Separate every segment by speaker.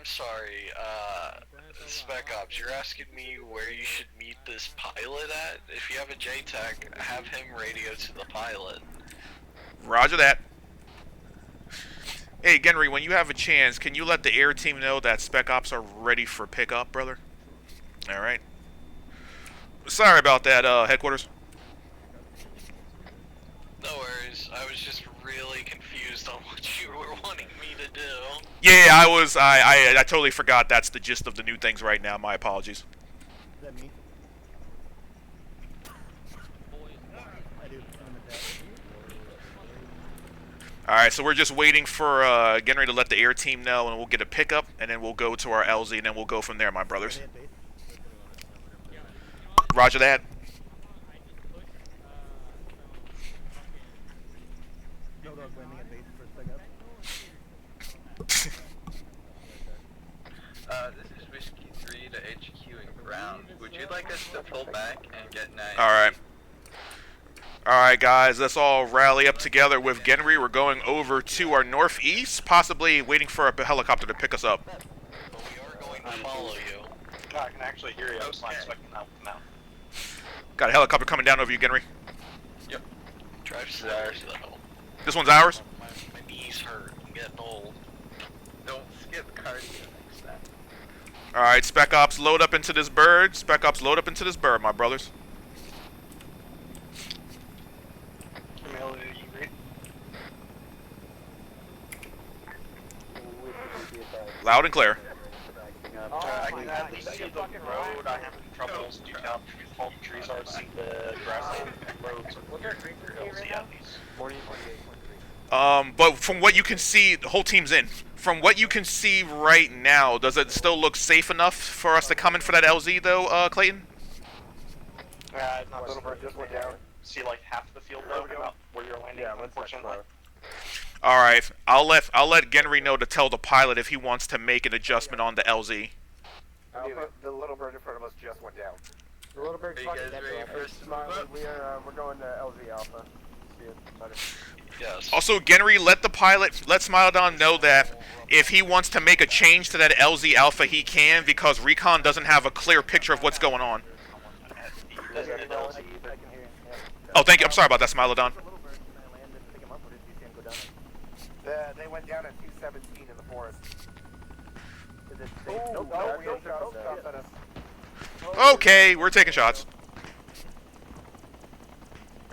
Speaker 1: I'm sorry, Spec Ops, you're asking me where you should meet this pilot at? If you have a JTAC, have him radio to the pilot.
Speaker 2: Roger that. Hey, Genry, when you have a chance, can you let the air team know that Spec Ops are ready for pickup, brother? Alright. Sorry about that, headquarters.
Speaker 1: No worries, I was just really confused on what you were wanting me to do.
Speaker 2: Yeah, I totally forgot that's the gist of the new things right now. My apologies.
Speaker 3: Is that me? I do.
Speaker 2: Alright, so we're just waiting for Genry to let the air team know, and we'll get a pickup, and then we'll go to our LZ, and then we'll go from there, my brothers. Roger that.
Speaker 3: No dog landing at base for Spec Ops.
Speaker 4: This is Whiskey 3 to HQ and ground. Would you like us to pull back and get 9?
Speaker 2: Alright. Alright, guys, let's all rally up together with Genry. We're going over to our northeast, possibly waiting for a helicopter to pick us up.
Speaker 1: But we are going to follow you.
Speaker 5: No, I can actually hear you. I was not expecting that to come out.
Speaker 2: Got a helicopter coming down over you, Genry.
Speaker 4: Yep.
Speaker 1: Drive slower, though.
Speaker 2: This one's ours?
Speaker 1: My knees hurt. I'm getting old.
Speaker 4: Don't skip cardio next time.
Speaker 2: Alright, Spec Ops, load up into this bird. Spec Ops, load up into this bird, my brothers.
Speaker 5: Emilio, you read?
Speaker 2: Loud and clear.
Speaker 5: I can at least see the road. I have troubles due to how tall the trees are. See the grassland roads. Look at LZ at least.
Speaker 2: But from what you can see, the whole team's in. From what you can see right now, does it still look safe enough for us to come in for that LZ, though, Clayton?
Speaker 5: Not little bird just went down. See like half the field though, about where you're landing. Yeah, unfortunately.
Speaker 2: All right, I'll let Genry know to tell the pilot if he wants to make an adjustment on the LZ.
Speaker 6: Alpha, the little bird in front of us just went down. The little bird
Speaker 4: Are you guys ready for us to move up?
Speaker 6: We're going to LZ Alpha. See it.
Speaker 1: Yes.
Speaker 2: Also, Genry, let Smilodon know that if he wants to make a change to that LZ Alpha, he can, because Recon doesn't have a clear picture of what's going on. Oh, thank you. I'm sorry about that, Smilodon.
Speaker 6: They went down at 217 in the forest.
Speaker 2: Okay, we're taking shots.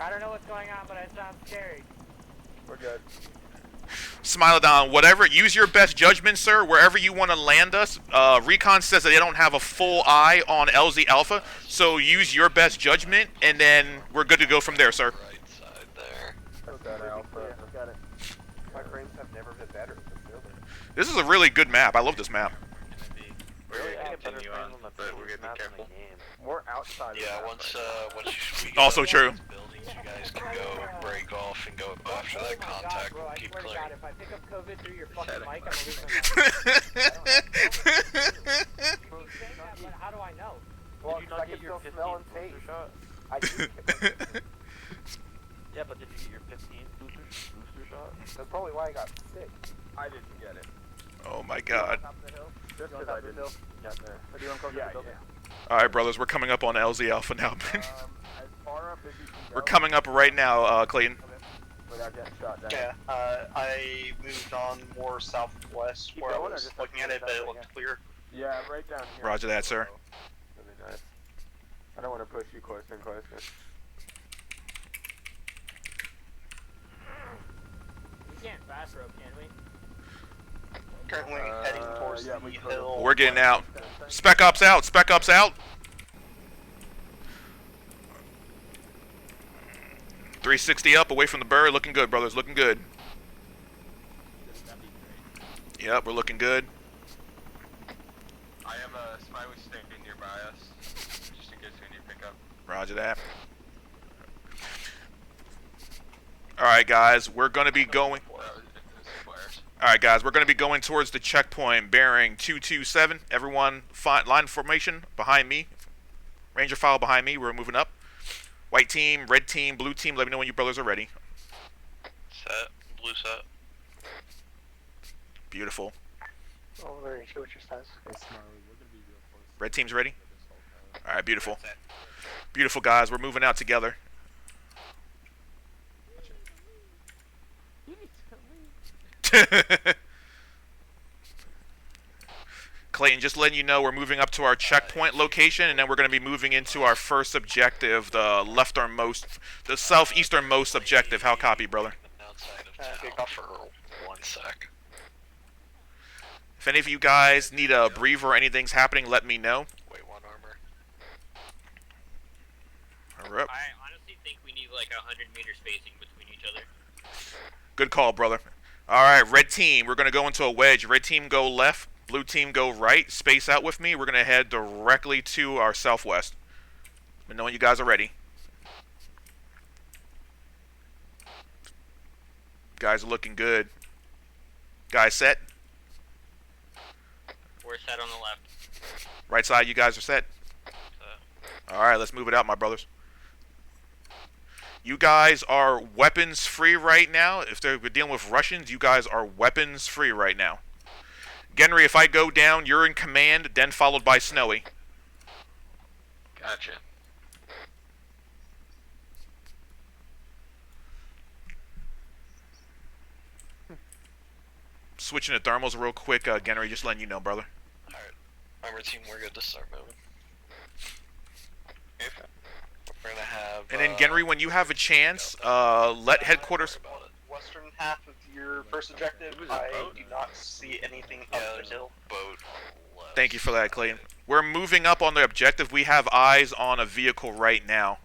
Speaker 7: I don't know what's going on, but it sounds scary.
Speaker 6: We're good.
Speaker 2: Smilodon, whatever, use your best judgment, sir, wherever you want to land us. Recon says that they don't have a full eye on LZ Alpha, so use your best judgment, and then we're good to go from there, sir.
Speaker 1: Right side there.
Speaker 6: Alpha. Got it. My frames have never been better.
Speaker 2: This is a really good map. I love this map.
Speaker 4: We're gonna continue on, but we're gonna be careful.
Speaker 6: More outside.
Speaker 1: Yeah, once we get
Speaker 2: Also
Speaker 1: up
Speaker 2: true.
Speaker 1: to these buildings, you guys can go break off and go after that contact.
Speaker 7: Bro,
Speaker 1: We'll
Speaker 7: I
Speaker 1: keep
Speaker 7: swear to
Speaker 1: clear.
Speaker 7: God, if I pick up COVID through your fucking
Speaker 4: Shut
Speaker 7: mic,
Speaker 4: up.
Speaker 7: I'm gonna lose my mind. How do I know?
Speaker 6: Well, did you not get your 15 booster shot? I did.
Speaker 8: Yeah, but did you get your 15 booster shot?
Speaker 6: That's probably why I got sick. I didn't get it.
Speaker 2: Oh my god.
Speaker 6: Top of the hill? Just because I didn't get there. Or do you want to come to the building?
Speaker 2: Alright, brothers, we're coming up on LZ Alpha now.
Speaker 6: As far up as you can go.
Speaker 2: We're coming up right now, Clayton.
Speaker 6: Without getting shot down.
Speaker 5: Yeah, I moved on more southwest where I was looking at it, but it looked clear.
Speaker 6: Yeah, right down here.
Speaker 2: Roger that, sir.
Speaker 6: That'd be nice. I don't want to push you closer and closer.
Speaker 7: We can't fast rope, can we?
Speaker 5: Currently heading towards the hill.
Speaker 2: We're getting out. Spec Ops out. Spec Ops out. 360 up, away from the bird. Looking good, brothers. Looking good. Yep, we're looking good.
Speaker 4: I have a Smiley standing nearby us, just in case we need pickup.
Speaker 2: Roger that. Alright, guys. We're going to be going... Alright, guys. We're going to be going towards the checkpoint bearing 227. Everyone, line formation behind me. Ranger file behind me. We're moving up. White team, red team, blue team. Let me know when you brothers are ready.
Speaker 1: Set. Blue set.
Speaker 2: Beautiful.
Speaker 5: Oh, very sure what your says.
Speaker 2: Red team's ready? Alright, beautiful. Beautiful, guys. We're moving out together. Clayton, just letting you know we're moving up to our checkpoint location, and then we're going to be moving into our first objective, the southeasternmost objective. How copy, brother?
Speaker 1: Outside of town for 1 sec.
Speaker 2: If any of you guys need a breather or anything's happening, let me know.
Speaker 1: Wait, 1 armor.
Speaker 2: We're up.
Speaker 9: I honestly think we need like 100-meter spacing between each other.
Speaker 2: Good call, brother. Alright, red team, we're going to go into a wedge. Red team go left, blue team go right. Space out with me. We're going to head directly to our southwest. But knowing you guys are ready. Guys are looking good. Guys set?
Speaker 9: We're set on the left.
Speaker 2: Right side, you guys are set? Alright, let's move it out, my brothers. You guys are weapons free right now. If we're dealing with Russians, you guys are weapons free right now. Genry, if I go down, you're in command, then followed by Snowy.
Speaker 4: Gotcha.
Speaker 2: Switching to thermals real quick, Genry, just letting you know, brother.
Speaker 1: Alright. Armor team, we're good to start moving. We're gonna have...
Speaker 2: And then, Genry, when you have a chance, let headquarters...
Speaker 5: Western half of your first objective, I do not see anything up the hill.
Speaker 1: Boat on the left.
Speaker 2: Thank you for that, Clayton. We're moving up on the objective. We have eyes on a vehicle right now.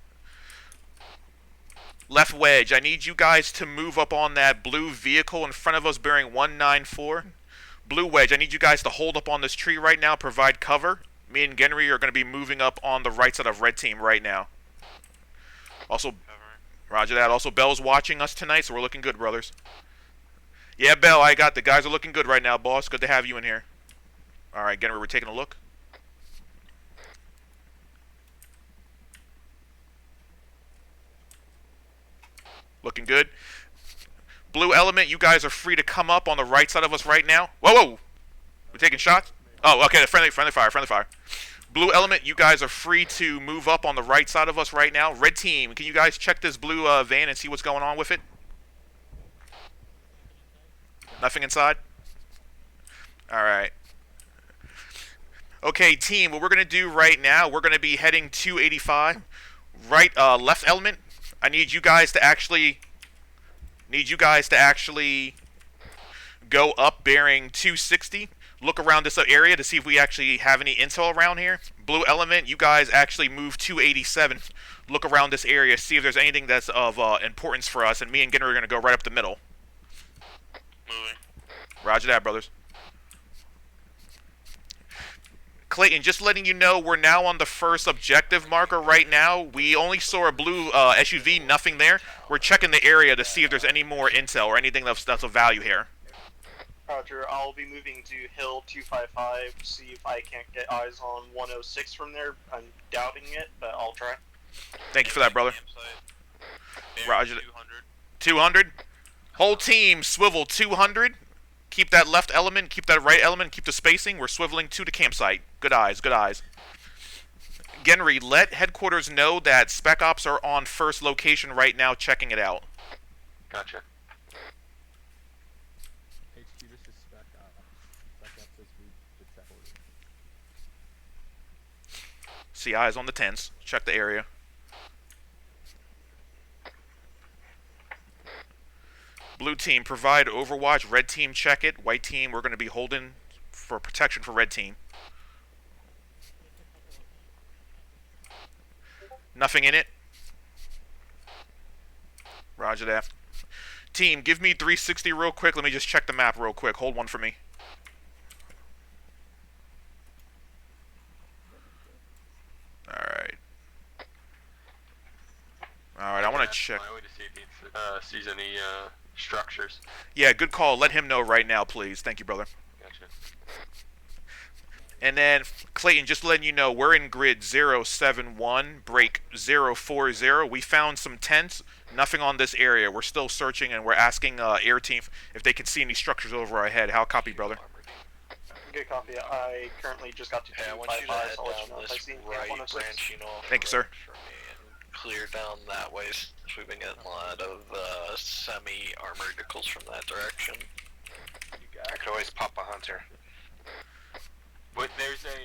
Speaker 2: Left wedge, I need you guys to move up on that blue vehicle in front of us bearing 194. Blue wedge, I need you guys to hold up on this tree right now, provide cover. Me and Genry are going to be moving up on the right side of red team right now. Also, roger that. Also, Bell's watching us tonight, so we're looking good, brothers. Yeah, Bell, I got the guys are looking good right now, boss. Good to have you in here. All right, Genry, we're taking a look. Looking good. Blue element, you guys are free to come up on the right side of us right now. Whoa, whoa. We're taking shots? Oh, okay, friendly fire. Blue element, you guys are free to move up on the right side of us right now. Red team, can you guys check this blue van and see what's going on with it? Nothing inside? Alright. Okay, team, what we're going to do right now, we're going to be heading 285. Left element, I need you guys to actually go up bearing 260. Look around this area to see if we actually have any intel around here. Blue element, you guys actually move 287. Look around this area, see if there's anything that's of importance for us, and me and Ginner are going to go right up the middle.
Speaker 1: Moving.
Speaker 2: Roger that, brothers. Clayton, just letting you know, we're now on the first objective marker right now. We only saw a blue SUV, nothing there. We're checking the area to see if there's any more intel or anything that's of value here.
Speaker 5: Roger, I'll be moving to Hill 255, see if I can't get eyes on 106 from there. I'm doubting it, but I'll try.
Speaker 2: Thank you for that, brother. Roger. 200. Whole team, swivel 200. Keep that left element, keep that right element, keep the spacing. We're swiveling to the campsite. Good eyes, good eyes. Genry, let headquarters know that Spec Ops are on first location right now, checking it out.
Speaker 4: Gotcha.
Speaker 3: HQ, this is Spec Ops. Spec Ops says we did check order.
Speaker 2: See eyes on the tents. Check the area. Blue team, provide overwatch. Red team, check it. White team, we're going to be holding for protection for red team. Nothing in it. Roger that. Team, give me 360 real quick. Let me just check the map real quick. Hold one for me. Alright. Alright, I want to check.
Speaker 4: I want to see if he sees any structures.
Speaker 2: Yeah, good call. Let him know right now, please. Thank you, brother.
Speaker 4: Gotcha.
Speaker 2: And then, Clayton, just letting you know, we're in grid 071, break 040. We found some tents. Nothing on this area. We're still searching, and we're asking air team if they can see any structures over our head. How copy, brother?
Speaker 5: Good copy. I currently just got to
Speaker 1: Hey, I want you to
Speaker 5: 255,
Speaker 1: head
Speaker 5: so I'll let you know
Speaker 1: down
Speaker 5: if I
Speaker 1: this
Speaker 5: see anything
Speaker 1: right
Speaker 5: 106.
Speaker 1: branching off.
Speaker 2: Thank you, sir.
Speaker 1: For me and clear down that way. So we've been getting a lot of semi-armored vehicles from that direction.
Speaker 6: I could always pop a hunter.
Speaker 4: But there's a,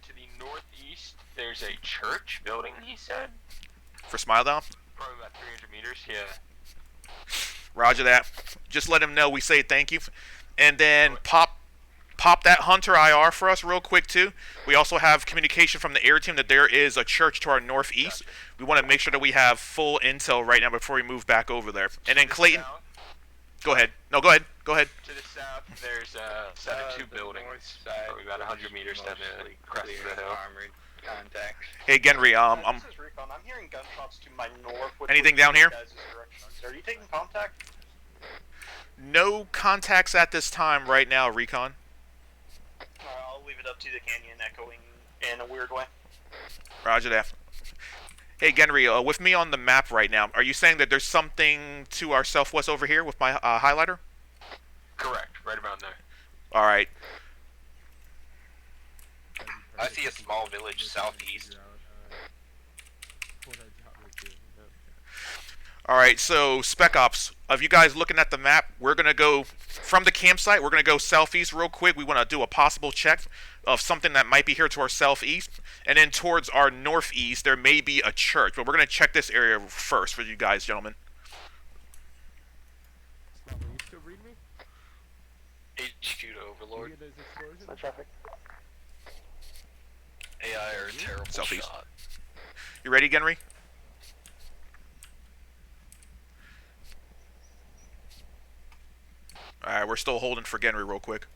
Speaker 4: to the northeast, there's a church building, he said.
Speaker 2: For Smile Down?
Speaker 4: Probably about 300 meters, yeah.
Speaker 2: Roger that. Just let him know we say thank you. And then pop that Hunter IR for us real quick, too. We also have communication from the air team that there is a church to our northeast. We want to make sure that we have full intel right now before we move back over there. And then Clayton... Go ahead. No, go ahead. Go ahead.
Speaker 4: To the south, there's a set of two buildings, probably about 100 meters down the crest of the hill.
Speaker 8: Armored contacts.
Speaker 2: Hey, Genry,
Speaker 5: This is Recon. I'm hearing gunshots to my north. Which
Speaker 2: Anything
Speaker 5: would be
Speaker 2: down here?
Speaker 5: your guys' direction. Are you taking contact?
Speaker 2: no contacts at this time right now, Recon.
Speaker 5: I'll leave it up to the canyon echoing in a weird way.
Speaker 2: Roger that. Hey, Genry, with me on the map right now, are you saying that there's something to our southwest over here with my highlighter?
Speaker 4: Correct, right around there.
Speaker 2: All right.
Speaker 6: I see a small village southeast.
Speaker 2: All right, so Spec Ops, of you guys looking at the map, we're going to go from the campsite. We're going to go southeast real quick. We want to do a possible check of something that might be here to our southeast. And then towards our northeast, there may be a church. But we're going to check this area first for you guys, gentlemen.
Speaker 3: Will you still read me?
Speaker 1: HQ to Overlord.
Speaker 3: Any of those explosions?
Speaker 5: No traffic.
Speaker 1: AI are a terrible
Speaker 2: Southeast.
Speaker 1: shot.
Speaker 2: You ready, Genry? Alright, we're still holding for Genry real quick.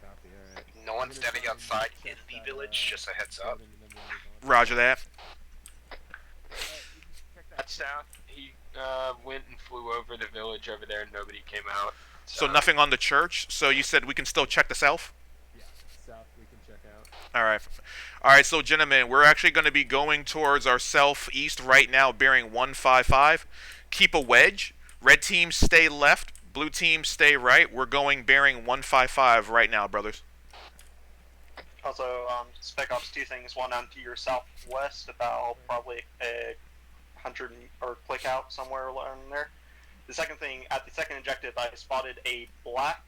Speaker 3: Copy, alright.
Speaker 6: No one's standing outside in the village, just a heads up.
Speaker 2: Roger that.
Speaker 4: That's south. He went and flew over the village over there and nobody came out.
Speaker 2: So nothing on the church. So you said we can still check the south?
Speaker 3: Yeah, south we can check out.
Speaker 2: Alright. Alright, so gentlemen, we're actually going to be going towards our southeast right now, bearing 155. Keep a wedge. Red team stay left. Blue team stay right. We're going bearing 155 right now, brothers.
Speaker 5: Also, Spec Ops, two things. One on to your southwest, about probably a 100 or click out somewhere around there. The second thing, at the second objective, I spotted a black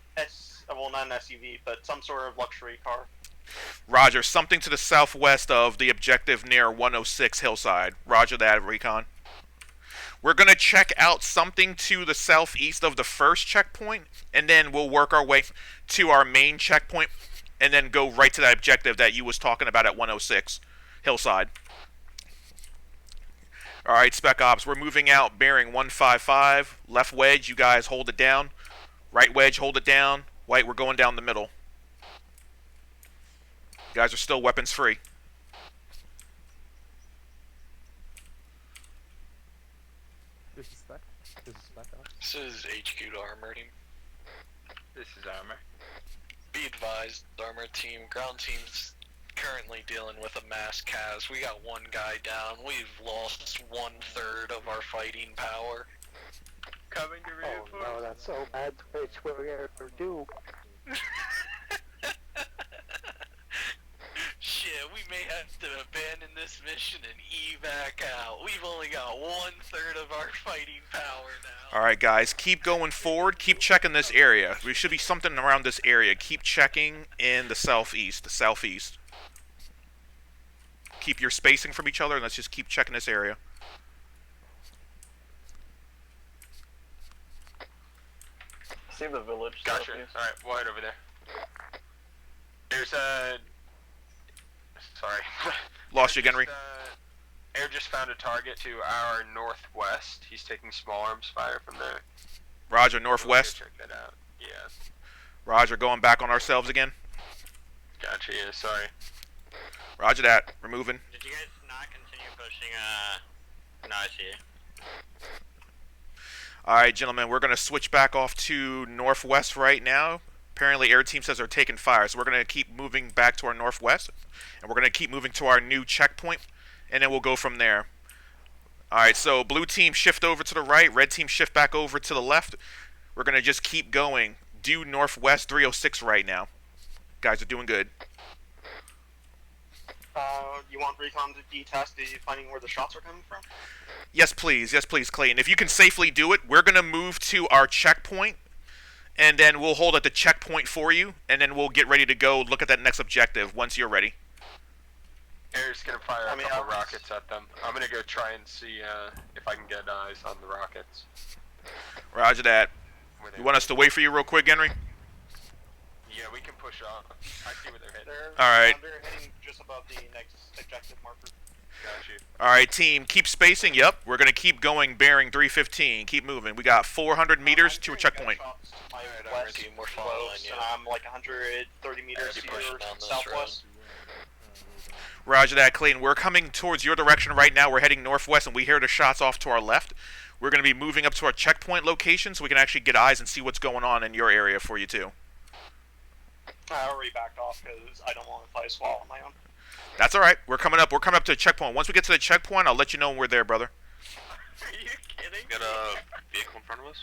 Speaker 5: well, not an SUV, but some sort of luxury car.
Speaker 2: Roger, something to the southwest of the objective near 106 Hillside. Roger that, Recon. We're going to check out something to the southeast of the first checkpoint, and then we'll work our way to our main checkpoint, and then go right to that objective that you was talking about at 106 Hillside. Alright, Spec Ops, we're moving out bearing 155. Left wedge, you guys hold it down. Right wedge, hold it down. White, we're going down the middle. You guys are still weapons free.
Speaker 3: This is Spec. This is Spec Ops.
Speaker 1: This is HQ to Armor Team.
Speaker 4: This is armor.
Speaker 1: Be advised, Armor Team, ground team's currently dealing with a mass cas. We got one guy down. We've lost 1/3 of our fighting power.
Speaker 4: Coming to reinforce.
Speaker 6: Oh no, that's so bad. Which we're gonna do?
Speaker 1: Shit, we may have to abandon this mission and evac out. We've only got 1/3 of our fighting power now.
Speaker 2: Alright guys, keep going forward, keep checking this area. There should be something around this area. Keep checking in the southeast, Keep your spacing from each other, and let's just keep checking this area.
Speaker 5: See the village.
Speaker 4: Gotcha. Alright, we'll head over there. There's a... Sorry.
Speaker 2: Lost you, Genry.
Speaker 4: Air just found a target to our northwest. He's taking small arms fire from there.
Speaker 2: Roger, northwest.
Speaker 4: Check that out. Yeah.
Speaker 2: Roger, going back on ourselves again.
Speaker 4: Gotcha, yeah, sorry.
Speaker 2: Roger that. We're moving.
Speaker 9: Did you guys not continue pushing, no, I see.
Speaker 2: Alright, gentlemen, we're going to switch back off to northwest right now. Apparently, air team says they're taking fire, so we're going to keep moving back to our northwest. And we're going to keep moving to our new checkpoint, and then we'll go from there. Alright, so blue team shift over to the right, red team shift back over to the left. We're going to just keep going. Due northwest 306 right now. Guys are doing good.
Speaker 5: You want recon to detest the finding where the shots are coming from?
Speaker 2: Yes, please. Yes, please, Clayton. If you can safely do it, we're going to move to our checkpoint, and then we'll hold at the checkpoint for you, and then we'll get ready to go look at that next objective once you're ready.
Speaker 4: Air's gonna fire a couple rockets at them. I'm gonna go try and see if I can get eyes on the rockets.
Speaker 2: Roger that. You want us to wait for you real quick, Henry?
Speaker 4: Yeah, we can push off. I see where they're hitting.
Speaker 2: Alright.
Speaker 5: They're hitting just above the next objective marker.
Speaker 4: Got you.
Speaker 2: Alright, team, keep spacing. Yep, we're going to keep going bearing 315. Keep moving. We got 400 meters to a checkpoint.
Speaker 5: West,
Speaker 1: team, we're following you.
Speaker 5: I'm like 130 meters to
Speaker 1: pushing
Speaker 5: your
Speaker 1: down this
Speaker 5: southwest.
Speaker 2: Roger that, Clayton. We're coming towards your direction right now. We're heading northwest, and we hear the shots off to our left. We're going to be moving up to our checkpoint location so we can actually get eyes and see what's going on in your area for you, too.
Speaker 5: I already backed off because I don't want to play SWAT on my own.
Speaker 2: That's alright. We're coming up. We're coming up to the checkpoint. Once we get to the checkpoint, I'll let you know when we're there, brother.
Speaker 4: Are you kidding?
Speaker 1: Got a vehicle in front of us?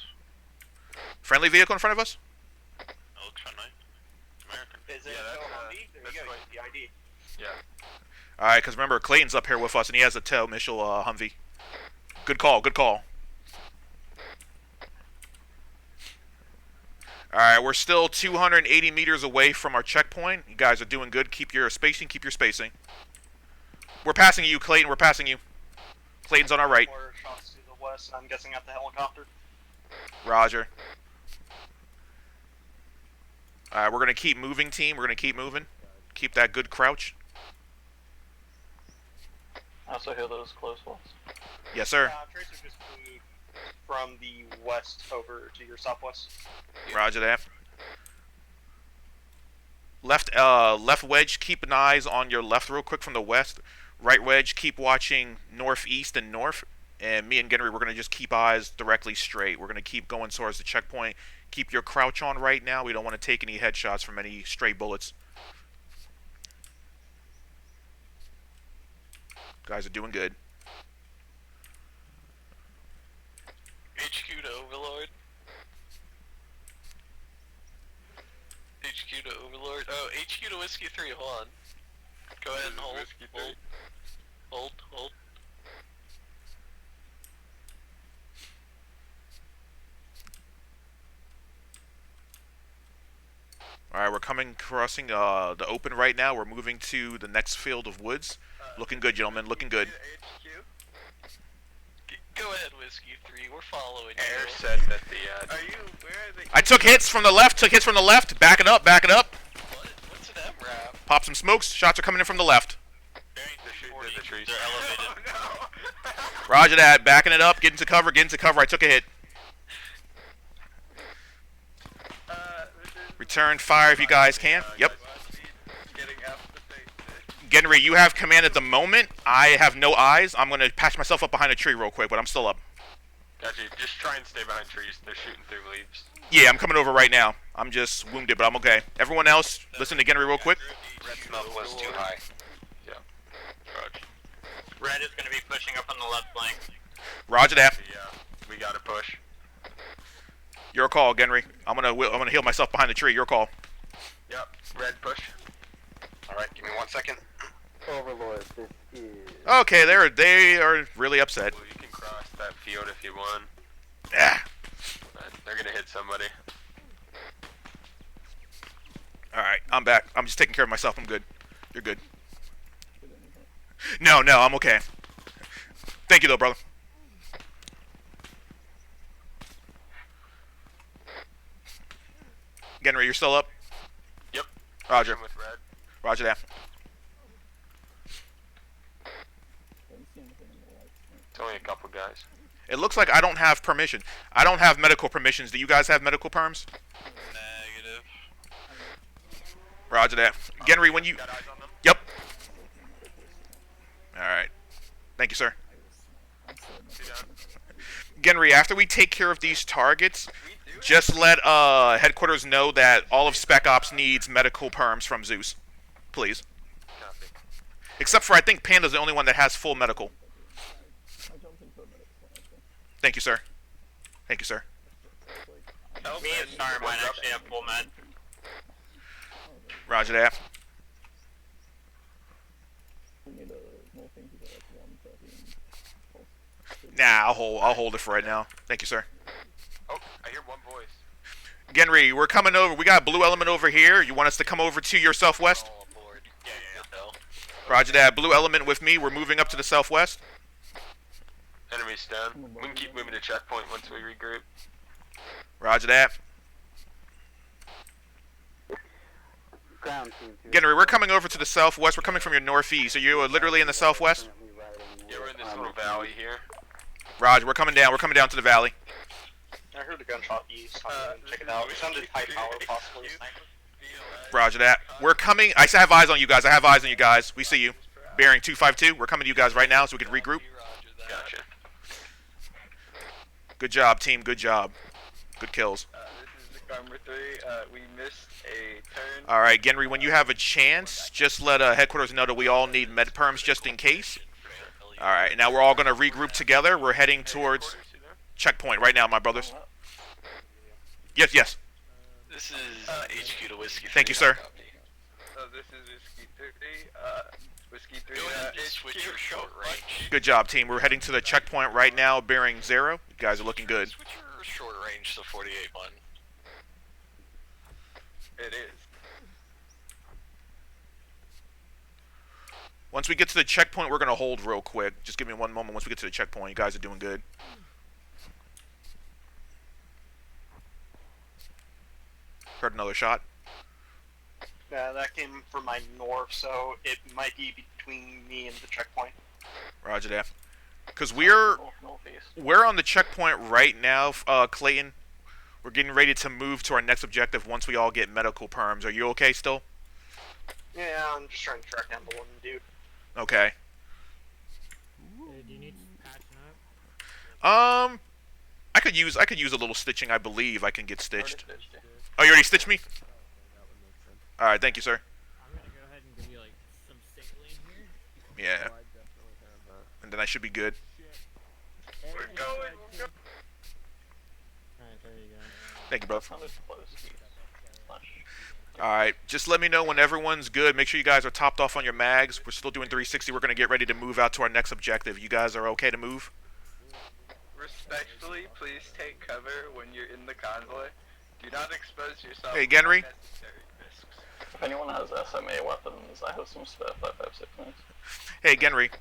Speaker 2: Friendly vehicle in front of us?
Speaker 1: That looks friendly. American.
Speaker 5: Is it
Speaker 4: Yeah, that's,
Speaker 5: Humvee? There you go, the ID.
Speaker 4: Yeah.
Speaker 2: Alright, because remember, Clayton's up here with us, and he has a tail initial Humvee. Good call, good call. Alright, we're still 280 meters away from our checkpoint. You guys are doing good. Keep your spacing, keep your spacing. We're passing you, Clayton, we're passing you. Clayton's on our right.
Speaker 5: More shots to the west, I'm guessing at the helicopter.
Speaker 2: Roger. Alright, we're going to keep moving, team. We're going to keep moving. Keep that good crouch.
Speaker 5: I also hear those close ones.
Speaker 2: Yes, sir.
Speaker 5: Tracer just moved from the west over to your southwest.
Speaker 2: Roger that. Left wedge, keep an eyes on your left real quick from the west. Right wedge, keep watching northeast and north. And me and Genry, we're going to just keep eyes directly straight. We're going to keep going towards the checkpoint. Keep your crouch on right now. We don't want to take any headshots from any stray bullets. Guys are doing good.
Speaker 1: HQ to Overlord. HQ to Overlord. Oh, HQ to Whiskey 3, hold on. Go ahead and hold. Hold.
Speaker 2: Alright, we're crossing the open right now. We're moving to the next field of woods. Looking good, gentlemen, looking good.
Speaker 1: Go ahead, Whiskey 3, we're following you.
Speaker 4: Air said that the,
Speaker 1: Are you, where are they?
Speaker 2: I took hits from the left, Back it up, back it up.
Speaker 1: What? What's an MRAP?
Speaker 2: Pop some smokes. Shots are coming in from the left.
Speaker 1: Bearing
Speaker 4: They're shooting
Speaker 1: 40,
Speaker 4: at the trees.
Speaker 1: they're elevated.
Speaker 4: Oh, no.
Speaker 2: Roger that. Backing it up. Get into cover. I took a hit. Return fire if you guys can. Yep. Genry, you have command at the moment. I have no eyes. I'm going to patch myself up behind a tree real quick, but I'm still up.
Speaker 4: Gotcha. Just try and stay behind trees. They're shooting through leaves.
Speaker 2: Yeah, I'm coming over right now. I'm just wounded, but I'm okay. Everyone else, listen to Genry real quick.
Speaker 1: Red smoke was too high.
Speaker 4: Yeah.
Speaker 1: Roger.
Speaker 9: Red is going to be pushing up on the left flank.
Speaker 2: Roger that.
Speaker 4: Yeah. We gotta push.
Speaker 2: Your call, Genry. I'm gonna heal myself behind the tree. Your call.
Speaker 4: Yep. Red push.
Speaker 1: Alright, give me 1 second.
Speaker 6: Overlord, this is...
Speaker 2: Okay, they are really upset.
Speaker 4: Well, you can cross that field if you want.
Speaker 2: Ah.
Speaker 4: They're gonna hit somebody.
Speaker 2: Alright, I'm back. I'm just taking care of myself. I'm good. You're good. No, I'm okay. Thank you, though, brother. Genry, you're still up?
Speaker 4: Yep.
Speaker 2: Roger.
Speaker 4: Pushing with red.
Speaker 2: Roger that.
Speaker 4: It's only a couple guys.
Speaker 2: It looks like I don't have permission. I don't have medical permissions. Do you guys have medical perms?
Speaker 1: Negative.
Speaker 2: Roger that. Genry, when you...
Speaker 4: Got eyes on them?
Speaker 2: Yep. Alright. Thank you, sir.
Speaker 4: Two down.
Speaker 2: Genry, after we take care of these targets, just let headquarters know that all of Spec Ops needs medical perms from Zeus. Please.
Speaker 4: Copy.
Speaker 2: Except for, I think Panda's the only one that has full medical. Thank you, sir. Thank you, sir.
Speaker 9: Me and Storm might actually have full med.
Speaker 2: Roger that. Nah, I'll hold it for right now. Thank you, sir.
Speaker 4: Oh, I hear one voice.
Speaker 2: Genry, we're coming over. We got blue element over here. You want us to come over to your southwest?
Speaker 1: All aboard.
Speaker 4: Yeah.
Speaker 2: Roger that. Blue element with me. We're moving up to the southwest.
Speaker 4: Enemies down. We can keep moving to checkpoint once we regroup.
Speaker 2: Roger that.
Speaker 6: Ground team 2.
Speaker 2: Genry, we're coming over to the southwest. We're coming from your northeast. Are you literally in the southwest?
Speaker 4: Yeah, we're in this little valley here.
Speaker 2: Roger, we're coming down. We're coming down to the valley.
Speaker 5: I heard a gunshot east. I'm gonna check it out. It sounded high power, possibly a sniper.
Speaker 2: Roger that. We're coming. I have eyes on you guys. I have eyes on you guys. We see you. Bearing 252. We're coming to you guys right now so we can regroup.
Speaker 1: Roger that.
Speaker 4: Gotcha.
Speaker 2: Good job, team. Good job. Good kills.
Speaker 8: This is the Armor 3. We missed a turn.
Speaker 2: All right, Genry, when you have a chance, just let headquarters know that we all need med perms just in case. All right, now we're all going to regroup together. We're heading towards checkpoint right now, my brothers. Yes, yes.
Speaker 1: This is HQ to Whiskey.
Speaker 2: Thank you,
Speaker 1: 3,
Speaker 2: sir.
Speaker 1: copy.
Speaker 8: This is Whiskey 3. Whiskey 3.
Speaker 1: Go ahead and switch your short range.
Speaker 2: Good job, team. We're heading to the checkpoint right now, bearing 0. You guys are looking good.
Speaker 1: Switch your short range to 48 button.
Speaker 8: It is.
Speaker 2: Once we get to the checkpoint, we're going to hold real quick. Just give me one moment once we get to the checkpoint. You guys are doing good. Heard another shot.
Speaker 5: Yeah, that came from my north, so it might be between me and the checkpoint.
Speaker 2: Roger that. Because we're on the checkpoint right now, Clayton. We're getting ready to move to our next objective once we all get medical perms. Are you okay still?
Speaker 5: Yeah, I'm just trying to track down the one dude.
Speaker 2: Okay.
Speaker 7: Do you need patching up?
Speaker 2: I could use a little stitching. I believe I can get stitched. Oh, you already stitched me? All right, thank you, sir.
Speaker 7: I'm gonna go ahead and give you like some saline here.
Speaker 2: Yeah. And then I should be good.
Speaker 4: We're going.
Speaker 7: Alright, there you go.
Speaker 2: Thank you, bro. Alright, just let me know when everyone's good. Make sure you guys are topped off on your mags. We're still doing 360. We're going to get ready to move out to our next objective. You guys are okay to move?
Speaker 8: Respectfully, please take cover when you're in the convoy. Do not expose yourself
Speaker 2: Hey,
Speaker 8: to
Speaker 2: Genry.
Speaker 8: unnecessary risks.
Speaker 10: If anyone has SMA weapons, I have some Spec 556 minis.
Speaker 2: Hey, Genry.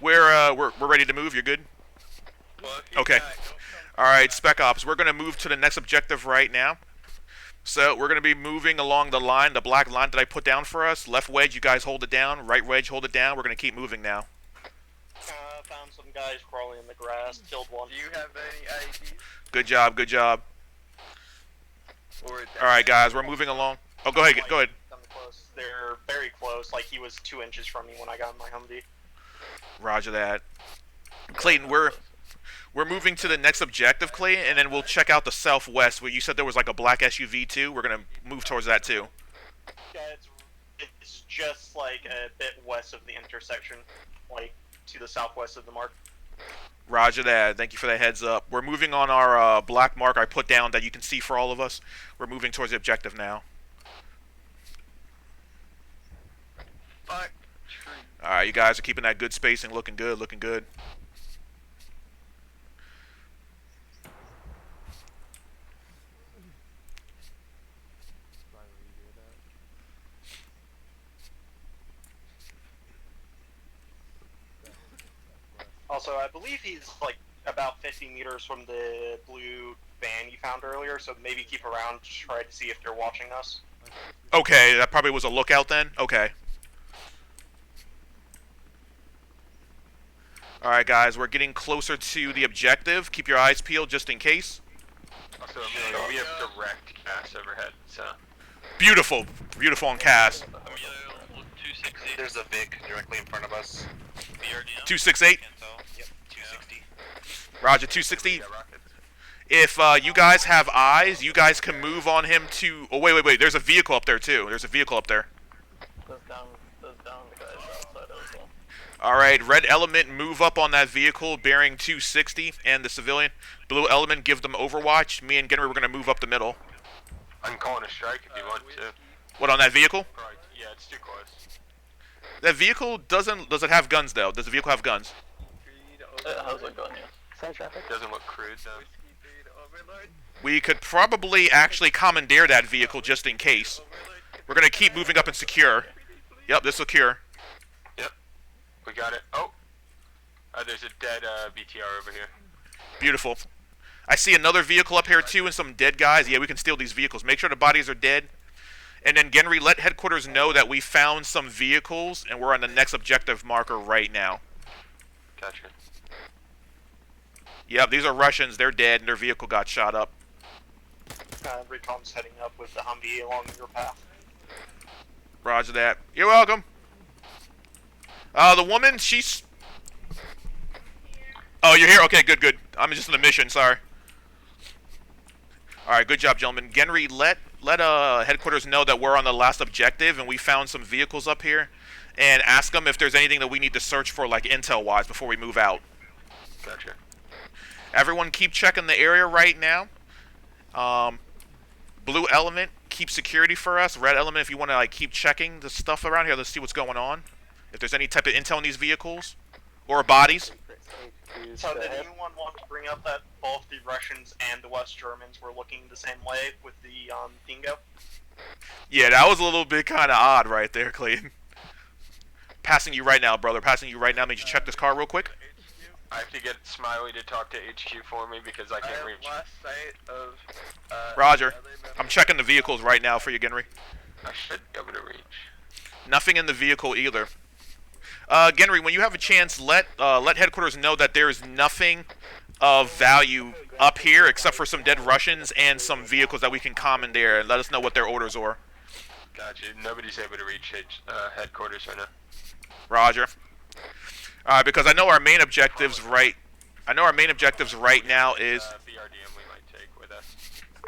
Speaker 2: We're ready to move. You're good?
Speaker 8: Well, if you
Speaker 2: Okay.
Speaker 8: die, don't come
Speaker 2: Alright, Spec Ops. We're going to move to the next objective right now. So we're going to be moving along the line, the black line that I put down for us. Left wedge, you guys hold it down. Right wedge, hold it down. We're going to keep moving now.
Speaker 5: Found some guys crawling in the grass, killed one.
Speaker 8: Do you have any IEDs?
Speaker 2: Good job, good job.
Speaker 8: Or
Speaker 2: Alright, guys, we're moving along. Oh, go ahead, go ahead.
Speaker 5: Coming close. They're very close, like he was 2 inches from me when I got in my Humvee.
Speaker 2: Roger that. Clayton, we're moving to the next objective, Clayton, and then we'll check out the southwest. Where you said there was like a black SUV too. We're gonna move towards that too.
Speaker 5: Yeah, it's just like a bit west of the intersection, like to the southwest of the mark.
Speaker 2: Roger that. Thank you for the heads up. We're moving on our black mark I put down that you can see for all of us. We're moving towards the objective now.
Speaker 8: Fuck.
Speaker 2: All right, you guys are keeping that good spacing, looking good, looking good.
Speaker 5: Also, I believe he's like about 50 meters from the blue van you found earlier, so maybe keep around to try to see if they're watching us.
Speaker 2: Okay, that probably was a lookout then. Okay. All right, guys, we're getting closer to the objective. Keep your eyes peeled just in case.
Speaker 4: Also, Emilio, we have direct gas overhead, so.
Speaker 2: Beautiful, beautiful on cast.
Speaker 11: There's a Vic directly in front of us.
Speaker 2: 268.
Speaker 11: Yep, 260.
Speaker 2: Roger, 260. If you guys have eyes, you guys can move on him to. Oh wait. There's a vehicle up there too. There's a vehicle up there.
Speaker 10: Those down the guys outside as well.
Speaker 2: All right, red element, move up on that vehicle bearing 260, and the civilian. Blue element, give them overwatch. Me and Genry, we're gonna move up the middle.
Speaker 4: I'm calling a strike if you want to.
Speaker 2: What, on that vehicle?
Speaker 4: Right. Yeah, it's too close.
Speaker 2: That vehicle does it have guns though? Does the vehicle have guns?
Speaker 10: It has a gun, yeah.
Speaker 6: Side traffic.
Speaker 4: Doesn't look crude though.
Speaker 2: We could probably actually commandeer that vehicle just in case. We're gonna keep moving up and secure. Yep, this is secure.
Speaker 4: Yep. We got it. Oh. There's a dead BTR over here.
Speaker 2: Beautiful. I see another vehicle up here too and some dead guys. Yeah, we can steal these vehicles. Make sure the bodies are dead. And then Genry, let headquarters know that we found some vehicles and we're on the next objective marker right now.
Speaker 4: Gotcha.
Speaker 2: Yep, these are Russians. They're dead and their vehicle got shot up.
Speaker 5: Recom's heading up with the Humvee along your path.
Speaker 2: Roger that. You're welcome. The woman, she's... Oh, you're here? Okay, good, good. I'm just on a mission, sorry. Alright, good job, gentlemen. Genry, let headquarters know that we're on the last objective and we found some vehicles up here. And ask them if there's anything that we need to search for, like intel-wise, before we move out.
Speaker 4: Gotcha.
Speaker 2: Everyone keep checking the area right now. Blue element, keep security for us. Red element, if you want to like keep checking the stuff around here, let's see what's going on. If there's any type of intel in these vehicles or bodies.
Speaker 5: So did anyone want to bring up that both the Russians and the West Germans were looking the same way with the Dingo?
Speaker 2: Yeah, that was a little bit kind of odd right there, Clayton. Passing you right now, brother. Passing you right now. Need you check this car real quick?
Speaker 4: I have to get Smiley to talk to HQ for me because I can't reach.
Speaker 8: Lost sight of,
Speaker 2: Roger. I'm checking the vehicles right now for you, Genry.
Speaker 4: I should be able to reach.
Speaker 2: Nothing in the vehicle either. Genry, when you have a chance, let headquarters know that there is nothing of value up here except for some dead Russians and some vehicles that we can commandeer, and let us know what their orders are.
Speaker 4: Gotcha. Nobody's able to reach headquarters right now.
Speaker 2: Roger. Because I know our main objectives right now is...
Speaker 4: BRDM we might take with us.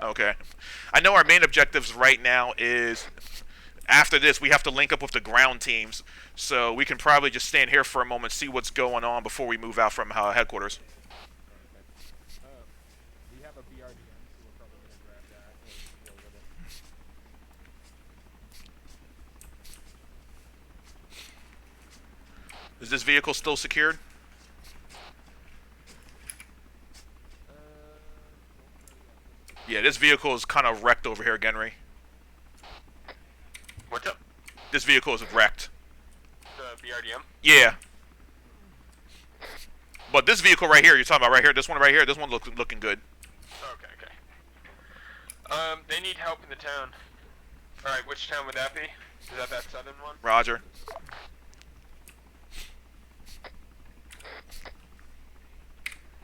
Speaker 2: Okay. I know our main objectives right now is... After this, we have to link up with the ground teams. So we can probably just stand here for a moment, see what's going on before we move out from headquarters.
Speaker 3: We have a BRDM, so we're probably going to grab that and deal with it.
Speaker 2: Is this vehicle still secured? Yeah, this vehicle is kind of wrecked over here, Genry.
Speaker 4: What's up?
Speaker 2: This vehicle is wrecked.
Speaker 4: The BRDM?
Speaker 2: Yeah. But this vehicle right here, you're talking about right here, this one right here, this one looking good.
Speaker 4: Okay, okay. They need help in the town. Alright, which town would that be? Is that southern one?
Speaker 2: Roger.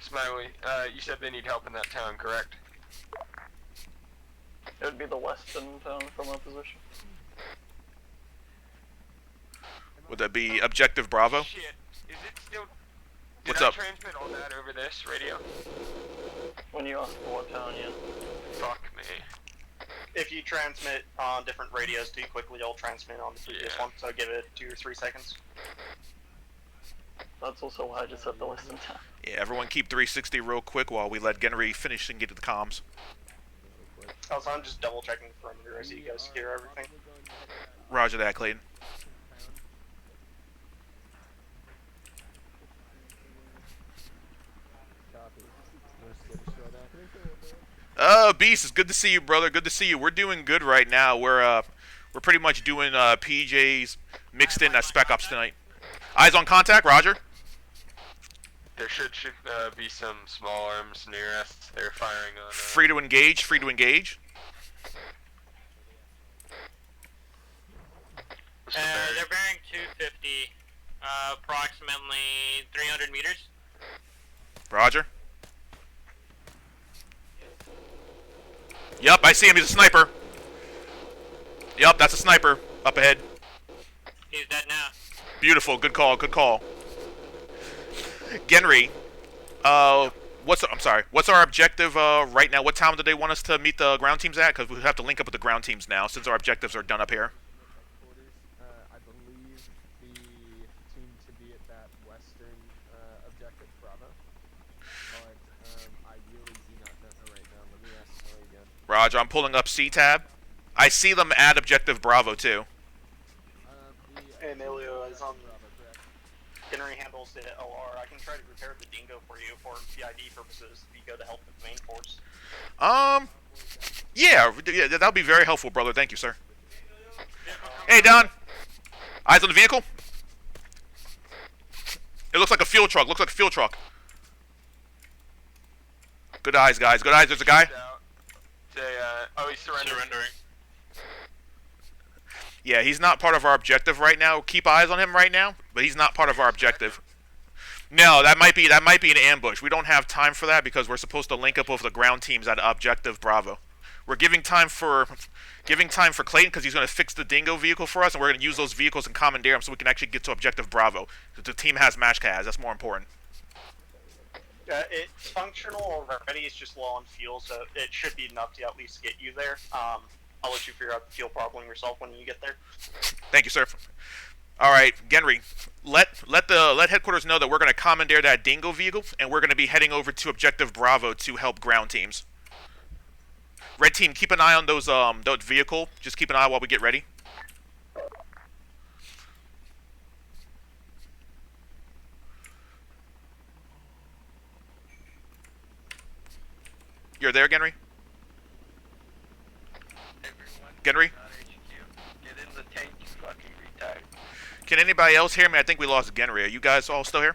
Speaker 4: Smiley, you said they need help in that town, correct?
Speaker 10: It would be the western town from our position.
Speaker 2: Would that be Objective Bravo?
Speaker 4: Shit, is it still...
Speaker 2: What's
Speaker 4: Did I
Speaker 2: up?
Speaker 4: transmit all that over this radio?
Speaker 10: When you ask for what town, yeah.
Speaker 4: Fuck me.
Speaker 5: If you transmit on different radios too quickly, you'll transmit on the previous one, so give it 2 or 3 seconds.
Speaker 10: That's also why I just set the western town.
Speaker 2: Yeah, everyone keep 360 real quick while we let Genry finish and get to the comms.
Speaker 5: Also, I'm just double checking the perimeter as you guys secure everything.
Speaker 2: Roger that, Clayton. Beast, it's good to see you, brother. Good to see you. We're doing good right now. We're pretty much doing PJs mixed in at Spec Ops tonight. Eyes on contact, Roger.
Speaker 4: There should be some small arms near us. They're firing on...
Speaker 2: Free to engage, free to engage.
Speaker 9: They're bearing 250, approximately 300 meters.
Speaker 2: Roger. Yup, I see him. He's a sniper. Yup, that's a sniper. Up ahead.
Speaker 9: He's dead now.
Speaker 2: Beautiful. Good call. Good call. Genry, what's our objective right now? What town do they want us to meet the ground teams at? Because we have to link up with the ground teams now since our objectives are done up here.
Speaker 3: I believe the team to be at that western objective, Bravo. But I really do not know right now. Let me ask Kelly again.
Speaker 2: Roger, I'm pulling up C-Tab. I see them at Objective Bravo too.
Speaker 5: Emilio is on.
Speaker 3: Bravo, correct?
Speaker 5: Henry handles the LR. I can try to repair the dingo for you for PID purposes if you go to help with the main force.
Speaker 2: Yeah, that'll be very helpful, brother. Thank you, sir. Hey, Don. Eyes on the vehicle. It looks like a fuel truck. Looks like a fuel truck. Good eyes, guys. Good eyes. There's a guy.
Speaker 4: Oh, he's surrendering.
Speaker 2: Yeah, he's not part of our objective right now. Keep eyes on him right now, but he's not part of our objective. No, that might be an ambush. We don't have time for that because we're supposed to link up with the ground teams at Objective Bravo. We're giving time for Clayton because he's going to fix the Dingo vehicle for us, and we're going to use those vehicles and commandeer them so we can actually get to Objective Bravo. The team has MashCaz. That's more important.
Speaker 5: It's functional already. It's just low on fuel, so it should be enough to at least get you there. I'll let you figure out the fuel problem yourself when you get there.
Speaker 2: Thank you, sir. All right, Genry, let headquarters know that we're going to commandeer that Dingo vehicle, and we're going to be heading over to Objective Bravo to help ground teams. Red team, keep an eye on those that vehicle. Just keep an eye while we get ready. You're there, Genry? Genry?
Speaker 8: Get in the tank, you fucking retard.
Speaker 2: Can anybody else hear me? I think we lost Genry. Are you guys all still here?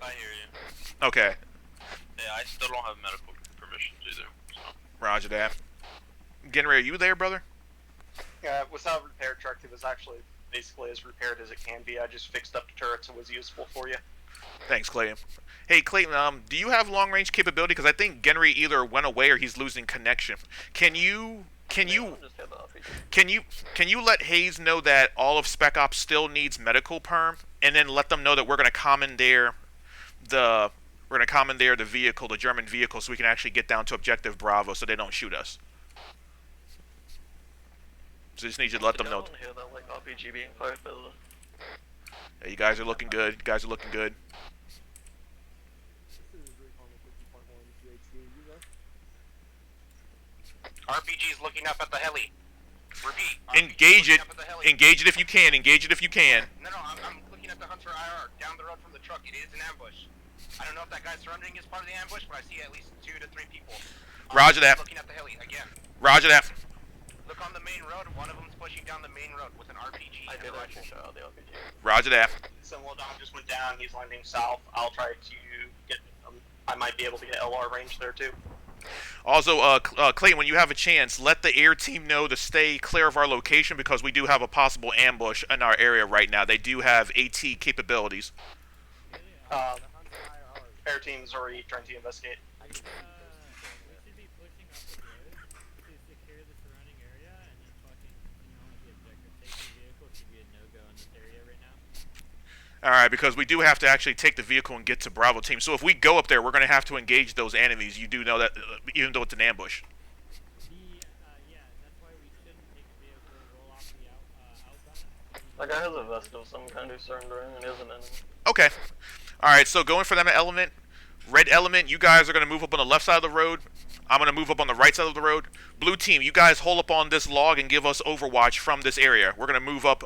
Speaker 9: I hear you.
Speaker 2: Okay.
Speaker 9: Yeah, I still don't have medical permissions either. So.
Speaker 2: Roger that. Genry, are you there, brother?
Speaker 5: Without a repair truck, it was actually basically as repaired as it can be. I just fixed up the turrets and was useful for you.
Speaker 2: Thanks, Clayton. Hey, Clayton, do you have long-range capability? Because I think Genry either went away or he's losing connection. Can you let Hayes know that all of Spec Ops still needs medical perm, and then let them know that we're going to commandeer the vehicle, the German vehicle, so we can actually get down to Objective Bravo, so they don't shoot us. So just need you to let them know.
Speaker 10: Hear that, like, RPG being fired by the...
Speaker 2: Yeah, you guys are looking good. You guys are looking good.
Speaker 11: RPG's looking up at the heli. Repeat.
Speaker 2: Engage it. Engage it if you can. Engage it if you can.
Speaker 11: No, I'm looking at the Hunter IR down the road from the truck. It is an ambush. I don't know if that guy surrendering is part of the ambush, but I see at least 2 to 3 people.
Speaker 2: Roger that.
Speaker 11: Looking at the heli again.
Speaker 2: Roger that.
Speaker 11: Look on the main road. One of them's pushing down the main road with an RPG and a rifle.
Speaker 10: Shot the RPG.
Speaker 2: Roger that.
Speaker 5: So Dom just went down. He's landing south. I'll try to get. I might be able to get LR range there too.
Speaker 2: Also, Clayton, when you have a chance, let the air team know to stay clear of our location because we do have a possible ambush in our area right now. They do have AT capabilities.
Speaker 5: Air team's already trying to investigate.
Speaker 7: We should be pushing up the road to secure the surrounding area, and then fucking, the objective safety vehicle should be a no-go in this area right now.
Speaker 2: Alright, because we do have to actually take the vehicle and get to Bravo team. So if we go up there, we're going to have to engage those enemies. You do know that, even though it's an ambush.
Speaker 7: Yeah, that's why we shouldn't take the vehicle, roll off the outbound.
Speaker 10: That guy has a vest of some kind who's surrendering and is an enemy.
Speaker 2: Okay. Alright, so going for them at element. Red element, you guys are going to move up on the left side of the road. I'm going to move up on the right side of the road. Blue team, you guys hold up on this log and give us overwatch from this area. We're going to move up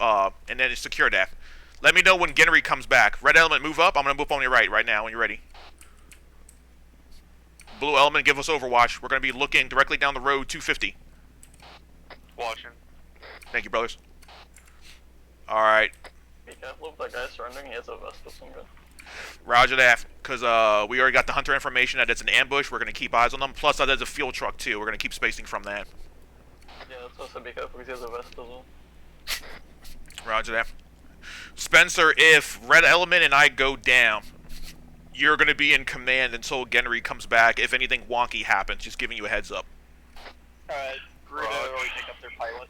Speaker 2: and then secure that. Let me know when Genry comes back. Red element, move up. I'm going to move up on your right now when you're ready. Blue element, give us overwatch. We're going to be looking directly down the road, 250.
Speaker 11: Watching.
Speaker 2: Thank you, brothers. Alright.
Speaker 10: Be careful if that guy's surrendering, he has a vest of some kind.
Speaker 2: Roger that, because we already got the hunter information that it's an ambush. We're going to keep eyes on them. Plus, there's a fuel truck, too. We're going to keep spacing from that.
Speaker 10: Yeah, that's also be careful because he has a vest as well.
Speaker 2: Roger that. Spencer, if Red Element and I go down, you're going to be in command until Genry comes back. If anything wonky happens, just giving you a heads up.
Speaker 5: Gruda already pick up their pilot.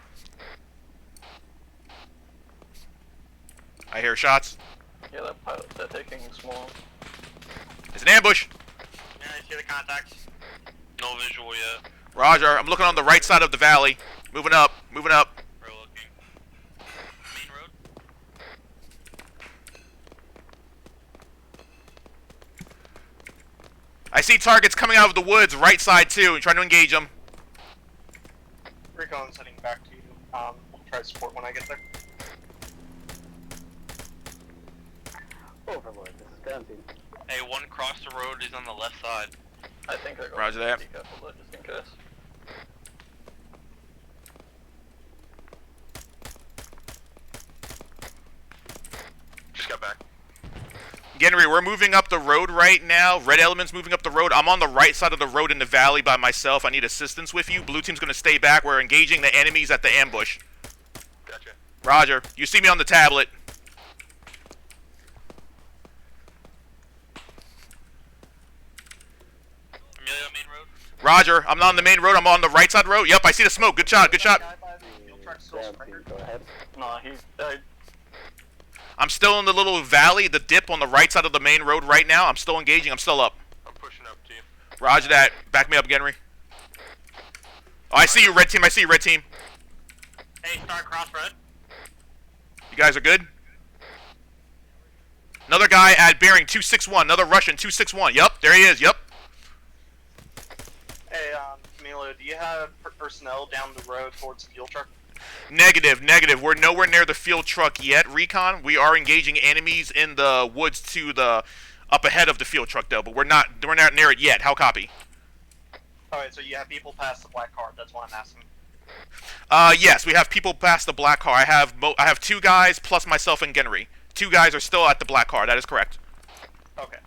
Speaker 2: I hear shots.
Speaker 10: Yeah, that pilot, they're taking small.
Speaker 2: It's an ambush.
Speaker 11: Yeah, I see the contacts.
Speaker 9: No visual yet.
Speaker 2: Roger, I'm looking on the right side of the valley. Moving up, moving up.
Speaker 9: We're looking. Main road.
Speaker 2: I see targets coming out of the woods, right side too, and trying to engage them.
Speaker 5: Recon's heading back to you. support when I get there.
Speaker 10: Overlord, this is ground team.
Speaker 1: Hey, one cross the road is on the left side.
Speaker 10: I think they're going
Speaker 2: Roger
Speaker 10: to
Speaker 2: that.
Speaker 10: be careful though, just in case.
Speaker 4: Just got back.
Speaker 2: Genry, we're moving up the road right now. Red element's moving up the road. I'm on the right side of the road in the valley by myself. I need assistance with you. Blue team's going to stay back. We're engaging the enemies at the ambush.
Speaker 4: Gotcha.
Speaker 2: Roger. You see me on the tablet.
Speaker 1: Emilio, main road.
Speaker 2: Roger. I'm not on the main road. I'm on the right side road. Yep, I see the smoke. Good shot. Good shot.
Speaker 10: Ground team, go ahead.
Speaker 8: No, he died.
Speaker 2: I'm still in the little valley, the dip on the right side of the main road right now. I'm still engaging. I'm still up.
Speaker 4: I'm pushing up to you.
Speaker 2: Roger that. Back me up, Genry. Oh, I see you, red team. I see you, red team.
Speaker 1: Hey, start cross red.
Speaker 2: You guys are good? Another guy at bearing 261. Another Russian, 261. Yup, there he is. Yup.
Speaker 5: Hey, Emilio, do you have personnel down the road towards the fuel truck?
Speaker 2: Negative, negative. We're nowhere near the field truck yet, Recon. We are engaging enemies in the woods to the up ahead of the field truck, though. But we're not near it yet. How copy?
Speaker 5: Alright, so you have people past the black car. That's why I'm asking.
Speaker 2: Yes, we have people past the black car. I have two guys plus myself and Genry. Two guys are still at the black car. That is correct.
Speaker 5: Okay.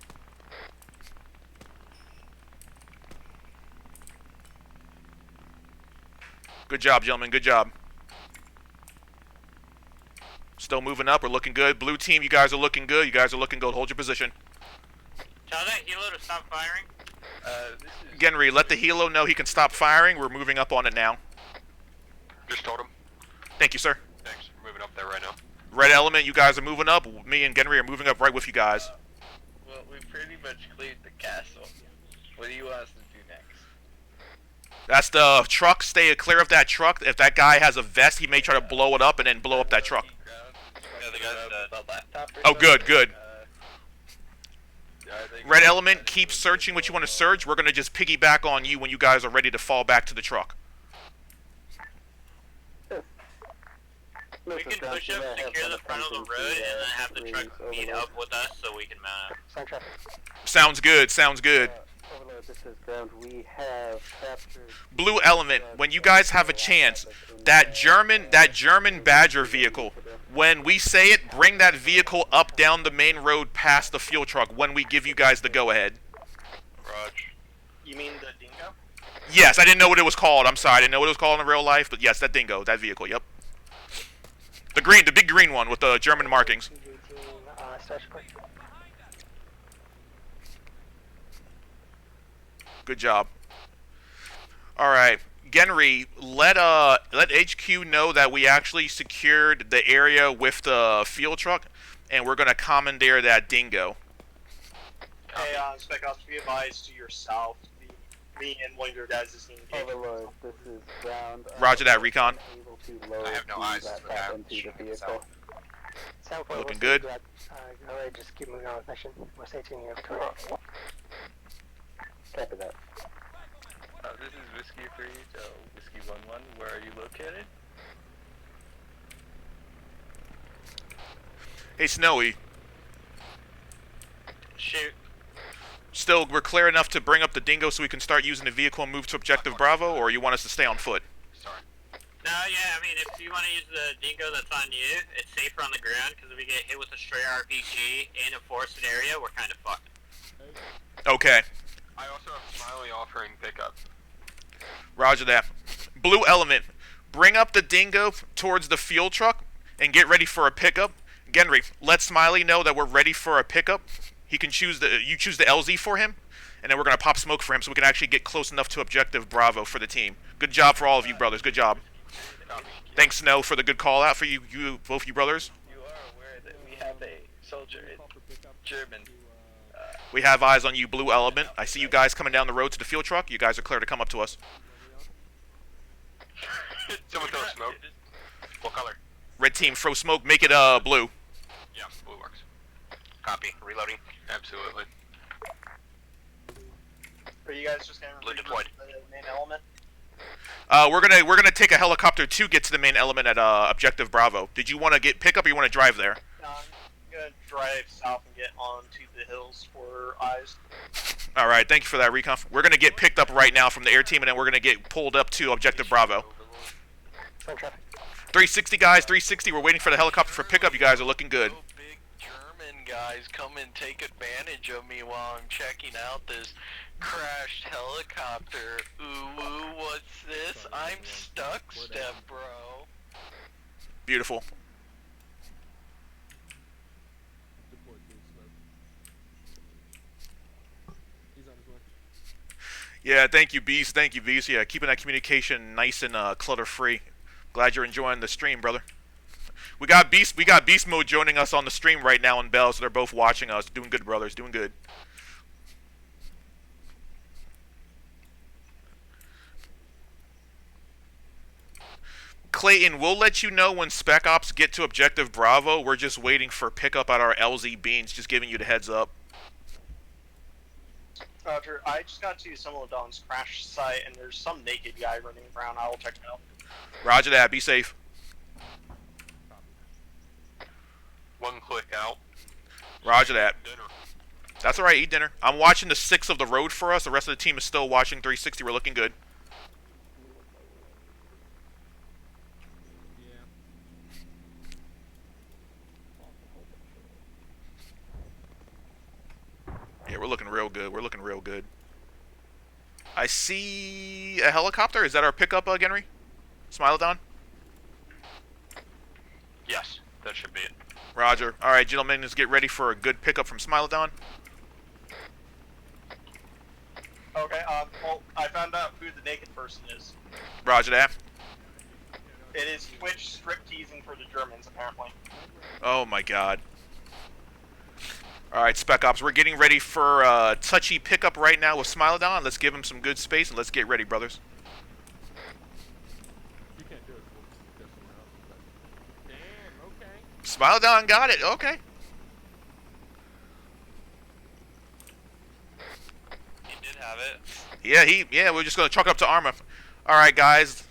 Speaker 2: Good job, gentlemen. Good job. Still moving up. We're looking good. Blue team, you guys are looking good. You guys are looking good. Hold your position.
Speaker 1: Tell that helo to stop firing.
Speaker 8: This is...
Speaker 2: Genry, let the helo know he can stop firing. We're moving up on it now.
Speaker 4: Just told him.
Speaker 2: Thank you, sir.
Speaker 4: Thanks. We're moving up there right now.
Speaker 2: Red element, you guys are moving up. Me and Genry are moving up right with you guys.
Speaker 8: Well, we pretty much cleared the castle. What do you want us to do next?
Speaker 2: That's the truck. Stay clear of that truck. If that guy has a vest, he may try to blow it up and then blow up that truck.
Speaker 8: Yeah, the guy's laptop or
Speaker 2: Oh, good, good.
Speaker 8: I think
Speaker 2: Red element, keep searching what you want to search. We're going to just piggyback on you when you guys are ready to fall back to the truck.
Speaker 9: We can push up, secure the front of the road, and then have the truck meet up with us so we can mount up.
Speaker 2: Sounds good, sounds good.
Speaker 10: Overlord, this is ground. We have captured...
Speaker 2: Blue element, when you guys have a chance, that German Badger vehicle, when we say it, bring that vehicle up down the main road past the fuel truck when we give you guys the go-ahead.
Speaker 1: Raj.
Speaker 5: You mean the dingo?
Speaker 2: Yes, I didn't know what it was called. I'm sorry, I didn't know what it was called in real life, but yes, that dingo, that vehicle, yep. The big green one with the German markings. Good job. All right, Genry, let HQ know that we actually secured the area with the field truck, and we're gonna commandeer that dingo.
Speaker 5: Hey, Spec Ops, be advised to your south. Me and one of your guys is engaged.
Speaker 10: Overlord, this is ground.
Speaker 2: Roger that, Recon.
Speaker 11: I have no eyes, so I have
Speaker 10: into the
Speaker 11: shooting
Speaker 10: vehicle.
Speaker 2: Looking good.
Speaker 12: Go ahead, just keep moving on with mission. West 18, you have correct.
Speaker 10: Copy that.
Speaker 8: this is Whiskey 3 to Whiskey 1-1. Where are you located?
Speaker 2: Hey, Snowy.
Speaker 1: Shoot.
Speaker 2: Still, we're clear enough to bring up the dingo so we can start using the vehicle and move to Objective Bravo, or you want us to stay on foot?
Speaker 1: Sorry. No, yeah, I mean, if you want to use the dingo that's on you, it's safer on the ground, because if we get hit with a stray RPG in a forested area, we're kind of fucked.
Speaker 2: Okay.
Speaker 4: I also have Smiley offering pickup.
Speaker 2: Roger that. Blue element, bring up the dingo towards the fuel truck and get ready for a pickup. Genry, let Smiley know that we're ready for a pickup. He can choose you choose the LZ for him, and then we're gonna pop smoke for him so we can actually get close enough to Objective Bravo for the team. Good job for all of you brothers. Good job. Thanks, Snow, for the good call out for you both you brothers.
Speaker 8: You are aware that we have a soldier in German.
Speaker 2: We have eyes on you, Blue element. I see you guys coming down the road to the fuel truck. You guys are clear to come up to us.
Speaker 4: Someone throw smoke.
Speaker 1: What color?
Speaker 2: Red team, throw smoke. Make it blue.
Speaker 4: Yeah, blue works.
Speaker 11: Copy. Reloading.
Speaker 4: Absolutely.
Speaker 5: Are you guys just gonna
Speaker 11: Blue deployed.
Speaker 5: the main element?
Speaker 2: We're gonna take a helicopter to get to the main element at Objective Bravo. Did you want to get pick up or you want to drive there?
Speaker 5: I'm gonna drive south and get onto the hills for eyes.
Speaker 2: All right, thank you for that recon. We're gonna get picked up right now from the air team, and then we're gonna get pulled up to Objective Bravo. 360 guys, 360. We're waiting for the helicopter for pickup. You guys are looking good.
Speaker 1: Big German guys come and take advantage of me while I'm checking out this crashed helicopter. Ooh, what's this? I'm stuck, step bro.
Speaker 2: Beautiful. Yeah, thank you, Beast. Thank you, Beast. Yeah, keeping that communication nice and clutter-free. Glad you're enjoying the stream, brother. We got Beast mode joining us on the stream right now in Bell, so they're both watching us. Doing good, brothers. Doing good. Clayton, we'll let you know when Spec Ops get to Objective Bravo. We're just waiting for pickup at our LZ beans. Just giving you the heads up.
Speaker 5: Roger, I just got to Similodon's crash site, and there's some naked guy running around. I will check it out.
Speaker 2: Roger that. Be safe.
Speaker 4: One click out.
Speaker 2: Roger that.
Speaker 4: Dinner.
Speaker 2: That's alright, eat dinner. I'm watching the 6 of the road for us. The rest of the team is still watching 360. We're looking good. Yeah, we're looking real good. We're looking real good. I see a helicopter. Is that our pickup, Henry? Smilodon?
Speaker 4: Yes, that should be it.
Speaker 2: Roger. Alright, gentlemen, let's get ready for a good pickup from Smilodon.
Speaker 5: Okay, well, I found out who the naked person is.
Speaker 2: Roger that.
Speaker 5: It is Twitch strip teasing for the Germans, apparently.
Speaker 2: Oh my god. Alright, Spec Ops, we're getting ready for a touchy pickup right now with Smilodon. Let's give him some good space and let's get ready, brothers.
Speaker 3: You can't do it. Damn, okay.
Speaker 2: Smilodon got it, okay.
Speaker 9: He did have it.
Speaker 2: Yeah, we're just gonna chalk it up to Arma. Alright, guys.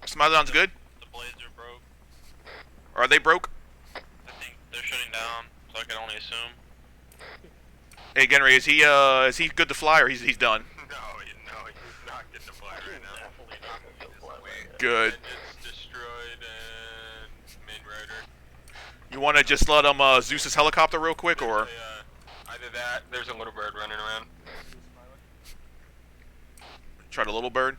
Speaker 2: Smilodon's good?
Speaker 9: The blades are broke.
Speaker 2: Are they broke?
Speaker 9: I think they're shutting down, so I can only assume.
Speaker 2: Hey, Henry, is he good to fly or he's done?
Speaker 4: No, he's not getting to fly right now.
Speaker 2: Good.
Speaker 4: Engine's destroyed and main rotor.
Speaker 2: You wanna just let him Zeus's helicopter real quick or?
Speaker 4: Either that, there's a little bird running around.
Speaker 2: Try the little bird?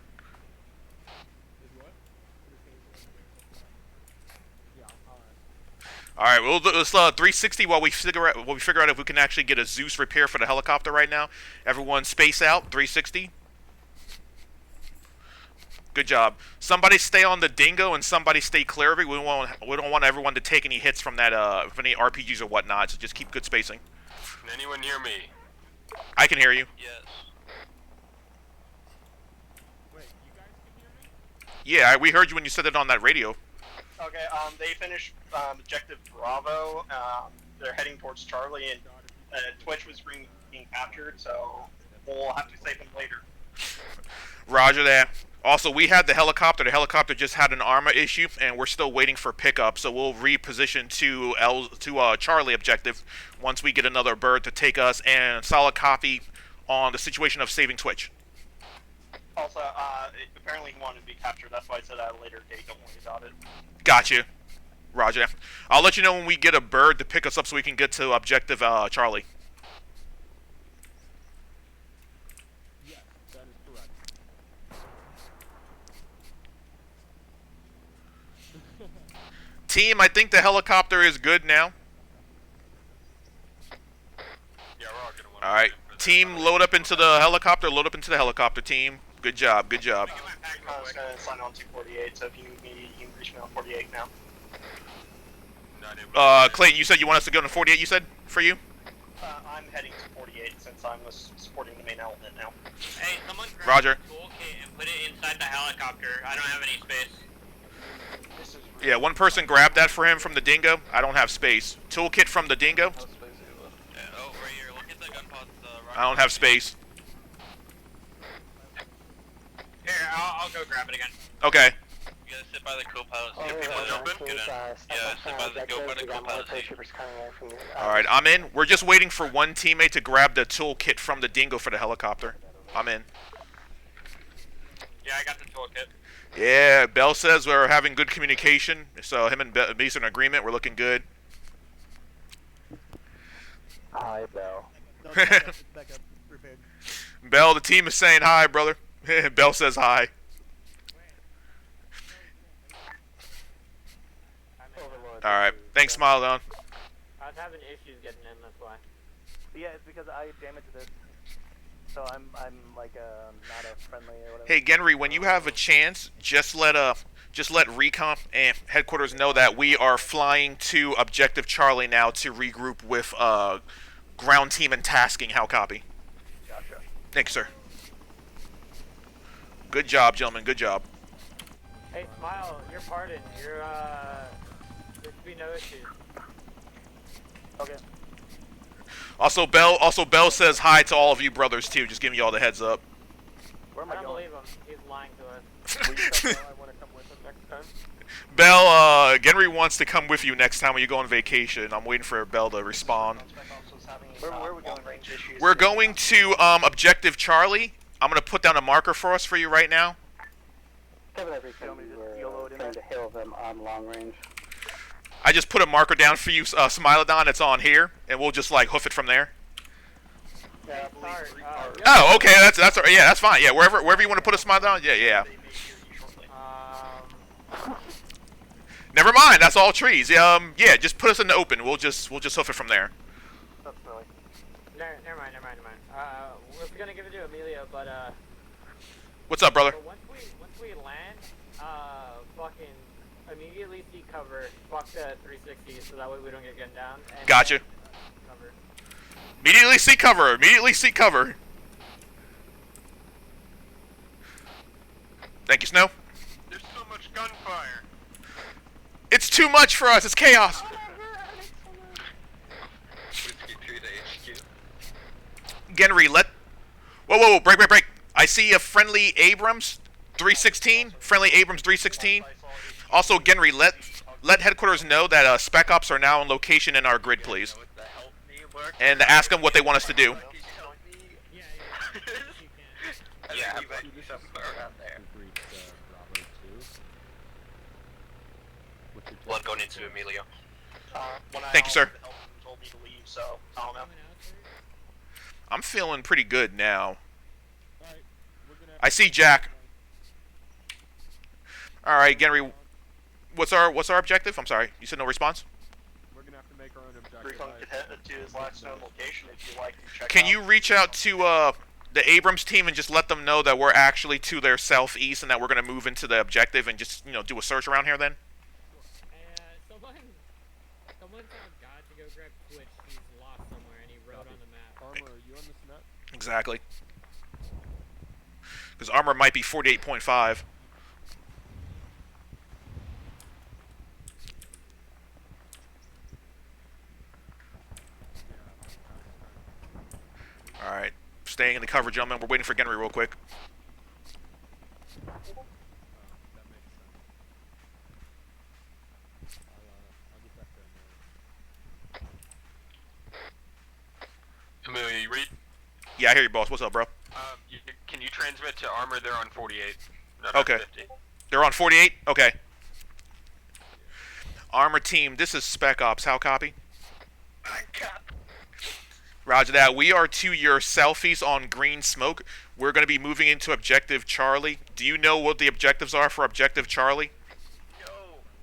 Speaker 2: Alright, well, let's 360 while we figure out if we can actually get a Zeus repair for the helicopter right now. Everyone space out, 360. Good job. Somebody stay on the Dingo and somebody stay clear of it. We don't want everyone to take any hits from that, from any RPGs or whatnot, so just keep good spacing.
Speaker 4: Can anyone hear me?
Speaker 2: I can hear you.
Speaker 9: Yes.
Speaker 3: Wait, you guys can hear me?
Speaker 2: Yeah, we heard you when you said it on that radio.
Speaker 5: Okay, they finished Objective Bravo. They're heading towards Charlie, and Twitch was being captured, so we'll have to save them later.
Speaker 2: Roger that. Also, we had the helicopter. The helicopter just had an armor issue, and we're still waiting for pickup. So we'll reposition to Charlie objective once we get another bird to take us. And solid copy on the situation of saving Twitch.
Speaker 5: Also, apparently he wanted to be captured. That's why I said at a later date. Don't worry about it.
Speaker 2: Gotcha. Roger. I'll let you know when we get a bird to pick us up so we can get to objective Charlie.
Speaker 3: Yes, that is correct.
Speaker 2: Team, I think the helicopter is good now.
Speaker 4: Yeah, we're all gonna want.
Speaker 2: All right, team, load up into the helicopter. Load up into the helicopter, team. Good job. Good job.
Speaker 5: I was going to sign on to 48, so if you need me, you can reach me on 48 now.
Speaker 2: Clayton, you said you want us to go to 48, you said, for you?
Speaker 5: I'm heading to 48 since I'm supporting the main element now.
Speaker 9: Hey, someone grab
Speaker 2: Roger.
Speaker 9: the toolkit and put it inside the helicopter. I don't have any space.
Speaker 2: Yeah, one person grabbed that for him from the Dingo. I don't have space. Toolkit from the Dingo.
Speaker 9: Yeah, oh, right here. Look at the gun pods.
Speaker 2: I don't have space.
Speaker 9: Here, I'll go grab it again.
Speaker 2: Okay.
Speaker 9: You gotta sit by the co-pilot.
Speaker 12: Oh,
Speaker 9: See if people jump in. Get in. Yeah, sit by the
Speaker 12: We got more
Speaker 9: co-pilot seat.
Speaker 12: paratroopers coming in from the...
Speaker 2: Alright, I'm in. We're just waiting for one teammate to grab the toolkit from the dingo for the helicopter. I'm in.
Speaker 9: Yeah, I got the toolkit.
Speaker 2: Yeah, Bell says we're having good communication, so him and Beast are in agreement. We're looking good.
Speaker 12: Hi, Bell.
Speaker 13: Back up, prepared.
Speaker 2: Bell, the team is saying hi, brother. Bell says hi. Alright, thanks, Smile Down.
Speaker 7: I was having issues getting in, that's why.
Speaker 13: Yeah, it's because I damaged this. So I'm like not a friendly or whatever.
Speaker 2: Hey, Genry, when you have a chance, just let Recomp and headquarters know that we are flying to Objective Charlie now to regroup with ground team and tasking. How copy?
Speaker 6: Gotcha.
Speaker 2: Thanks, sir. Good job, gentlemen. Good job.
Speaker 7: Hey, Smile, you're pardoned. You're, there should be no issues.
Speaker 13: Okay.
Speaker 2: Also, Bell says hi to all of you brothers too. Just giving you all the heads up.
Speaker 13: Where am
Speaker 7: I
Speaker 13: I
Speaker 7: don't
Speaker 13: going?
Speaker 7: believe him. He's lying to us.
Speaker 3: Will you tell Bell I want to come with him next time?
Speaker 2: Bell, Genry wants to come with you next time when you go on vacation. I'm waiting for Bell to respond.
Speaker 13: Where are we going?
Speaker 2: We're going to Objective Charlie. I'm gonna put down a marker for us for you right now.
Speaker 12: Kevin, everything we're trying to hail them on long range.
Speaker 2: I just put a marker down for you, Smilodon. It's on here, and we'll just like hoof it from there.
Speaker 7: Yeah, sorry.
Speaker 2: Oh, okay, that's yeah, that's fine. Yeah, wherever you want to put a Smilodon. Yeah. Never mind. That's all trees. Yeah, just put us in the open. We'll just hoof it from there.
Speaker 7: That's silly. Never mind. We're gonna give it to Emilio, but
Speaker 2: What's up, brother?
Speaker 7: once we land, fucking immediately seek cover. Fuck the 360, so that way we don't get gunned down. And
Speaker 2: Gotcha.
Speaker 7: Cover.
Speaker 2: Immediately seek cover. Immediately seek cover. Thank you, Snow.
Speaker 4: There's so much gunfire.
Speaker 2: It's too much for us. It's chaos.
Speaker 8: Whiskey 3 to HQ.
Speaker 2: Genry, Whoa, break. I see a friendly Abrams 316. Friendly Abrams 316. Also, Genry, let headquarters know that Spec Ops are now on location in our grid, please. And ask them what they want us to do.
Speaker 8: Yeah, but somewhere around there.
Speaker 9: Blood going into Emilio.
Speaker 2: Thank you, sir.
Speaker 5: Told me to leave, so I don't know.
Speaker 2: I'm feeling pretty good now. I see Jack. All right, Genry. What's our objective? I'm sorry. You said no response?
Speaker 3: We're gonna have to make our own objective.
Speaker 5: Recon could head to his last known location if you like to check
Speaker 2: Can
Speaker 5: out.
Speaker 2: you reach out to the Abrams team and just let them know that we're actually to their southeast and that we're going to move into the objective and just, do a search around here then?
Speaker 7: Someone told God to go grab Twitch. He's lost somewhere and he wrote on the map.
Speaker 3: Armor, are you on this net?
Speaker 2: Exactly. Because armor might be 48.5. Alright. Staying in the cover, gentlemen. We're waiting for Genry real quick.
Speaker 3: That makes sense. I'll get back there.
Speaker 4: Emilio, you read?
Speaker 2: Yeah, I hear you, boss. What's up, bro?
Speaker 4: Can you transmit to armor? They're on 48. Not
Speaker 2: Okay.
Speaker 4: on 50.
Speaker 2: They're on 48? Okay. Armor team, this is Spec Ops. How copy? Roger that. We are to your southeast on green smoke. We're going to be moving into Objective Charlie. Do you know what the objectives are for Objective Charlie?
Speaker 8: Yo,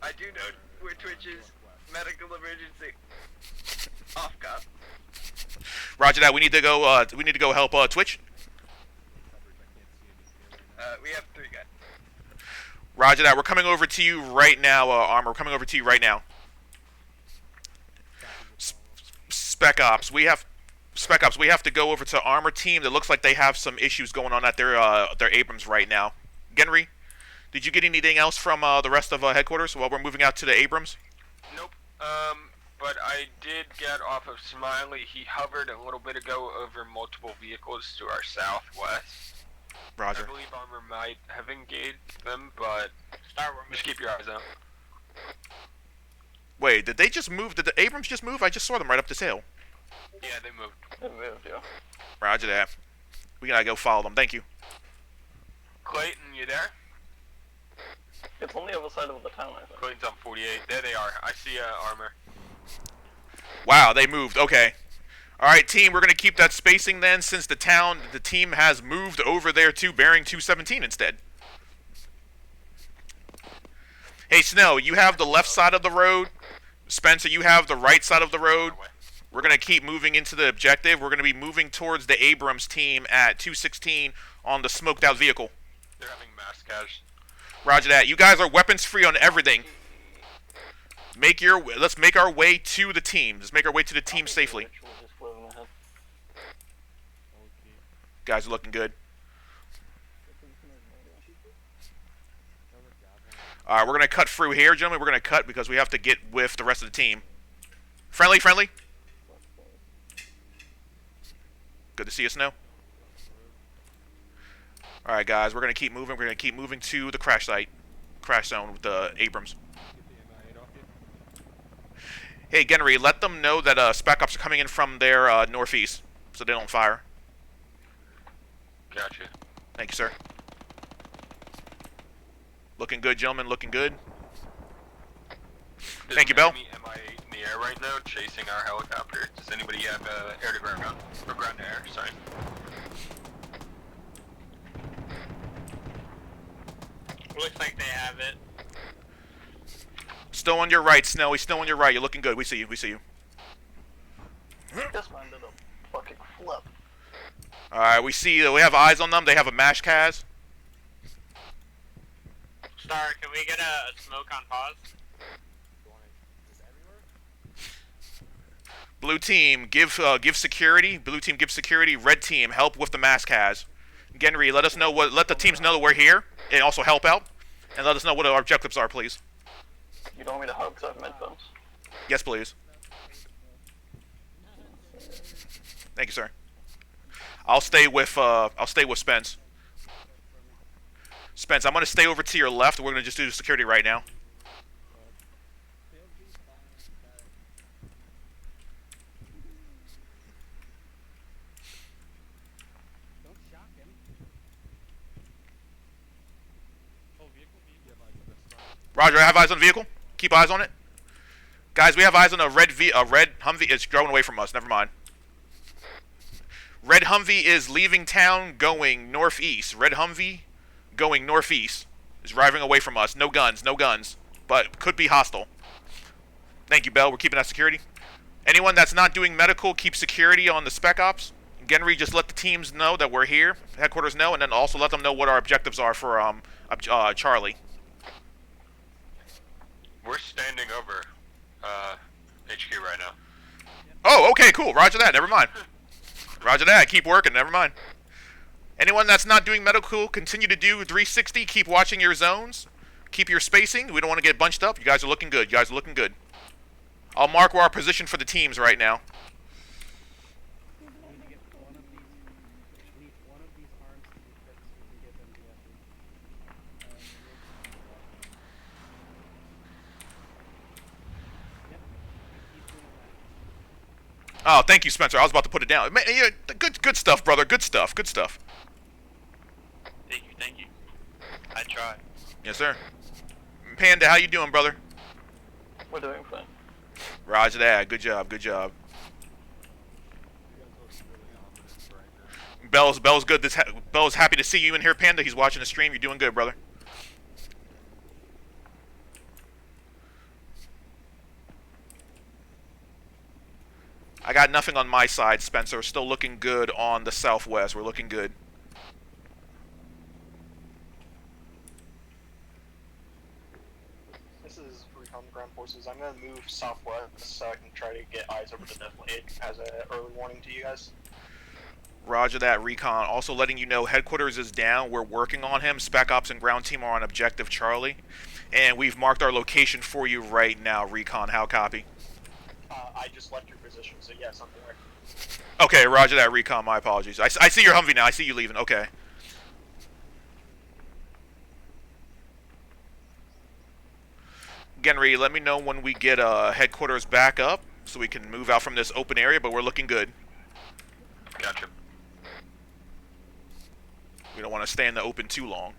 Speaker 8: I do know where Twitch is. Medical emergency. Off cop.
Speaker 2: Roger that. We need to go help Twitch.
Speaker 8: We have 3 guys.
Speaker 2: Roger that. We're coming over to you right now, Armor. We're coming over to you right now. Spec Ops. We have to go over to Armor team. It looks like they have some issues going on at their Abrams right now. Genry, did you get anything else from the rest of headquarters while we're moving out to the Abrams?
Speaker 4: Nope. But I did get off of Smiley. He hovered a little bit ago over multiple vehicles to our southwest.
Speaker 2: Roger.
Speaker 4: I believe armor might have engaged them, but just keep your eyes out.
Speaker 2: Wait, did they just move? Did the Abrams just move? I just saw them right up this hill.
Speaker 4: Yeah, they moved.
Speaker 10: They moved, yeah.
Speaker 2: Roger that. We gotta go follow them. Thank you.
Speaker 4: Clayton, you there?
Speaker 10: It's on the other side of the town, I think.
Speaker 4: Clayton's on 48. There they are. I see armor.
Speaker 2: Wow, they moved. Okay. All right, team. We're gonna keep that spacing then, since the team has moved over there to bearing 217 instead. Hey, Snow, you have the left side of the road. Spencer, you have the right side of the road. We're going to keep moving into the objective. We're going to be moving towards the Abrams team at 216 on the smoked out vehicle.
Speaker 4: They're having mass cash.
Speaker 2: Roger that. You guys are weapons free on everything. Let's make our way to the team. Let's make our way to the team safely. Guys are looking good. Alright, we're going to cut through here, gentlemen. We're going to cut because we have to get with the rest of the team. Friendly, friendly. Good to see you, Snow. Alright, guys, we're going to keep moving. We're going to keep moving to the crash site. Crash zone with the Abrams. Hey, Genry, let them know that Spec Ops are coming in from their northeast, so they don't fire.
Speaker 4: Gotcha.
Speaker 2: Thank you, sir. Looking good, gentlemen. Looking good. Thank you, Bell.
Speaker 4: MI8 in the air right now, chasing our helicopter. Does anybody have air to ground or ground to air? Sorry.
Speaker 9: Looks like they have it.
Speaker 2: Still on your right, Snowy. Still on your right. You're looking good. We see you. We see you.
Speaker 10: Just minded a fucking flip.
Speaker 2: All right. We see. We have eyes on them. They have a mash cas.
Speaker 9: Star, can we get a smoke on pause?
Speaker 2: Blue team, give security. Blue team, give security. Red team, help with the mass cas. Genry, let us know what. Let the teams know that we're here, and also help out, and let us know what our objectives are, please.
Speaker 10: You don't want me to help because I have medphones?
Speaker 2: Yes, please. Thank you, sir. I'll stay with Spence. Spence, I'm gonna stay over to your left. We're gonna just do security right now. Roger, I have eyes on the vehicle. Keep eyes on it. Guys, we have eyes on a red Humvee. It's going away from us. Never mind. Red Humvee is leaving town, going northeast. Red Humvee going northeast. Is driving away from us. No guns, no guns. But could be hostile. Thank you, Bell. We're keeping that security. Anyone that's not doing medical, keep security on the Spec Ops. Genry, just let the teams know that we're here. Headquarters know, and then also let them know what our objectives are for Charlie.
Speaker 4: We're standing over HQ right now.
Speaker 2: Oh, okay, cool. Roger that. Never mind. Roger that. Keep working. Never mind. Anyone that's not doing medical, continue to do 360. Keep watching your zones. Keep your spacing. We don't want to get bunched up. You guys are looking good. You guys are looking good. I'll mark our position for the teams right now. Oh, thank you, Spencer. I was about to put it down. Man, yeah, good stuff, brother. Good stuff. Good stuff.
Speaker 9: Thank you, thank you. I tried.
Speaker 2: Yes, sir. Panda, how you doing, brother?
Speaker 10: We're doing fine.
Speaker 2: Roger that. Good job. Good job. Bell's good. Bell's happy to see you in here, Panda. He's watching the stream. You're doing good, brother. I got nothing on my side, Spencer. We're still looking good on the southwest. We're looking good.
Speaker 5: This is Recon Ground Forces. I'm going to move southwest so I can try to get eyes over the Deathblade as an early warning to you guys.
Speaker 2: Roger that, Recon. Also letting you know headquarters is down. We're working on him. Spec Ops and ground team are on objective Charlie. And we've marked our location for you right now, Recon. How copy?
Speaker 5: I just left your position, so yes, I'm there.
Speaker 2: Okay, roger that, Recon. My apologies. I see your Humvee now. I see you leaving. Okay. Genry, let me know when we get headquarters back up so we can move out from this open area, but we're looking good.
Speaker 4: Gotcha.
Speaker 2: We don't want to stay in the open too long.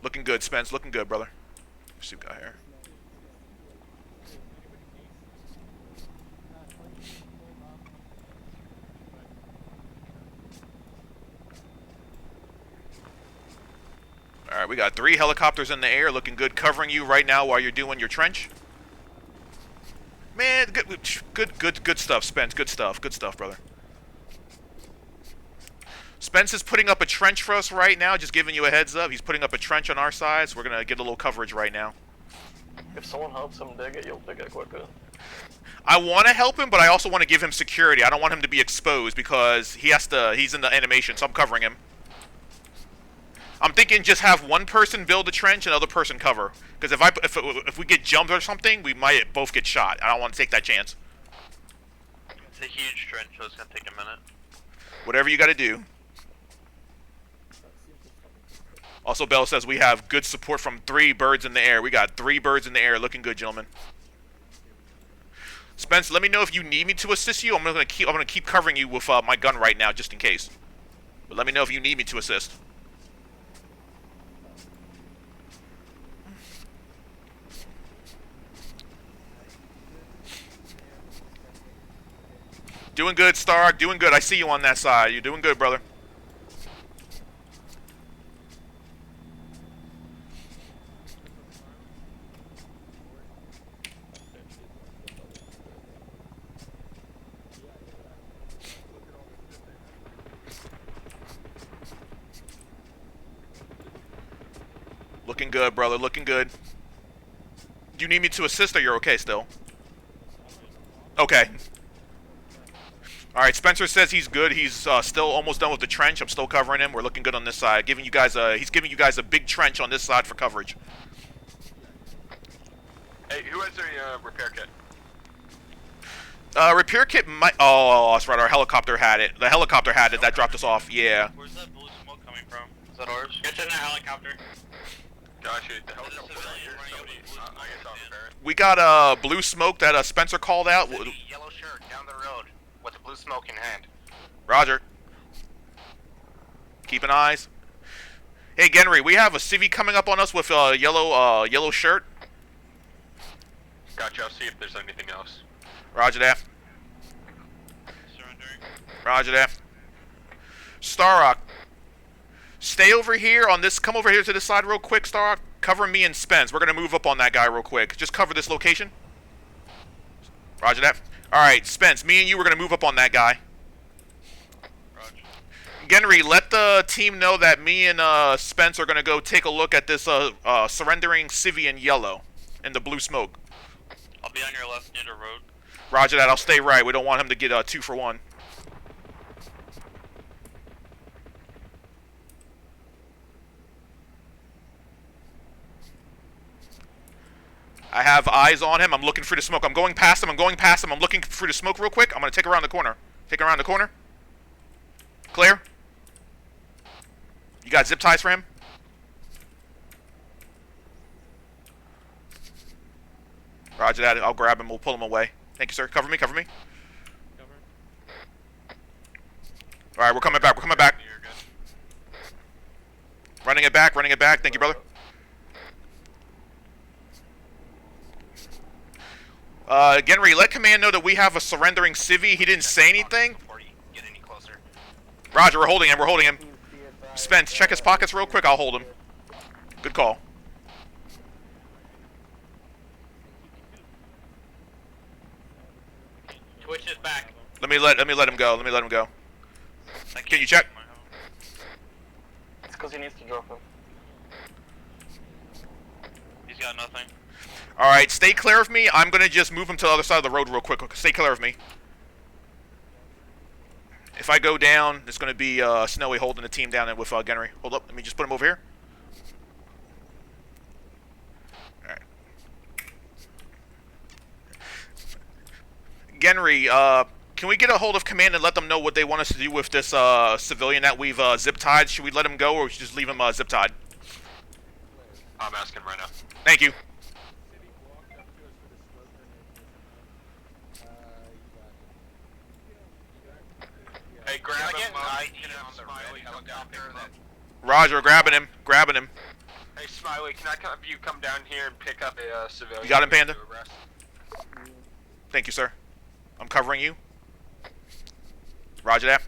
Speaker 2: Looking good, Spence. Looking good, brother. See what we got here. Alright, we got 3 helicopters in the air looking good, covering you right now while you're doing your trench. Man, good stuff, Spence. Good stuff, brother. Spence is putting up a trench for us right now, just giving you a heads up. He's putting up a trench on our side, so we're going to get a little coverage right now.
Speaker 10: If someone helps him dig it, you'll dig it quicker.
Speaker 2: I want to help him, but I also want to give him security. I don't want him to be exposed because he's in the animation, so I'm covering him. I'm thinking just have one person build the trench and another person cover. Because if we get jumped or something, we might both get shot. I don't want to take that chance.
Speaker 9: It's a huge trench, so it's gonna take a minute.
Speaker 2: Whatever you got to do. Also, Bell says we have good support from 3 birds in the air. We got 3 birds in the air. Looking good, gentlemen. Spence, let me know if you need me to assist you. I'm gonna keep covering you with my gun right now, just in case. But let me know if you need me to assist. Doing good, Stark. Doing good. I see you on that side. You're doing good, brother. Looking good, brother. Looking good. Do you need me to assist or you're okay still? Okay. Alright, Spencer says he's good. He's still almost done with the trench. I'm still covering him. We're looking good on this side. He's giving you guys a big trench on this side for coverage.
Speaker 4: Hey, who has a repair kit?
Speaker 2: Repair kit might... Oh, that's right. Our helicopter had it. The helicopter had it. That dropped us off. Yeah.
Speaker 9: Where's that blue smoke coming from? Is that ours? Get in the helicopter.
Speaker 4: Gotcha. The helicopter right here. Somebody, I guess I'll repair it.
Speaker 2: We got blue smoke that Spencer called out.
Speaker 11: There's a yellow shirt down the road with the blue smoke in hand.
Speaker 2: Roger. Keeping eyes. Hey, Genry, we have a civvy coming up on us with a yellow shirt.
Speaker 4: Gotcha. I'll see if there's anything else.
Speaker 2: Roger that.
Speaker 9: Surrendering.
Speaker 2: Roger that. Starrock, stay over here on this. Come over here to this side real quick, Starrock. Cover me and Spence. We're going to move up on that guy real quick. Just cover this location. Roger that. Alright, Spence, me and you, we're going to move up on that guy.
Speaker 9: Roger.
Speaker 2: Genry, let the team know that me and Spence are going to go take a look at this surrendering civvy in yellow in the blue smoke.
Speaker 9: I'll be on your left near the road.
Speaker 2: Roger that. I'll stay right. We don't want him to get 2 for 1. I have eyes on him. I'm looking through the smoke. I'm going past him. I'm looking through the smoke real quick. I'm going to take around the corner. Take around the corner. Clear? You got zip ties for him? Roger that. I'll grab him. We'll pull him away. Thank you, sir. Cover me. Cover me. Alright, we're coming back. We're coming back. Running it back. Running it back. Thank you, brother. Genry, let command know that we have a surrendering civvy. He didn't say anything.
Speaker 11: Before you get any closer.
Speaker 2: Roger, we're holding him. We're holding him. Spence, check his pockets real quick. I'll hold him. Good call.
Speaker 9: Twitch is back.
Speaker 2: Let me let him go. Let me let him go. Can you check?
Speaker 10: It's because he needs to drop him.
Speaker 9: He's got nothing.
Speaker 2: Alright, stay clear of me. I'm going to just move him to the other side of the road real quick. Stay clear of me. If I go down, it's going to be Snowy holding the team down with Genry. Hold up. Let me just put him over here. Alright. Genry, can we get a hold of command and let them know what they want us to do with this civilian that we've zip-tied? Should we let him go or should we just leave him zip-tied?
Speaker 4: I'm asking right now.
Speaker 2: Thank you.
Speaker 3: City walked up to us with a smoke grenade. You got it.
Speaker 4: Hey,
Speaker 11: Can
Speaker 4: grab
Speaker 11: I
Speaker 4: him.
Speaker 11: get an
Speaker 4: You
Speaker 11: ID
Speaker 4: can have
Speaker 11: on the
Speaker 4: Smiley
Speaker 11: red
Speaker 4: come down and pick
Speaker 11: helicopter
Speaker 4: him up.
Speaker 11: that...
Speaker 2: Roger, grabbing him. Grabbing him.
Speaker 4: Hey, Smiley, can I have you come down here and pick up a civilian?
Speaker 2: You got him, Panda?
Speaker 4: to arrest?
Speaker 2: Thank you, sir. I'm covering you. Roger that.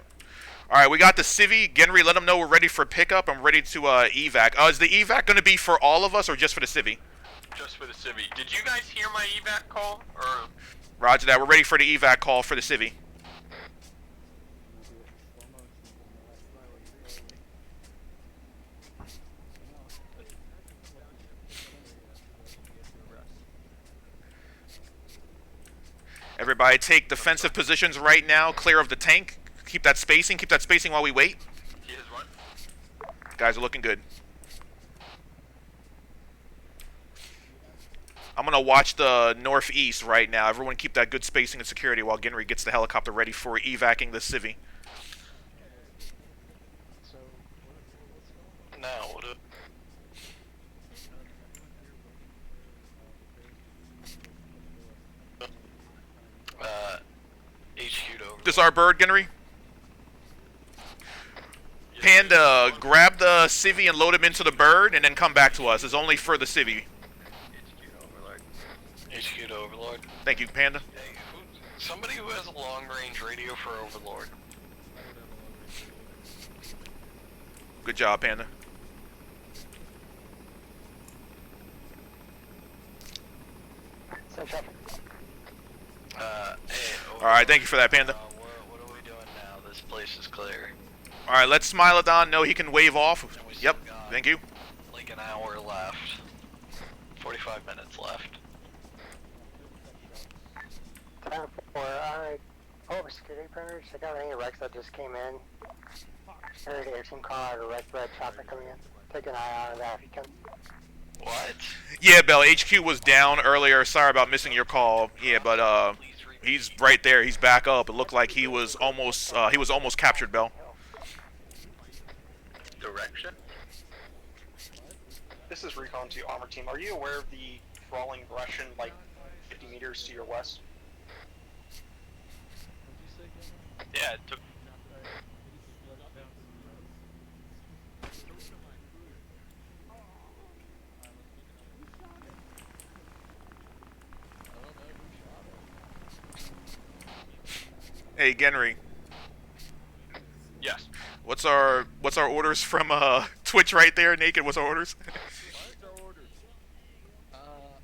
Speaker 2: Alright, we got the civvy. Genry, let them know we're ready for pickup. I'm ready to evac. Is the evac going to be for all of us or just for the civvy?
Speaker 4: Just for the civvy. Did you guys hear my evac call? Or
Speaker 2: Roger that. We're ready for the evac call for the civvy. Everybody take defensive positions right now, clear of the tank. Keep that spacing while we wait.
Speaker 4: he is what?
Speaker 2: Guys are looking good. I'm going to watch the northeast right now. Everyone keep that good spacing and security while Genry gets the helicopter ready for evacing the civvy.
Speaker 1: Now, what up? HQ'd over.
Speaker 2: This our bird, Genry? Panda, grab the civvy and load him into the bird and then come back to us. It's only for the civvy.
Speaker 1: HQ'd Overlord.
Speaker 2: Thank you, Panda.
Speaker 1: Hey, somebody who has a long-range radio for Overlord.
Speaker 2: Good job, Panda.
Speaker 12: Send traffic.
Speaker 1: Hey,
Speaker 2: Alright, thank you for that, Panda.
Speaker 1: What are we doing now? This place is clear.
Speaker 2: Alright, let Smilodon know he can wave off. Yep, thank you.
Speaker 1: Like an hour left. 45 minutes left.
Speaker 12: Time for, over security perimeter. Check out any wrecks that just came in. There's an air team car or red chopper coming in. Take an eye out of that if you can.
Speaker 1: What?
Speaker 2: Yeah, Bell, HQ was down earlier. Sorry about missing your call. Yeah, but he's right there. He's back up. It looked like he was almost captured, Bell.
Speaker 5: Direction? This is Recon to Armor Team. Are you aware of the crawling Russian, like, 50 meters to your west?
Speaker 9: Yeah, it took.
Speaker 2: Hey, Genry.
Speaker 4: Yes.
Speaker 2: What's our orders from Twitch right there, Naked? What's our orders?
Speaker 3: What's our orders?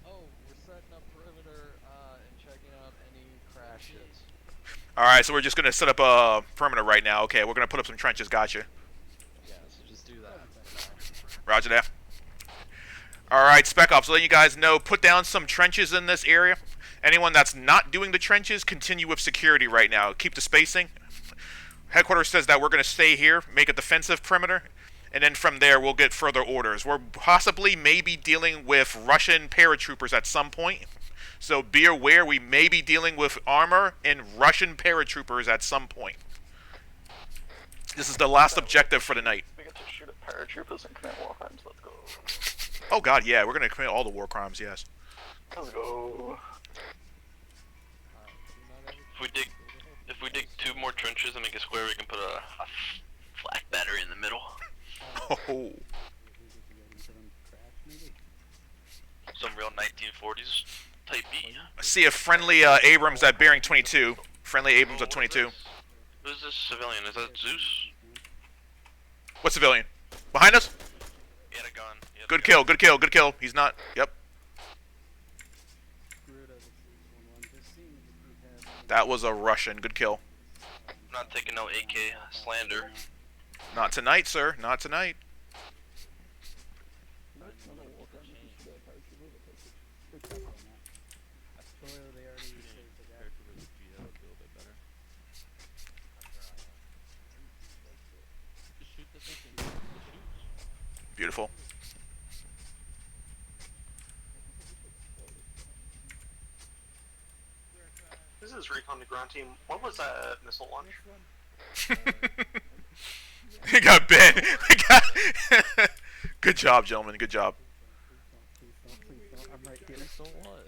Speaker 3: We're setting up perimeter and checking out any crashes.
Speaker 2: Alright, so we're just gonna set up a perimeter right now. Okay, we're gonna put up some trenches, gotcha.
Speaker 3: Yeah, so just do that.
Speaker 2: Roger that. Alright, Spec Ops, letting you guys know, put down some trenches in this area. Anyone that's not doing the trenches, continue with security right now. Keep the spacing. Headquarters says that we're going to stay here, make a defensive perimeter, and then from there we'll get further orders. We're possibly maybe dealing with Russian paratroopers at some point. So be aware we may be dealing with armor and Russian paratroopers at some point. This is the last objective for the night.
Speaker 10: We get to shoot at paratroopers and commit war crimes. Let's go.
Speaker 2: Oh god, yeah, we're going to commit all the war crimes, yes.
Speaker 10: Let's go.
Speaker 9: If we dig 2 more trenches and make a square, we can put a flak battery in the middle.
Speaker 2: Oh.
Speaker 9: Some real 1940s type B.
Speaker 2: I see a friendly Abrams at bearing 22. Friendly Abrams at 22.
Speaker 9: Who's this civilian? Is that Zeus?
Speaker 2: What civilian? Behind us?
Speaker 9: He had a gun.
Speaker 2: Good kill, good kill, good kill. He's not. Yep. That was a Russian. Good kill.
Speaker 9: I'm not taking no AK slander.
Speaker 2: Not tonight, sir. Not tonight. Beautiful.
Speaker 5: This is Recon to Ground Team. When was that missile launch?
Speaker 2: He got bent. Good job, gentlemen. Good job.
Speaker 3: right here.
Speaker 14: So what?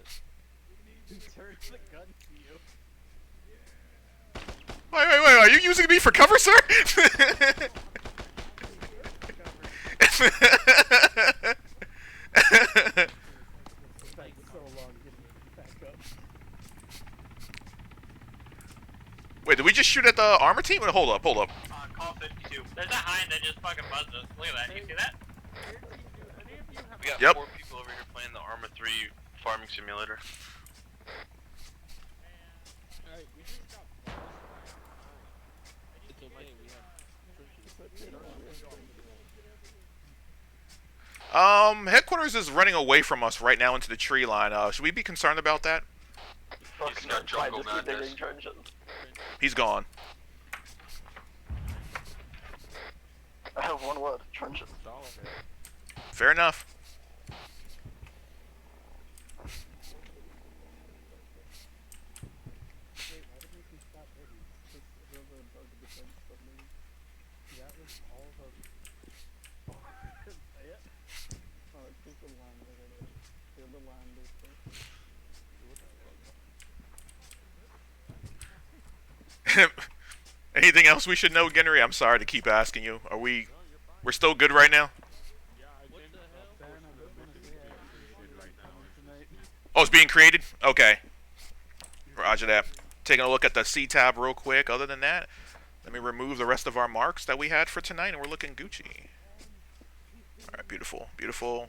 Speaker 3: He turns the gun to you.
Speaker 2: Wait, are you using me for cover, sir?
Speaker 3: So long getting back up.
Speaker 2: Wait, did we just shoot at the armor team? Wait, hold up.
Speaker 11: Call 52.
Speaker 7: There's a hind that just fucking buzzed us. Look at that. You see that?
Speaker 9: We got
Speaker 2: Yep.
Speaker 9: 4 people over here playing the Arma 3 farming simulator.
Speaker 3: Alright, we just got
Speaker 14: It's okay, we have
Speaker 2: Headquarters is running away from us right now into the tree line. Should we be concerned about that?
Speaker 10: Fucking
Speaker 9: got jungle
Speaker 10: just keep
Speaker 9: madness.
Speaker 10: digging trenches.
Speaker 2: He's gone.
Speaker 10: I have one word, trenches.
Speaker 2: Fair enough.
Speaker 3: Wait, why did we just stop ready? Just whoever bug defense stuff maybe. That was all of us. Say it? Oh, it's just a line over there. The other line this way.
Speaker 2: Anything else we should know, Genry? I'm sorry to keep asking you. We're still good right now? Oh, it's being created? Okay. Roger that. Taking a look at the C tab real quick. Other than that, let me remove the rest of our marks that we had for tonight, and we're looking Gucci. Alright, beautiful. Beautiful.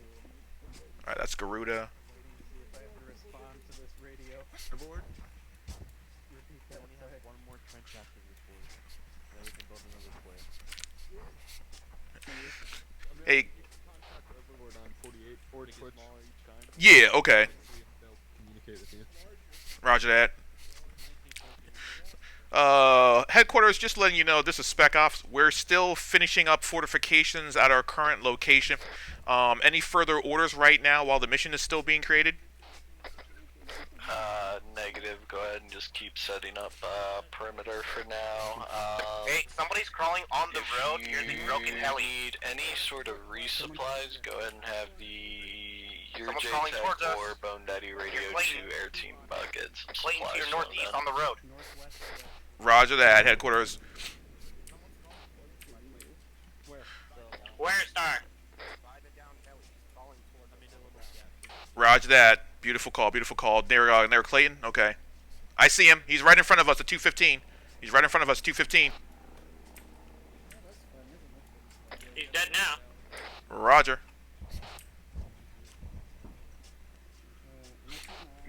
Speaker 2: Alright, that's Garuda.
Speaker 3: Board.
Speaker 14: We only have one more trench after this board. Then we can build another square.
Speaker 2: Hey.
Speaker 3: Overboard on 48 or Twitch.
Speaker 14: Smaller each time.
Speaker 2: Yeah, okay.
Speaker 3: Communicate with you.
Speaker 2: Roger that. Headquarters, just letting you know, this is Spec Ops. We're still finishing up fortifications at our current location. Any further orders right now while the mission is still being created?
Speaker 1: Negative. Go ahead and just keep setting up perimeter for now.
Speaker 11: Hey, somebody's crawling on the road near the broken heli.
Speaker 1: Need any sort of resupplies? Go ahead and have your
Speaker 11: Someone's crawling towards us.
Speaker 1: JTEC or Bone Daddy Radio
Speaker 11: Clayton.
Speaker 1: 2 air team get some
Speaker 11: Clayton to
Speaker 1: supplies
Speaker 11: your
Speaker 1: from
Speaker 11: northeast
Speaker 1: them.
Speaker 11: on the road.
Speaker 2: Roger that, Headquarters.
Speaker 11: Where, Star?
Speaker 2: Roger that. Beautiful call, beautiful call. There, Clayton. Okay. I see him. He's right in front of us at 215. He's right in front of us, 215.
Speaker 7: He's dead now.
Speaker 2: Roger.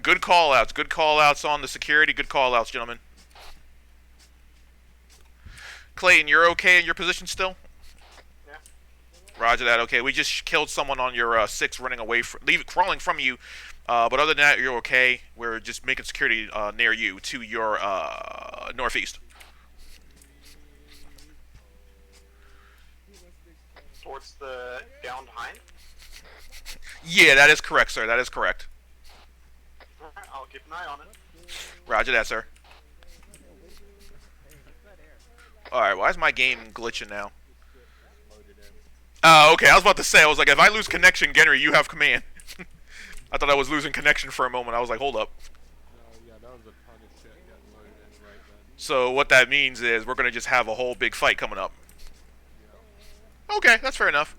Speaker 2: Good call-outs. Good call-outs on the security. Good call-outs, gentlemen. Clayton, you're okay in your position still?
Speaker 5: Yeah.
Speaker 2: Roger that. Okay, we just killed someone on your 6 running away, crawling from you. But other than that, you're okay. We're just making security near you to your northeast.
Speaker 5: Towards the downed hind?
Speaker 2: Yeah, that is correct, sir. That is correct.
Speaker 5: Alright, I'll keep an eye on it.
Speaker 2: Roger that, sir. Alright, why is my game glitching now? Oh, okay. I was about to say, I was like, if I lose connection, Genry, you have command. I thought I was losing connection for a moment. I was like, hold up.
Speaker 3: Yeah, that was a ton of shit getting loaded in right then.
Speaker 2: So what that means is we're going to just have a whole big fight coming up. Okay, that's fair enough.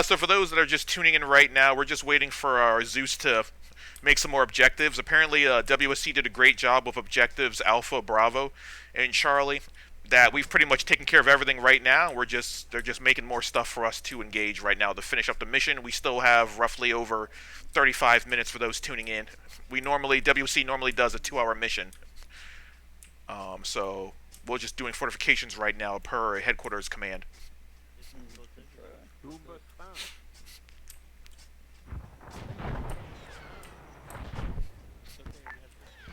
Speaker 2: So for those that are just tuning in right now, we're just waiting for our Zeus to make some more objectives. Apparently, WSC did a great job with objectives Alpha, Bravo, and Charlie. That we've pretty much taken care of everything right now. They're just making more stuff for us to engage right now to finish up the mission. We still have roughly over 35 minutes for those tuning in. WSC normally does a 2-hour mission. So we're just doing fortifications right now per headquarters command.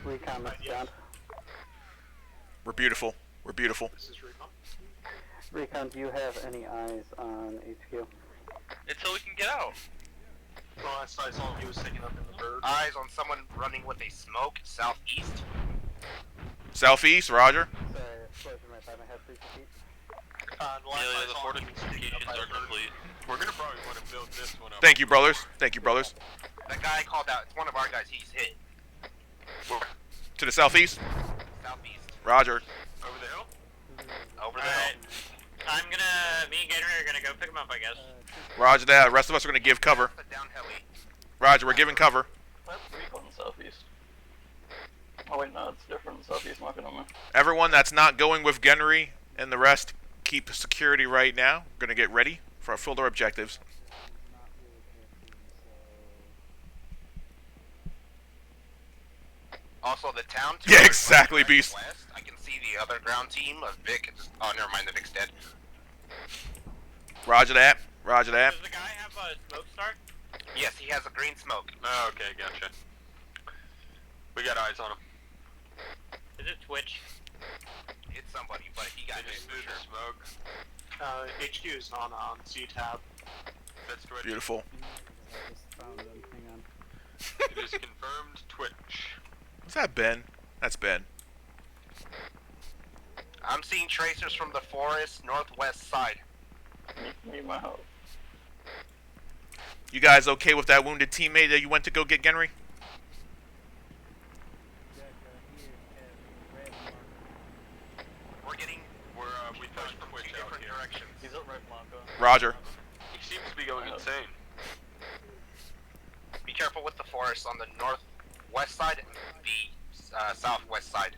Speaker 12: Recon is down.
Speaker 2: We're beautiful. We're beautiful.
Speaker 5: This is Recon.
Speaker 12: Recon, do you have any eyes on HQ?
Speaker 9: Until we can get out.
Speaker 5: Oh, I saw he was sticking up in the bird.
Speaker 11: Eyes on someone running with a smoke southeast.
Speaker 2: Southeast, Roger.
Speaker 12: Sorry, closing my time. I have 3 feet.
Speaker 9: Emilio, the fortifications are complete.
Speaker 4: We're gonna probably want to build this one up.
Speaker 2: Thank you, brothers. Thank you, brothers.
Speaker 11: That guy called out. It's one of our guys. He's hit.
Speaker 2: To the southeast.
Speaker 11: Southeast.
Speaker 2: Roger.
Speaker 4: Over the hill?
Speaker 11: Over the hill.
Speaker 7: Me and Gator are gonna go pick him up, I guess.
Speaker 2: Roger that. The rest of us are going to give cover.
Speaker 11: Down heli.
Speaker 2: Roger, we're giving cover.
Speaker 10: That's recon southeast. Oh wait, no, it's different. Southeast marking on me.
Speaker 2: Everyone that's not going with Genry and the rest, keep security right now. We're going to get ready for our fuller objectives.
Speaker 11: Also, the town.
Speaker 2: Yeah, exactly, Beast.
Speaker 11: West, I can see the other ground team of Vic. Oh, never mind. The Vic's dead.
Speaker 2: Roger that. Roger that.
Speaker 7: Does the guy have a smoke start?
Speaker 11: Yes, he has a green smoke.
Speaker 4: Oh, okay, gotcha. We got eyes on him.
Speaker 7: Is it Twitch?
Speaker 11: It's somebody, but he got
Speaker 4: They
Speaker 11: hit
Speaker 4: just
Speaker 11: for
Speaker 4: moved
Speaker 11: sure.
Speaker 4: the smoke.
Speaker 5: HQ is on C-tab.
Speaker 4: That's Twitch.
Speaker 2: Beautiful.
Speaker 3: I just found them. Hang on.
Speaker 4: It is confirmed Twitch.
Speaker 2: Is that Ben? That's Ben.
Speaker 11: I'm seeing tracers from the forest northwest side.
Speaker 10: Need my help.
Speaker 2: You guys okay with that wounded teammate that you went to go get Genry?
Speaker 11: We pushed from two different directions.
Speaker 10: He's at Red Blanco.
Speaker 2: Roger.
Speaker 4: He seems to be going insane.
Speaker 11: Be careful with the forest on the northwest side and the southwest side.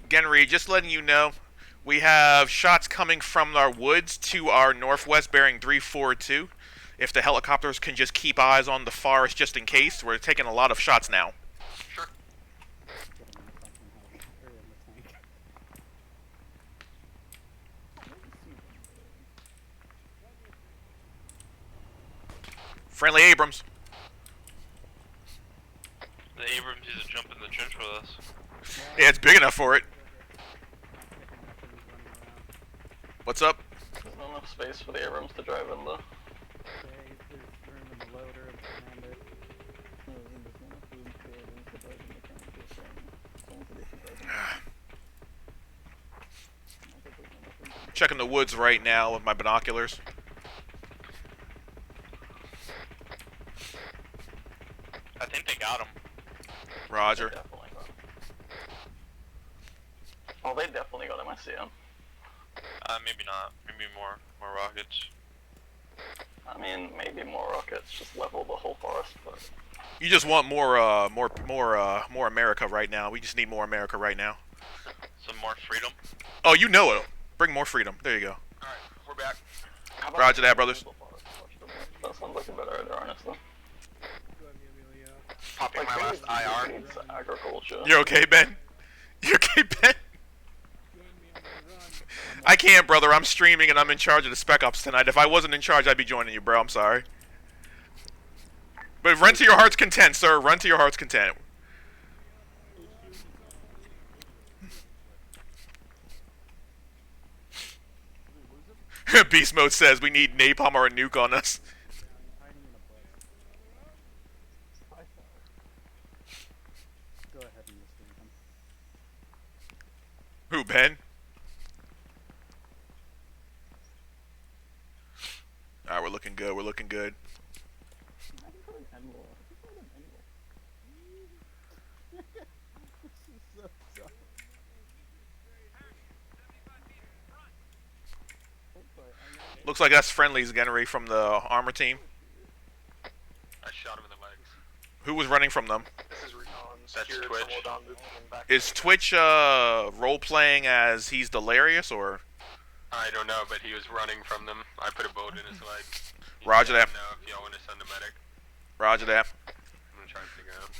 Speaker 2: Genry, just letting you know, we have shots coming from our woods to our northwest bearing 342. If the helicopters can just keep eyes on the forest just in case, we're taking a lot of shots now.
Speaker 11: Sure.
Speaker 2: Friendly Abrams.
Speaker 9: The Abrams is a jump in the trench with us.
Speaker 2: Yeah, it's big enough for it. What's up?
Speaker 10: There's not enough space for the Abrams to drive in though.
Speaker 3: Okay, there's room in the loader and commander. No, room is not room for room for both in the current.
Speaker 2: Checking the woods right now with my binoculars.
Speaker 9: I think they got him.
Speaker 2: Roger.
Speaker 10: They definitely got him. Oh, they definitely got him. I see him.
Speaker 9: Maybe not. Maybe more rockets.
Speaker 10: I mean, maybe more rockets. Just level the whole forest, but.
Speaker 2: You just want more America right now. We just need more America right now.
Speaker 9: Some more freedom.
Speaker 2: Oh, you know it. Bring more freedom. There you go.
Speaker 11: Alright, we're back.
Speaker 2: Roger that, brothers.
Speaker 10: That sounds like a better idea, honestly.
Speaker 11: Popping my last IR.
Speaker 10: It's agriculture.
Speaker 2: You okay, Ben? You okay, Ben? I can't, brother. I'm streaming and I'm in charge of the Spec Ops tonight. If I wasn't in charge, I'd be joining you, bro. I'm sorry. But run to your heart's content, sir. Run to your heart's content. Beast Mode says we need napalm or a nuke on us.
Speaker 3: Go ahead and restrain him.
Speaker 2: Who, Ben? Alright, we're looking good. We're looking good. Looks like that's friendlies Genry from the armor team.
Speaker 4: I shot him in the legs.
Speaker 2: Who was running from them?
Speaker 5: This is Recon.
Speaker 4: That's
Speaker 5: Secure,
Speaker 4: Twitch.
Speaker 5: hold on, moving back.
Speaker 2: Is Twitch role playing as he's delirious or?
Speaker 4: I don't know, but he was running from them. I put a bullet in his leg.
Speaker 2: Roger that.
Speaker 4: No, if y'all want to send a medic,
Speaker 2: Roger that.
Speaker 4: I'm gonna try and figure out.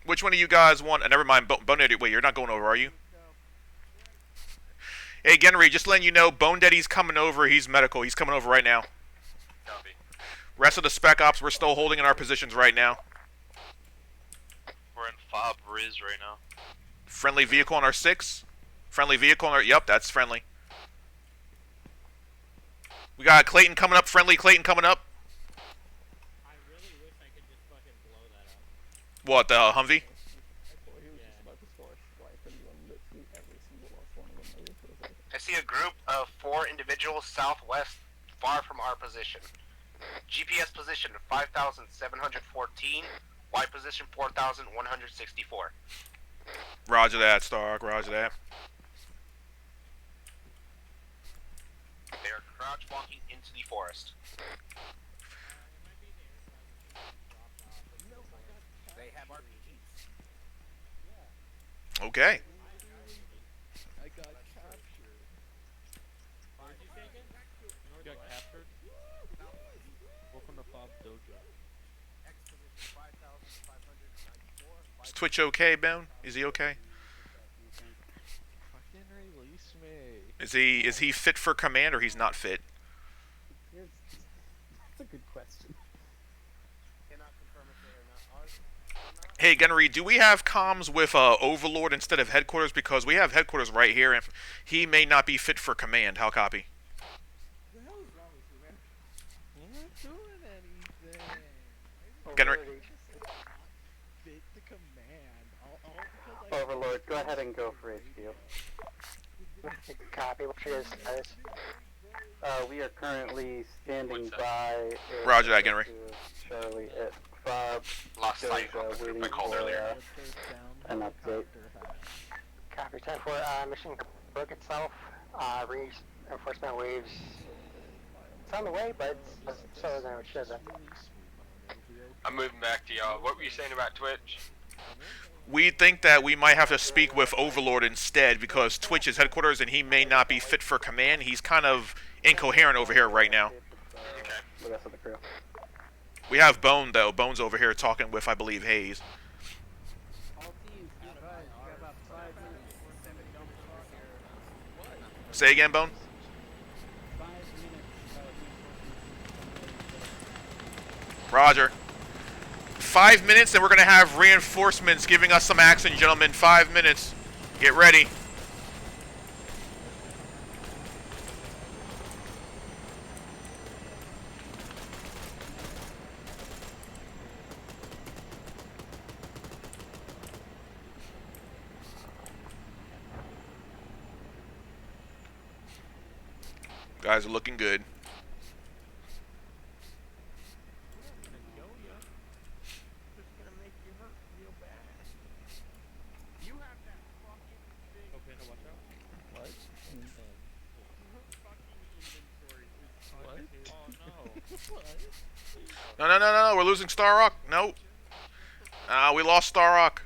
Speaker 2: Which one of you guys want? Never mind. Bone Daddy. Wait, you're not going over, are you? Hey, Genry, just letting you know, Bone Daddy's coming over. He's medical. He's coming over right now.
Speaker 4: Copy.
Speaker 2: Rest of the Spec Ops, we're still holding in our positions right now.
Speaker 9: We're in Fob Riz right now.
Speaker 2: Friendly vehicle on our 6. Friendly vehicle on our... Yep, that's friendly. We got Clayton coming up. Friendly Clayton coming up.
Speaker 7: I really wish I could just fucking blow that up.
Speaker 2: What, the Humvee?
Speaker 3: I thought he was just about to start sniping literally every single last one of them. That was so sad.
Speaker 11: I see a group of 4 individuals southwest, far from our position. GPS position 5,714. Y position 4,164.
Speaker 2: Roger that, Stark. Roger that.
Speaker 11: They are crouch walking into the forest. They have RPGs.
Speaker 2: Okay.
Speaker 14: I got captured. You got captured? Welcome to Fob Dojo.
Speaker 2: Is Twitch okay, Ben? Is he okay?
Speaker 14: Fucking release me.
Speaker 2: Is he fit for command or he's not fit?
Speaker 3: That's a good question.
Speaker 2: Hey, Gunnery, do we have comms with Overlord instead of headquarters? Because we have headquarters right here, and he may not be fit for command. How copy?
Speaker 3: What the hell is wrong with you, man?
Speaker 14: I'm not doing anything.
Speaker 2: Gunnery.
Speaker 14: Fit the command.
Speaker 12: Overlord, go ahead and go for HQ. Copy, what's your status? We are currently standing by...
Speaker 2: Roger that, Gunnery.
Speaker 12: Charlie at Fob.
Speaker 11: Lost sight of I called earlier.
Speaker 12: An update. Copy, 10-4, mission book itself. Reinforcement waves. It's on the way, but it's slower than it should have been.
Speaker 4: I'm moving back to y'all. What were you saying about Twitch?
Speaker 2: We think that we might have to speak with Overlord instead because Twitch is headquarters and he may not be fit for command. He's kind of incoherent over here right now.
Speaker 11: Okay.
Speaker 12: The rest of the crew.
Speaker 2: We have Bone, though. Bone's over here talking with, I believe, Hayes. Say again, Bone? Roger. 5 minutes, and we're going to have reinforcements giving us some action, gentlemen. 5 minutes. Get ready. Guys are looking good. No, we're losing Star Rock. No. We lost Star Rock.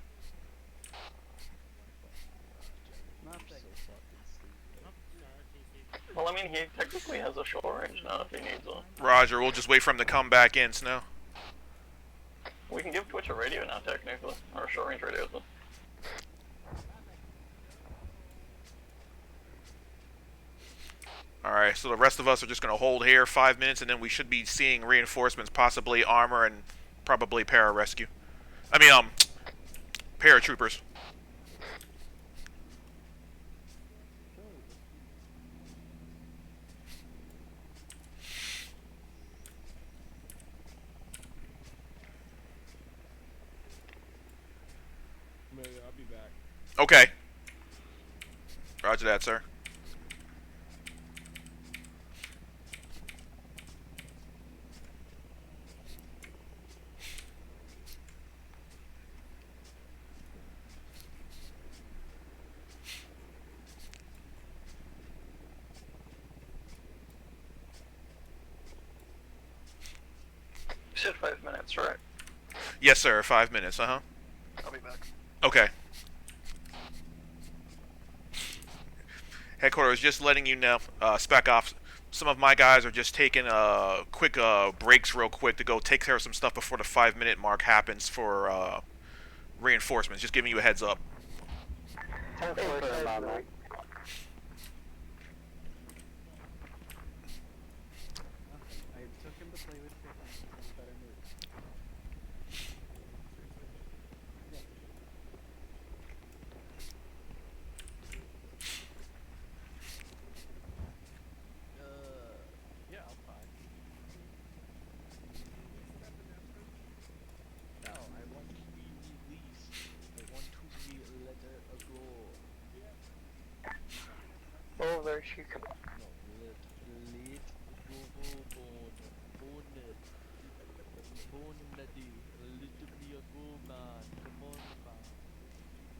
Speaker 10: Well, I mean, he technically has a short range now if he needs one.
Speaker 2: Roger, we'll just wait for him to come back in, Snow.
Speaker 10: We can give Twitch a radio now, technically. Or a short range radio, so.
Speaker 2: Alright, so the rest of us are just going to hold here 5 minutes, and then we should be seeing reinforcements, possibly armor and probably pararescue. I mean, paratroopers.
Speaker 14: I'll be back.
Speaker 2: Okay. Roger that, sir.
Speaker 10: You said 5 minutes, right?
Speaker 2: Yes, sir. 5 minutes,
Speaker 10: I'll be back.
Speaker 2: Okay. Headquarters, just letting you know, Spec Ops, some of my guys are just taking quick breaks real quick to go take care of some stuff before the 5 minute mark happens for reinforcements. Just giving you a heads up.
Speaker 3: I took him to play with chickens and better move.
Speaker 14: Yeah,
Speaker 12: HQ come.
Speaker 14: No, lit bonnet. Bonnety, little be a go man. Come on, man.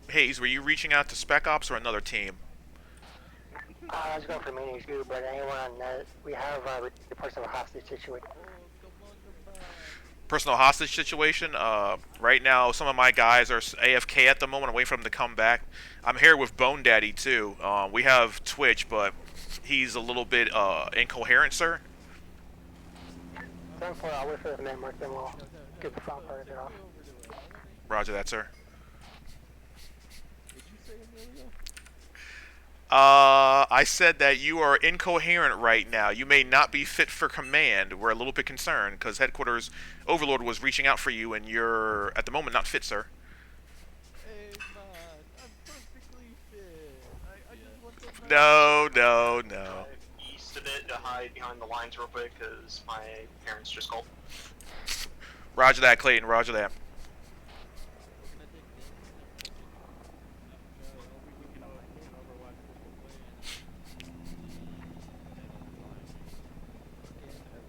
Speaker 2: Hayes, were you reaching out to Spec Ops or another team?
Speaker 12: I was going for main HQ, but anyone on that, we have reports of a hostage situation.
Speaker 2: Personal hostage situation. Right now, some of my guys are AFK at the moment. I'm waiting for them to come back. I'm here with Bone Daddy too. We have Twitch, but he's a little bit incoherent, sir.
Speaker 12: 7-4, I'll wait for the men mark, then we'll get the front part of it off.
Speaker 2: Roger that, sir.
Speaker 14: Did you say Emilio?
Speaker 2: I said that you are incoherent right now. You may not be fit for command. We're a little bit concerned because Headquarters Overlord was reaching out for you, and you're at the moment not fit, sir.
Speaker 14: Hey man, I'm perfectly fit. I just want some.
Speaker 2: No.
Speaker 5: East of it to hide behind the lines real quick because my parents just called.
Speaker 2: Roger that, Clayton. Roger that.
Speaker 14: At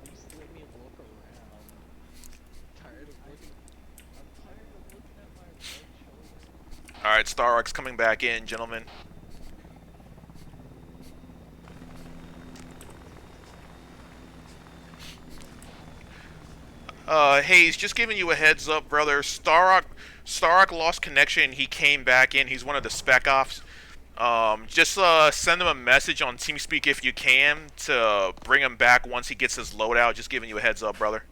Speaker 14: least let me look around. I'm tired of looking at my red shoulder.
Speaker 2: All right, Star Arc's coming back in, gentlemen. Hayes, just giving you a heads up, brother. Star Arc lost connection. He came back in. He's one of the Spec Ops. Just send him a message on TeamSpeak if you can to bring him back once he gets his loadout. Just giving you a heads up, brother.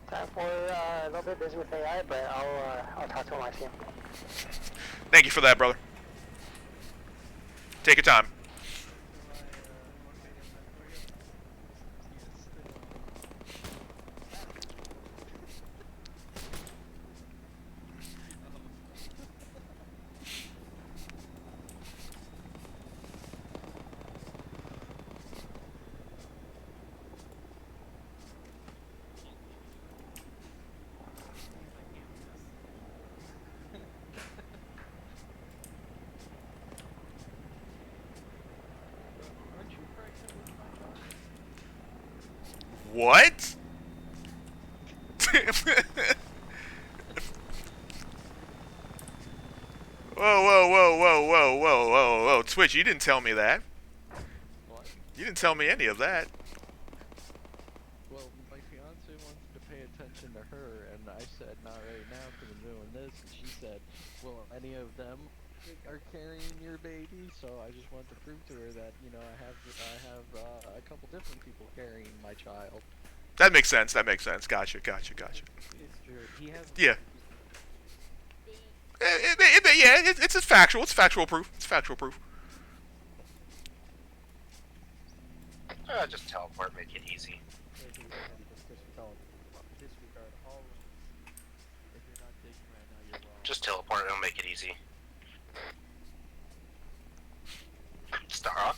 Speaker 12: Time for a little bit busy with AI, but I'll talk to him when I see him.
Speaker 2: Thank you for that, brother. Take your time. What? Whoa. Twitch, you didn't tell me that.
Speaker 14: What?
Speaker 2: You didn't tell me any of that.
Speaker 14: Well, my fiance wanted to pay attention to her, and I said, not right now, because I'm doing this, and she said, well, any of them are carrying your baby, so I just wanted to prove to her that, you know, I have a couple different people carrying my child.
Speaker 2: That makes sense. Gotcha.
Speaker 14: It's true. He has.
Speaker 2: Yeah. It's factual. It's factual proof.
Speaker 11: Just teleport, make it easy.
Speaker 14: Disregard all rules. If you're not taking right now, you're wrong.
Speaker 11: Just teleport, it'll make it easy. Starrock?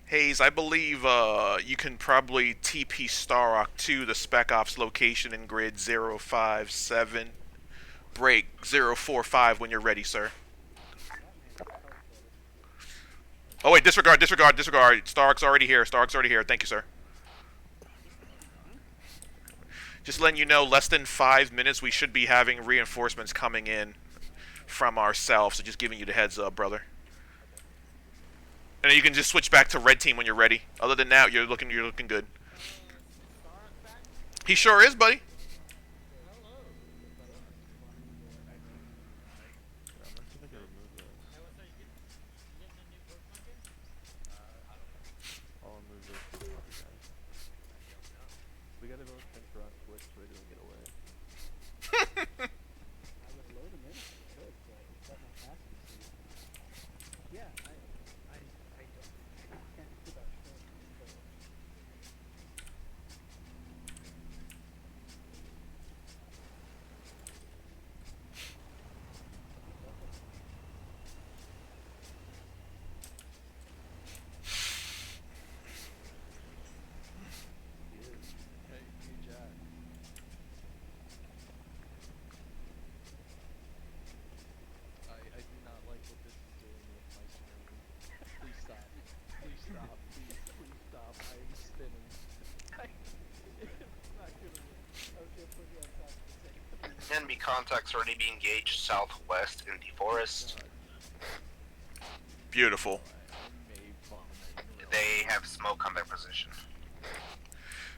Speaker 2: Hayes, I believe you can probably TP Starrock to the Spec Ops location in grid 057. Break 045 when you're ready, sir. Oh wait, disregard. Starrock's already here. Thank you, sir. Just letting you know, less than 5 minutes, we should be having reinforcements coming in from ourselves. So just giving you the heads up, brother. And then you can just switch back to red team when you're ready. Other than that, you're looking good. He sure is, buddy.
Speaker 14: We gotta go center on Twitch so he doesn't get away.
Speaker 3: I would load him in if I could, but it's got my passing suit. Yeah, I can't do that shit. So.
Speaker 11: contacts already be engaged southwest in the forest.
Speaker 2: Beautiful.
Speaker 11: They have smoke on their position.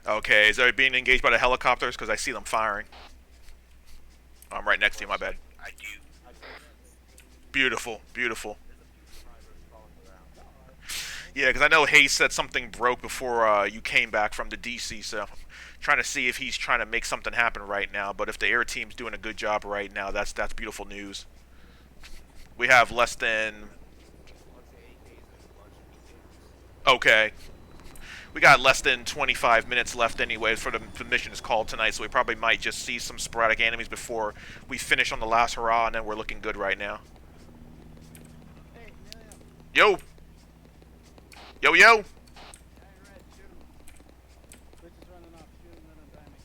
Speaker 2: Okay, is they being engaged by the helicopters? Because I see them firing. I'm right next to you, my bad.
Speaker 11: I do.
Speaker 2: Beautiful, beautiful. Yeah, because I know Hayes said something broke before you came back from the DC, so I'm trying to see if he's trying to make something happen right now. But if the air team's doing a good job right now, that's beautiful news. We have less than... Okay. We got less than 25 minutes left anyway for the mission is called tonight, so we probably might just see some sporadic enemies before we finish on the last hurrah, and then we're looking good right now.
Speaker 3: Hey, Emilio.
Speaker 2: Yo! Yo, yo!
Speaker 3: Switch is running off. Shoot him, let him die me.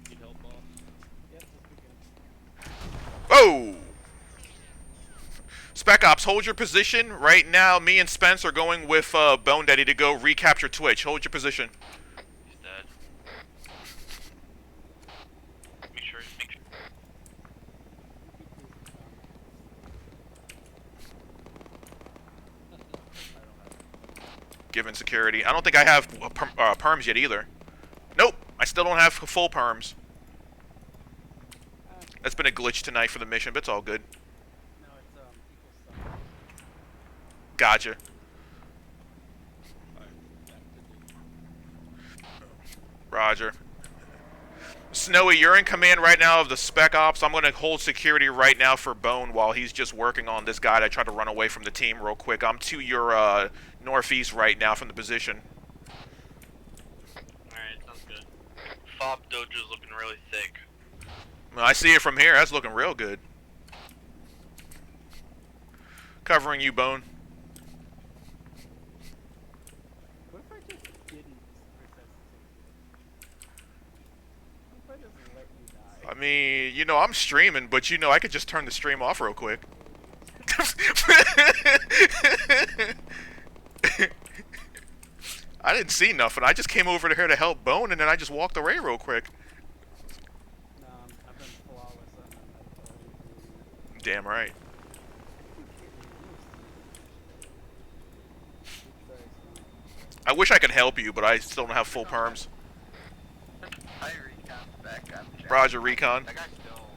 Speaker 14: Need help, boss?
Speaker 3: Yep, this weekend.
Speaker 2: Whoa! Spec Ops, hold your position. Right now, me and Spence are going with Bone Daddy to go recapture Twitch. Hold your position.
Speaker 9: He's dead. Make sure.
Speaker 2: Given security. I don't think I have perms yet either. Nope, I still don't have full perms. That's been a glitch tonight for the mission, but it's all good.
Speaker 3: No, it's equal stuff.
Speaker 2: Gotcha. Roger. Snowy, you're in command right now of the Spec Ops. I'm going to hold security right now for Bone while he's just working on this guy that tried to run away from the team real quick. I'm to your northeast right now from the position.
Speaker 9: Alright, sounds good. Fob Dojo's looking really thick.
Speaker 2: Well, I see it from here. That's looking real good. Covering you, Bone.
Speaker 3: What if I just didn't What if I just let you die?
Speaker 2: I mean, you know, I'm streaming, but you know, I could just turn the stream off real quick. I didn't see nothing. I just came over to here to help Bone, and then I just walked away real quick.
Speaker 3: No, I've been flawless on my medical.
Speaker 2: Damn right. I wish I could help you, but I still don't have full perms.
Speaker 8: Hi, Recon. Back up.
Speaker 2: Roger, Recon.
Speaker 11: That guy's still...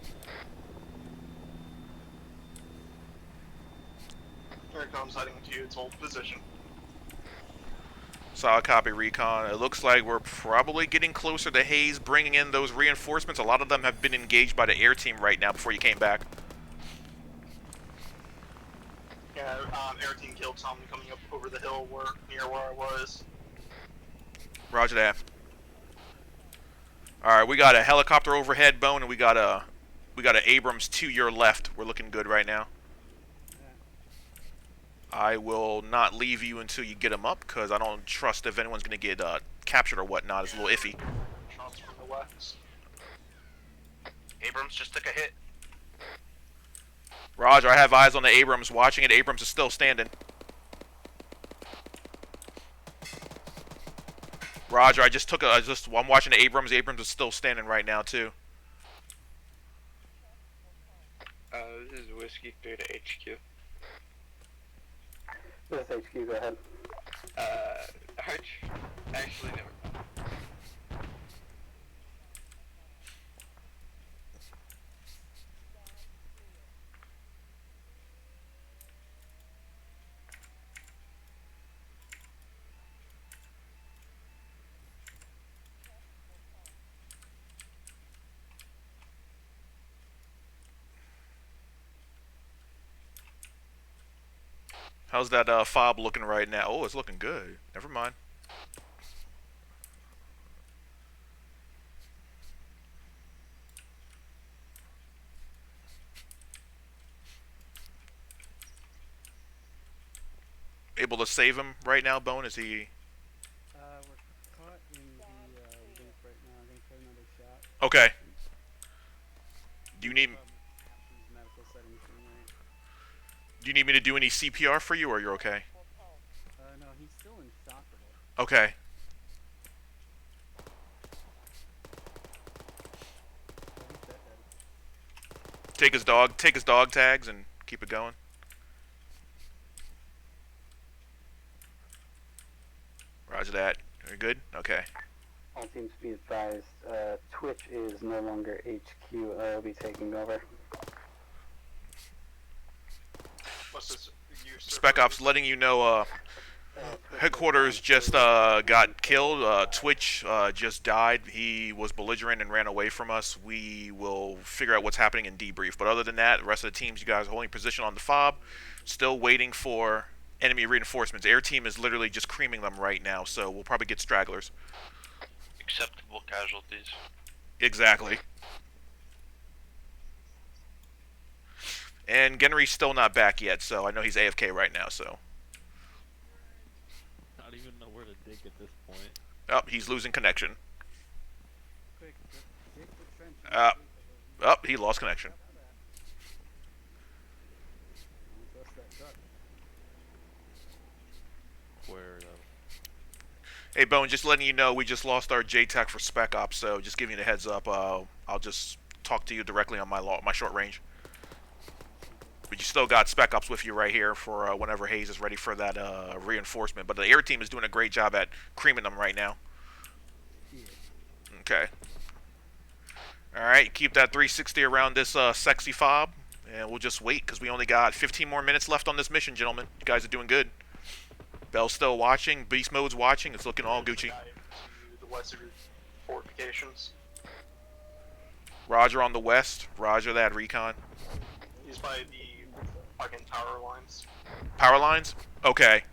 Speaker 5: Here it comes, heading to its old position.
Speaker 2: Solid copy, Recon. It looks like we're probably getting closer to Hayes bringing in those reinforcements. A lot of them have been engaged by the air team right now before you came back.
Speaker 5: Yeah, air team killed some coming up over the hill near where I was.
Speaker 2: Roger that. Alright, we got a helicopter overhead, Bone, and we got a Abrams to your left. We're looking good right now. I will not leave you until you get them up, because I don't trust if anyone's going to get captured or whatnot. It's a little iffy.
Speaker 5: Shots from the west.
Speaker 11: Abrams just took a hit.
Speaker 2: Roger, I have eyes on the Abrams. Watching it, Abrams is still standing. Roger, I'm watching the Abrams. Abrams is still standing right now, too.
Speaker 8: This is Whiskey 3 to HQ.
Speaker 12: This is HQ, go ahead.
Speaker 8: Arch? Actually, never mind.
Speaker 2: How's that fob looking right now? Oh, it's looking good. Never mind. Able to save him right now, Bone? Is he...
Speaker 3: We're caught in the loop right now. I'm gonna try another shot.
Speaker 2: Okay. Do you need...
Speaker 3: These medical settings being right.
Speaker 2: Do you need me to do any CPR for you, or you're okay?
Speaker 3: No, he's still in shock.
Speaker 2: Okay. Take his dog tags and keep it going. Roger that. Are you good? Okay.
Speaker 3: All teams be advised, Twitch is no longer HQ, will be taking over.
Speaker 5: What's this?
Speaker 2: Spec Ops letting you know, headquarters just got killed. Twitch just died. He was belligerent and ran away from us. We will figure out what's happening and debrief. But other than that, the rest of the teams, you guys are holding position on the fob, still waiting for enemy reinforcements. Air team is literally just creaming them right now, so we'll probably get stragglers.
Speaker 9: Acceptable casualties.
Speaker 2: Exactly. And Genry's still not back yet, so I know he's AFK right now, so.
Speaker 14: Not even know where to dig at this point.
Speaker 2: Oh, he's losing connection.
Speaker 3: Quick, dig the trench.
Speaker 2: Oh, he lost connection.
Speaker 14: Where though?
Speaker 2: Hey, Bone, just letting you know we just lost our JTAC for Spec Ops, so just giving you the heads up. I'll just talk to you directly on my short range. But you still got Spec Ops with you right here for whenever Hayes is ready for that reinforcement. But the air team is doing a great job at creaming them right now. Okay. Alright, keep that 360 around this sexy fob. And we'll just wait, because we only got 15 more minutes left on this mission, gentlemen. You guys are doing good. Bell's still watching. Beast Mode's watching. It's looking all Gucci.
Speaker 5: The western fortifications.
Speaker 2: Roger on the west. Roger that, Recon.
Speaker 5: He's by the fucking tower lines.
Speaker 2: Power lines? Okay.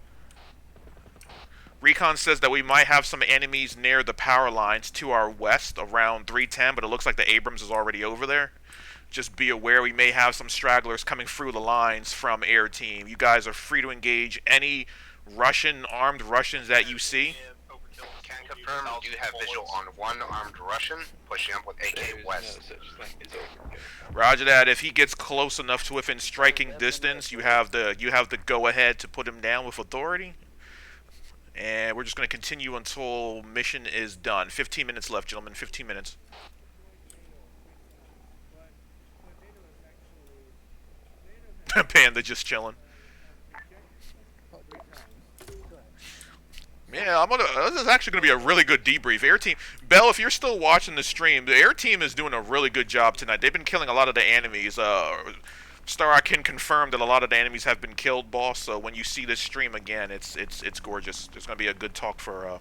Speaker 2: Recon says that we might have some enemies near the power lines to our west around 310, but it looks like the Abrams is already over there. Just be aware we may have some stragglers coming through the lines from air team. You guys are free to engage any armed Russians that you see.
Speaker 11: Can confirm you do have visual on one armed Russian pushing up with AK West.
Speaker 2: Roger that. If he gets close enough to within striking distance, you have the go ahead to put him down with authority. And we're just going to continue until mission is done. 15 minutes left, gentlemen. 15 minutes. Panda just chilling. Yeah, this is actually going to be a really good debrief. Air team, Bell, if you're still watching the stream, the air team is doing a really good job tonight. They've been killing a lot of the enemies. Star, I can confirm that a lot of the enemies have been killed, boss. So when you see this stream again, it's gorgeous. There's going to be a good talk for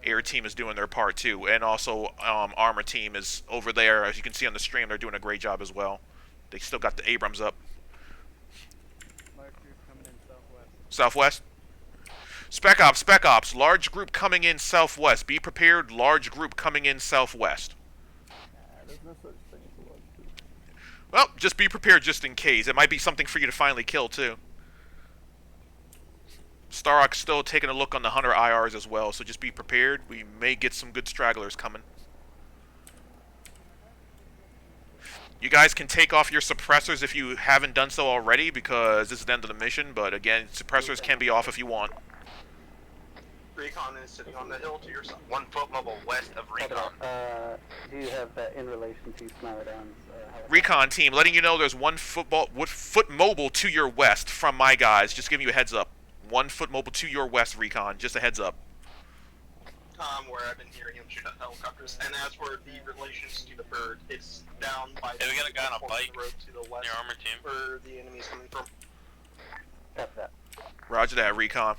Speaker 2: air team is doing their part too, and also armor team is over there. As you can see on the stream, they're doing a great job as well. They still got the Abrams up.
Speaker 3: Coming in southwest.
Speaker 2: Southwest. Spec Ops, large group coming in southwest. Be prepared, large group coming in southwest.
Speaker 3: There's no such thing as a large group.
Speaker 2: Well, just be prepared just in case. It might be something for you to finally kill, too. Starrock's still taking a look on the Hunter IRs as well, so just be prepared. We may get some good stragglers coming. You guys can take off your suppressors if you haven't done so already, because this is the end of the mission, but again, suppressors can be off if you want.
Speaker 5: Recon is sitting on the hill to your side.
Speaker 11: 1 foot mobile west of Recon.
Speaker 3: Do you have that in relation to Smilodon's
Speaker 2: Recon team, letting you know there's 1 foot mobile to your west from my guys. Just giving you a heads up. 1 foot mobile to your west, Recon. Just a heads up.
Speaker 5: Where I've been hearing him shoot at helicopters. And as for the relations to the bird, it's down by
Speaker 9: Hey, we got a guy on a bike
Speaker 5: the road to the west.
Speaker 9: Your armor team.
Speaker 5: Where the enemy's coming from.
Speaker 3: Got that.
Speaker 2: Roger that, Recon.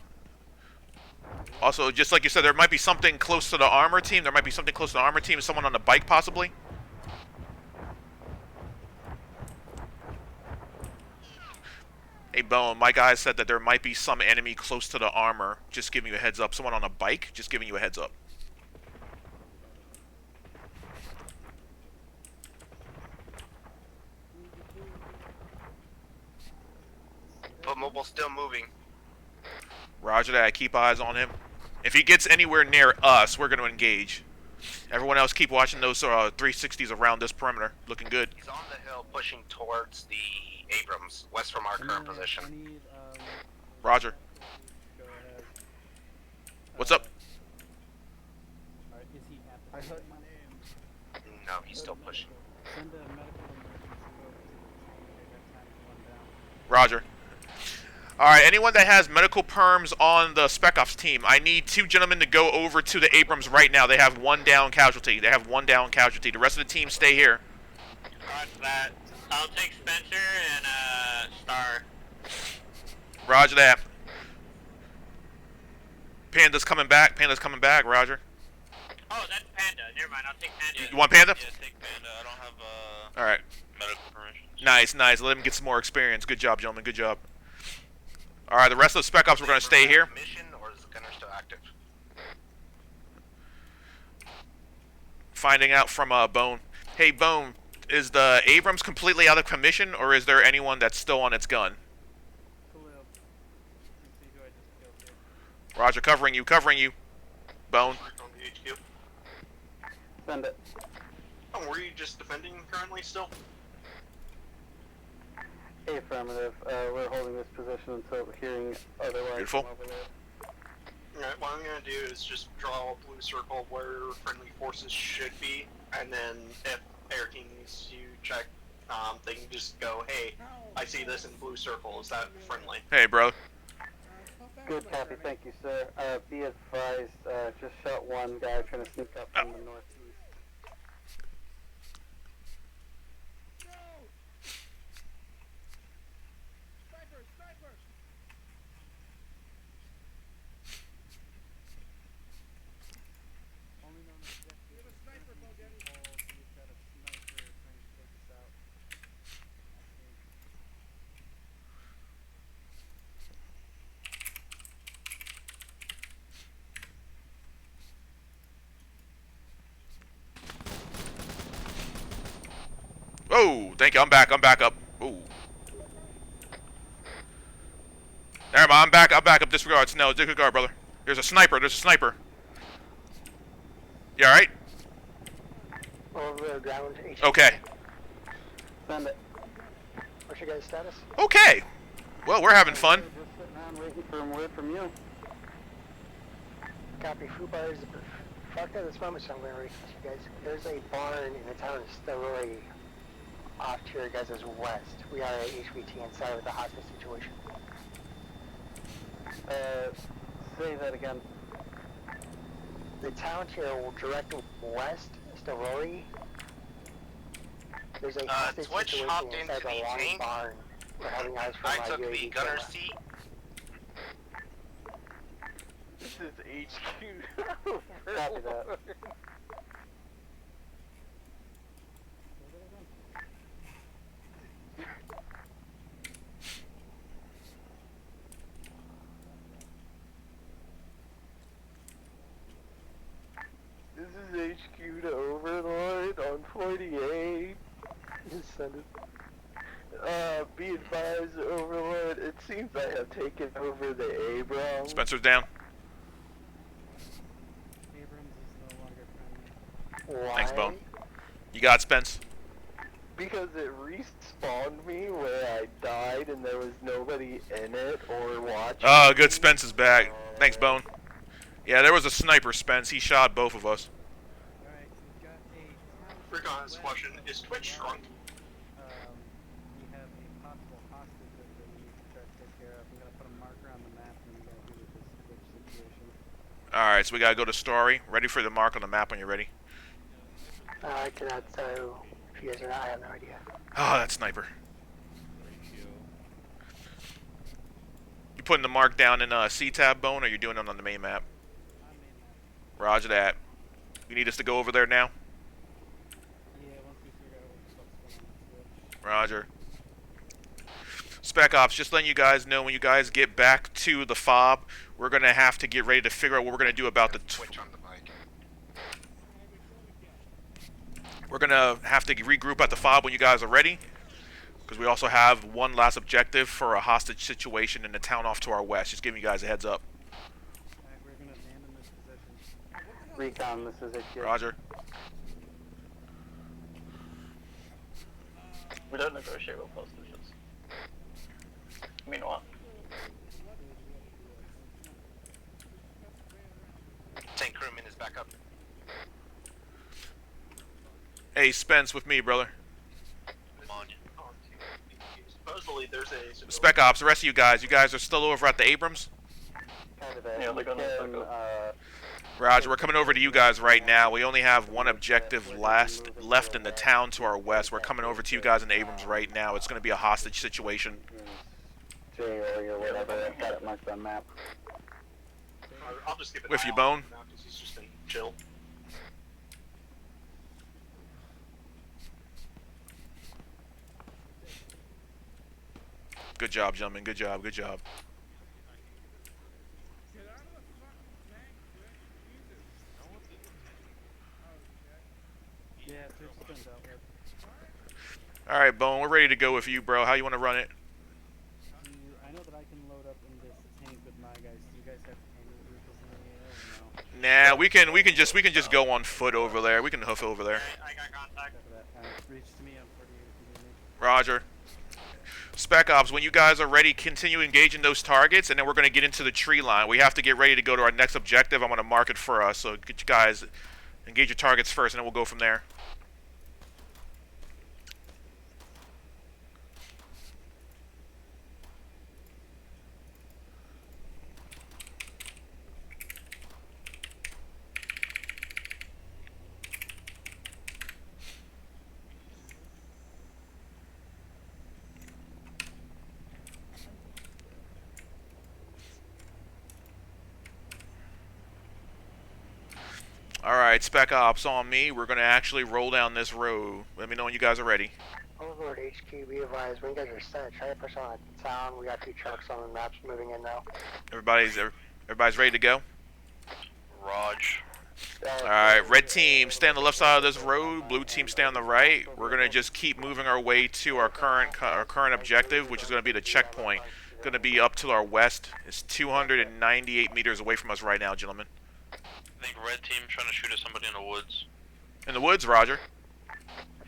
Speaker 2: Also, just like you said, there might be something close to the armor team. Someone on the bike, possibly. Hey, Bone, my guy said that there might be some enemy close to the armor. Just giving you a heads up. Someone on a bike, just giving you a heads up.
Speaker 11: Foot mobile still moving.
Speaker 2: Roger that. Keep eyes on him. If he gets anywhere near us, we're going to engage. Everyone else keep watching those 360s around this perimeter. Looking good.
Speaker 11: He's on the hill pushing towards the Abrams, west from our current position.
Speaker 2: Roger.
Speaker 3: Go ahead.
Speaker 2: What's up?
Speaker 3: Alright, is he at the I heard my name.
Speaker 11: No, he's still pushing.
Speaker 3: Send a medical emergency over to
Speaker 2: Roger. Alright, anyone that has medical perms on the Spec Ops team, I need 2 gentlemen to go over to the Abrams right now. They have 1 down casualty. The rest of the team stay here.
Speaker 7: Roger that. I'll take Spencer and Star.
Speaker 2: Roger that. Panda's coming back. Roger.
Speaker 7: Oh, that's Panda. Never mind, I'll take Panda.
Speaker 2: You want Panda?
Speaker 9: Yeah, take Panda. I don't have
Speaker 2: Alright.
Speaker 9: medical permission.
Speaker 2: Nice. Let him get some more experience. Good job, gentlemen. Good job. Alright, the rest of the Spec Ops, we're going to stay here.
Speaker 11: Mission, or is the gunner still active?
Speaker 2: Finding out from Bone. Hey, Bone, is the Abrams completely out of commission, or is there anyone that's still on its gun? Roger, covering you. Bone.
Speaker 5: On the HQ.
Speaker 3: Send it.
Speaker 5: Oh, were you just defending currently still?
Speaker 3: Affirmative. We're holding this position until hearing otherwise.
Speaker 2: Beautiful.
Speaker 5: Alright, what I'm gonna do is just draw a blue circle where friendly forces should be, and then if air team needs to check, they can just go, hey, I see this in blue circle, is that friendly?
Speaker 2: Hey, brother.
Speaker 3: Good copy, thank you, sir. Be advised, just shot one guy trying to sneak up from the northeast.
Speaker 2: Oh, thank you. I'm back up. Ooh. Never mind, I'm back up. Disregard. No, disregard, brother. There's a sniper. You alright?
Speaker 12: Over the ground.
Speaker 2: Okay.
Speaker 3: Send it.
Speaker 12: What's your guys' status?
Speaker 2: Okay. Well, we're having fun.
Speaker 3: Just sitting around waiting for a word from you.
Speaker 12: Copy. Fubar is fucked at this moment, so I'm going to reach you guys. There's a barn in the town of Stelroy off to your guys' west. We are at HVT inside of the hostage situation.
Speaker 3: Say that again.
Speaker 12: The town to your direct west, Stelroy. There's a hostage
Speaker 11: Twitch
Speaker 12: situation
Speaker 11: hopped
Speaker 12: inside
Speaker 11: into
Speaker 12: the
Speaker 11: the
Speaker 12: long
Speaker 11: tank.
Speaker 12: barn. We're having eyes from
Speaker 11: I
Speaker 12: my
Speaker 11: took the
Speaker 12: UAV
Speaker 11: gunner
Speaker 12: camera.
Speaker 11: seat.
Speaker 13: This is HQ.
Speaker 3: Copy that.
Speaker 13: This is HQ to Overlord on 48.
Speaker 12: Just send it.
Speaker 13: Be advised, Overlord, it seems I have taken over the Abrams.
Speaker 2: Spencer's down.
Speaker 3: Abrams is no longer friendly.
Speaker 12: Why?
Speaker 2: Thanks, Bone. You got it, Spence.
Speaker 13: Because it respawned me where I died and there was nobody in it or watching.
Speaker 2: Oh, good. Spence is back. Thanks, Bone. Yeah, there was a sniper, Spence. He shot both of us.
Speaker 3: Alright, we've got a...
Speaker 5: Recon has a question, is Twitch shrunk?
Speaker 3: We have a possible hostage that we need to try to take care of. I'm gonna put a marker on the map and we're gonna do with this Twitch situation.
Speaker 2: Alright, so we gotta go to Story. Ready for the mark on the map when you're ready.
Speaker 12: I cannot tell if you guys are not. I have no idea.
Speaker 2: Oh, that sniper. You putting the mark down in C-tab, Bone, or you doing it on the main map? Roger that. You need us to go over there now?
Speaker 3: Yeah, once we figure out what the fuck's going on with Twitch.
Speaker 2: Roger. Spec Ops, just letting you guys know, when you guys get back to the fob, we're going to have to get ready to figure out what we're going to do about the...
Speaker 11: Twitch on the mic.
Speaker 2: We're going to have to regroup at the fob when you guys are ready, because we also have one last objective for a hostage situation in the town off to our west. Just giving you guys a heads up.
Speaker 3: Alright, we're gonna abandon this position. Recon, this is HQ.
Speaker 2: Roger.
Speaker 10: We don't negotiate with hostages. I mean what?
Speaker 11: Tank crewman is back up.
Speaker 2: Hey, Spence, with me, brother.
Speaker 5: Supposedly there's a...
Speaker 2: Spec Ops, the rest of you guys are still over at the Abrams?
Speaker 10: Yeah, they're gonna
Speaker 2: Roger, we're coming over to you guys right now. We only have one objective left in the town to our west. We're coming over to you guys in Abrams right now. It's going to be a hostage situation.
Speaker 12: Or whatever, got it marked on map.
Speaker 5: I'll just give it
Speaker 2: With you, Bone.
Speaker 5: He's just been chill.
Speaker 2: Good job, gentlemen. Good job. Good job.
Speaker 3: Yeah, two spins out there.
Speaker 2: All right, Bone. We're ready to go with you, bro. How you want to run it?
Speaker 3: I know that I can load up in this tank with my guys. Do you guys have any vehicles in the AO or no?
Speaker 2: Nah, we can just go on foot over there. We can hoof over there.
Speaker 5: I got contact.
Speaker 3: Reach to me on 48 if you need me.
Speaker 2: Roger. Spec Ops, when you guys are ready, continue engaging those targets, and then we're going to get into the tree line. We have to get ready to go to our next objective. I'm going to mark it for us, so get you guys engage your targets first, and then we'll go from there. Alright, Spec Ops on me. We're going to actually roll down this road. Let me know when you guys are ready.
Speaker 12: Overlord HQ, be advised, when you guys are set, try to push on the town. We got 2 trucks on the maps moving in now.
Speaker 2: Everybody's ready to go?
Speaker 9: Raj.
Speaker 2: Alright, red team, stay on the left side of this road. Blue team, stay on the right. We're going to just keep moving our way to our current objective, which is going to be the checkpoint. Going to be up to our west. It's 298 meters away from us right now, gentlemen.
Speaker 9: I think red team trying to shoot at somebody in the woods.
Speaker 2: In the woods, Roger.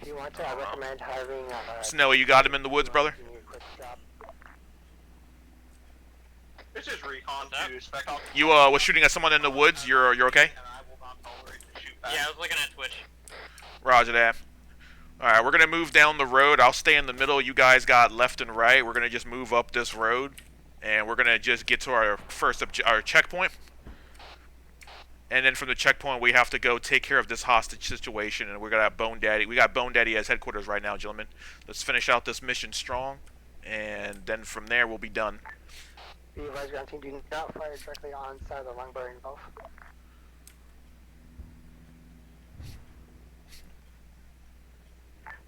Speaker 12: If you want to, I recommend having
Speaker 2: Snowy, you got him in the woods, brother?
Speaker 5: This is recon to Spec Ops.
Speaker 2: You was shooting at someone in the woods. You're okay?
Speaker 7: Yeah, I was looking at Twitch.
Speaker 2: Roger that. Alright, we're going to move down the road. I'll stay in the middle. You guys got left and right. We're going to just move up this road. And we're going to just get to our our checkpoint. And then from the checkpoint, we have to go take care of this hostage situation. And we're going to have Bone Daddy. We got Bone Daddy as headquarters right now, gentlemen. Let's finish out this mission strong. And then from there, we'll be done.
Speaker 12: Be advised, ground team, do not fire directly on side of the lung bearing valve.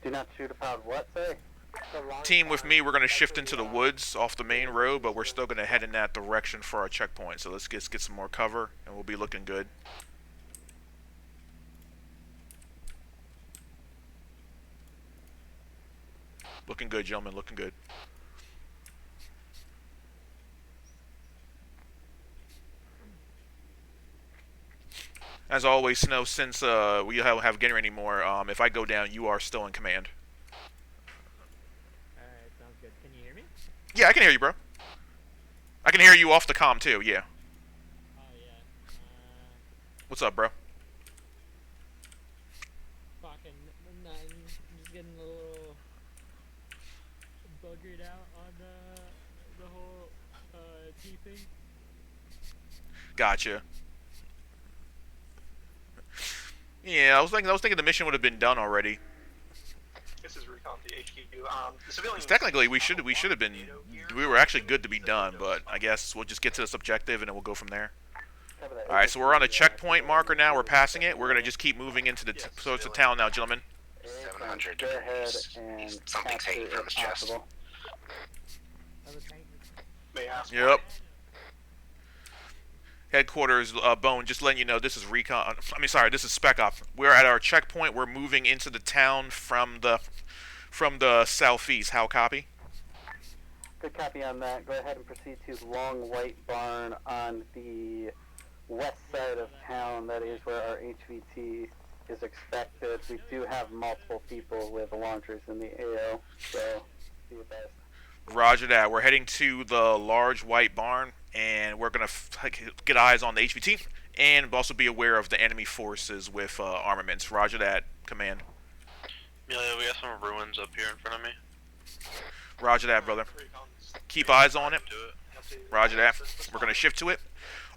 Speaker 13: Do not shoot upon what, say?
Speaker 2: Team with me, we're going to shift into the woods off the main road, but we're still going to head in that direction for our checkpoint. So let's get some more cover, and we'll be looking good. Looking good, gentlemen, looking good. As always, Snow, since we don't have Genner anymore, if I go down, you are still in command.
Speaker 7: Alright, sounds good. Can you hear me?
Speaker 2: Yeah, I can hear you, bro. I can hear you off the comm, too, yeah.
Speaker 7: Oh, yeah.
Speaker 2: What's up, bro?
Speaker 7: Fucking nothing. Just getting a little buggered out on the whole T thing.
Speaker 2: Gotcha. Yeah, I was thinking the mission would have been done already.
Speaker 5: This is recon to HQ. The civilians.
Speaker 2: Technically, we should have been. We were actually good to be done, but I guess we'll just get to this objective and then we'll go from there. All right, so we're on a checkpoint marker now. We're passing it. We're gonna just keep moving into the towards the town now, gentlemen.
Speaker 11: 700.
Speaker 12: Go ahead and
Speaker 11: Something's hanging from his chest.
Speaker 5: May I ask
Speaker 2: Yep. Headquarters, Bone, just letting you know, this is recon. I mean, sorry, this is Spec Ops. We're at our checkpoint. We're moving into the town from the southeast. How copy?
Speaker 13: Good copy on that. Go ahead and proceed to Long White Barn on the west side of town. That is where our HVT is expected. We do have multiple people with launchers in the AO, so be advised.
Speaker 2: Roger that. We're heading to the large white barn, and we're going to get eyes on the HVT, and also be aware of the enemy forces with armaments. Roger that, command.
Speaker 9: Emilio, we got some ruins up here in front of me.
Speaker 2: Roger that, brother. Keep eyes on it. Roger that. We're going to shift to it.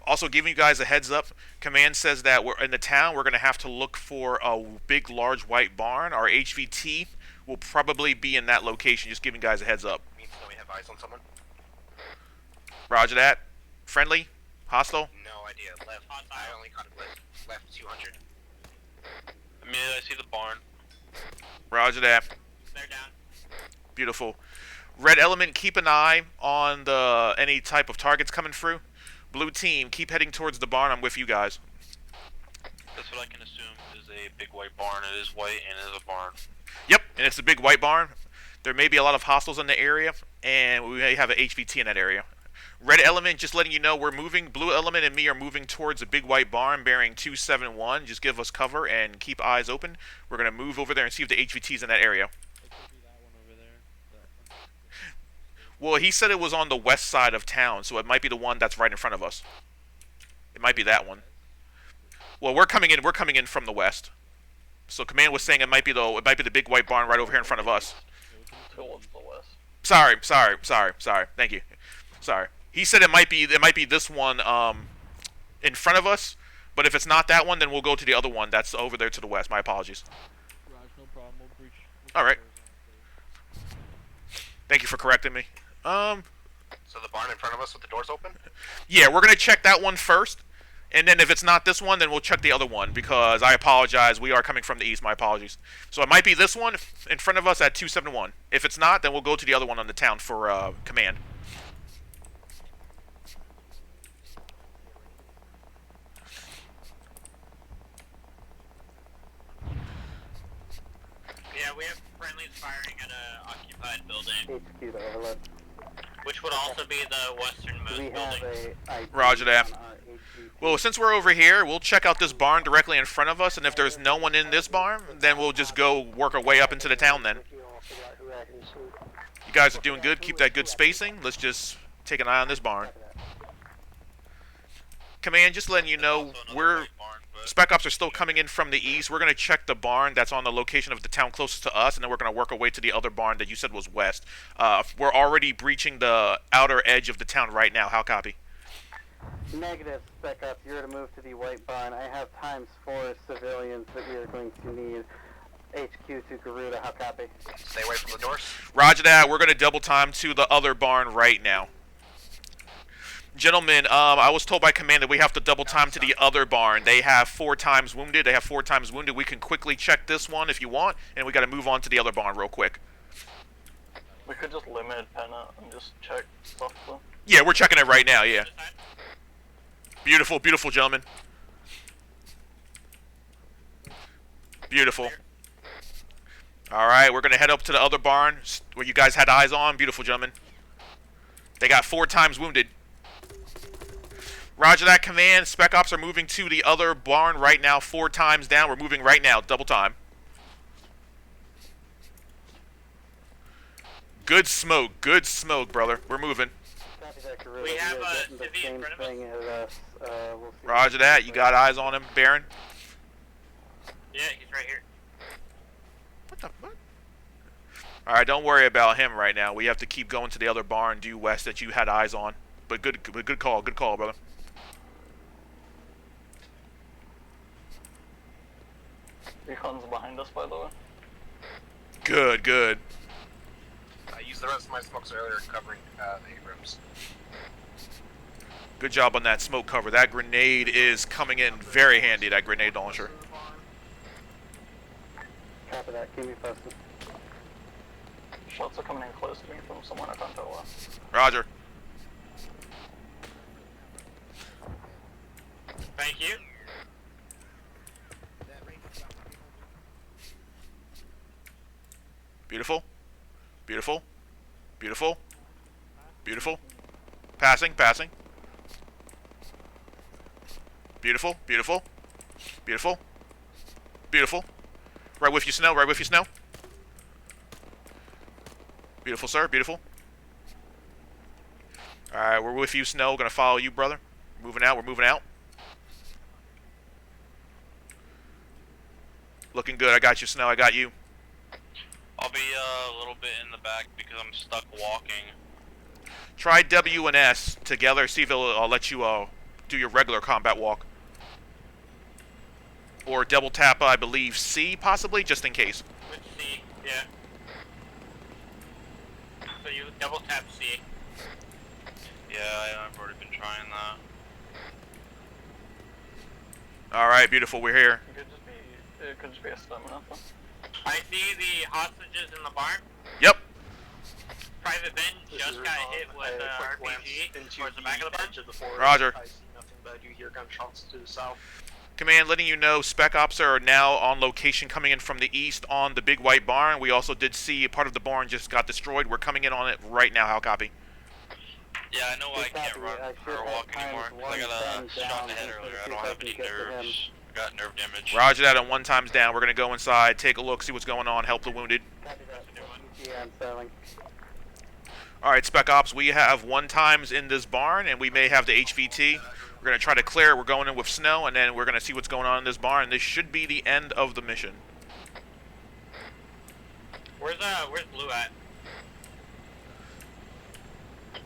Speaker 2: Also, giving you guys a heads up, Command says that we're in the town. We're going to have to look for a big, large white barn. Our HVT will probably be in that location. Just giving you guys a heads up.
Speaker 11: Means that we have eyes on someone.
Speaker 2: Roger that. Friendly? Hostile?
Speaker 11: No idea. Left. I only got it left 200.
Speaker 9: Amelia, I see the barn.
Speaker 2: Roger that.
Speaker 7: They're down.
Speaker 2: Beautiful. Red element, keep an eye on the any type of targets coming through. Blue team, keep heading towards the barn. I'm with you guys.
Speaker 9: That's what I can assume is a big white barn. It is white and it is a barn.
Speaker 2: Yep, and it's a big white barn. There may be a lot of hostiles in the area, and we may have an HVT in that area. Red element, just letting you know we're moving. Blue element and me are moving towards a big white barn bearing 271. Just give us cover and keep eyes open. We're going to move over there and see if the HVT's in that area.
Speaker 14: It could be that one over there. That one.
Speaker 2: Well, he said it was on the west side of town, so it might be the one that's right in front of us. It might be that one. Well, we're coming in from the west. So Command was saying it might be the big white barn right over here in front of us.
Speaker 10: Towards the west.
Speaker 2: Sorry. Thank you. Sorry. He said it might be this one in front of us, but if it's not that one, then we'll go to the other one that's over there to the west. My apologies.
Speaker 14: Raj, no problem. We'll breach.
Speaker 2: All right. Thank you for correcting me.
Speaker 11: So the barn in front of us with the doors open?
Speaker 2: Yeah, we're gonna check that one first, and then if it's not this one, then we'll check the other one because I apologize. We are coming from the east. My apologies. So it might be this one in front of us at 271. If it's not, then we'll go to the other one on the town for Command.
Speaker 7: Yeah, we have friendlies firing at a occupied building,
Speaker 13: HQ to overload.
Speaker 7: which would also be the westernmost
Speaker 13: Do we have
Speaker 7: building.
Speaker 13: a ID
Speaker 2: Roger that.
Speaker 13: on our HVT?
Speaker 2: Well, since we're over here, we'll check out this barn directly in front of us, and if there's no one in this barn, then we'll just go work our way up into the town then. You guys are doing good. Keep that good spacing. Let's just take an eye on this barn. Command, just letting you know, Spec Ops are still coming in from the east. We're going to check the barn that's on the location of the town closest to us, and then we're going to work our way to the other barn that you said was west. We're already breaching the outer edge of the town right now. How copy?
Speaker 13: Negative, Spec Up. You're to move to the white barn. I have ×4 civilians that we are going to need. HQ to Garuda. How copy?
Speaker 11: Stay away from the doors.
Speaker 2: Roger that. We're going to double time to the other barn right now. Gentlemen, I was told by Command that we have to double time to the other barn. They have 4 times wounded. We can quickly check this one if you want, and we got to move on to the other barn real quick.
Speaker 10: We could just limit Penna and just check stuff though.
Speaker 2: Yeah, we're checking it right now, yeah. Beautiful, beautiful, gentlemen. Beautiful. Alright, we're going to head up to the other barn where you guys had eyes on. Beautiful, gentlemen. They got 4 times wounded. Roger that, Command. Spec Ops are moving to the other barn right now. 4 times down. We're moving right now. Double time. Good smoke, brother. We're moving.
Speaker 7: We have a civvy in front of us.
Speaker 2: Roger that. You got eyes on him, Baron?
Speaker 7: Yeah, he's right here.
Speaker 2: What the fuck? Alright, don't worry about him right now. We have to keep going to the other barn due west that you had eyes on. But good call, brother.
Speaker 10: Recon's behind us, by the way.
Speaker 2: Good.
Speaker 11: I used the rest of my smokes earlier covering the Abrams.
Speaker 2: Good job on that smoke cover. That grenade is coming in very handy, that grenade launcher.
Speaker 13: Copy that. Keep me posted.
Speaker 10: Shots are coming in close to me from someone I can't tell where.
Speaker 2: Roger.
Speaker 7: Thank you.
Speaker 2: Beautiful. Beautiful. Beautiful. Beautiful. Passing. Beautiful. Beautiful. Right with you, Snow. Beautiful, sir. Beautiful. Alright, we're with you, Snow. Gonna follow you, brother. We're moving out. Looking good. I got you, Snow. I got you.
Speaker 9: I'll be a little bit in the back because I'm stuck walking.
Speaker 2: Try W and S together, see if it'll let you do your regular combat walk. Or double tap, I believe, C, possibly, just in case.
Speaker 15: Which C? Yeah. So you double tap C.
Speaker 9: Yeah, I've already been trying that.
Speaker 2: Alright, beautiful, we're here.
Speaker 10: It could just be a stamina thing.
Speaker 15: I see the hostages in the barn.
Speaker 2: Yep.
Speaker 15: Private Ben just got hit with an RPG towards the back of the barn.
Speaker 2: Roger.
Speaker 5: I see nothing, but I do hear gunshots to the south.
Speaker 2: Command, letting you know, Spec Ops are now on location coming in from the east on the big white barn. We also did see part of the barn just got destroyed. We're coming in on it right now. How copy?
Speaker 9: Yeah, I know I can't run or walk anymore. I got shot in the head earlier. I don't have any nerves. I got nerve damage.
Speaker 2: Roger that on 1 times down. We're going to go inside, take a look, see what's going on, help the wounded. Alright, Spec Ops, we have 1 times in this barn, and we may have the HVT. We're going to try to clear it. We're going in with snow, and then we're going to see what's going on in this barn. This should be the end of the mission.
Speaker 15: Where's Blue at?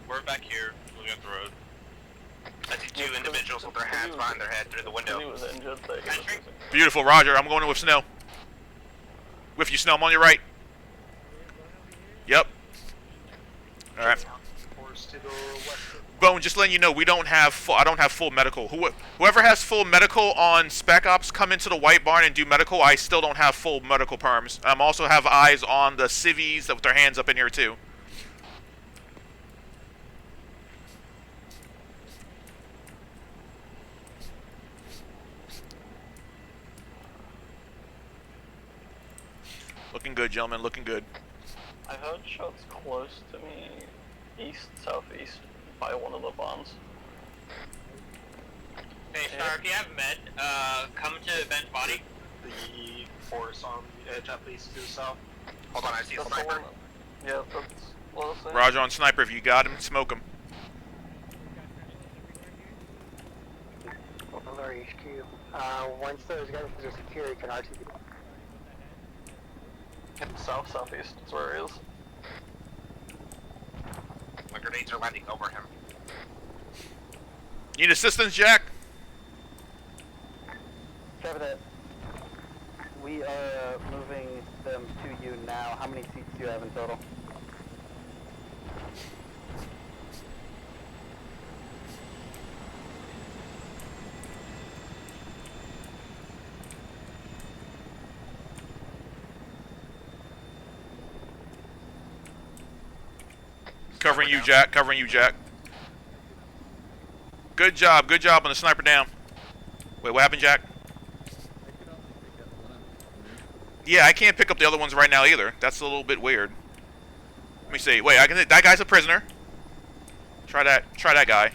Speaker 9: We're back here, looking at the road.
Speaker 11: I see 2 individuals with their hands behind their head through the window.
Speaker 2: Beautiful, Roger. I'm going in with snow. With you, Snow. I'm on your right. Yep. Alright. Bone, just letting you know, we don't have I don't have full medical. Whoever has full medical on Spec Ops, come into the white barn and do medical. I still don't have full medical perms. Also have eyes on the civvies with their hands up in here too. Looking good, gentlemen. Looking good.
Speaker 10: I heard shots close to me, east, southeast, by one of the barns.
Speaker 15: Hey, Star, if you have med, come to Ben's body.
Speaker 5: The forest on the edge, at least to the south.
Speaker 11: Hold on, I see a sniper.
Speaker 10: Yeah, that's what I was saying.
Speaker 2: Roger on sniper. If you got him, smoke him.
Speaker 12: Our HQ. Once those guys are secure, you can RTB.
Speaker 10: South, southeast, that's where he is.
Speaker 11: My grenades are landing over him.
Speaker 2: Need assistance, Jack?
Speaker 13: Cabinet, we are moving them to you now. How many seats do you have in total?
Speaker 2: Covering you, Jack. Covering you, Jack. Good job. Good job on the sniper down. Wait, what happened, Jack? Yeah, I can't pick up the other ones right now either. That's a little bit weird. Let me see. Wait, that guy's a prisoner. Try that. Try that guy.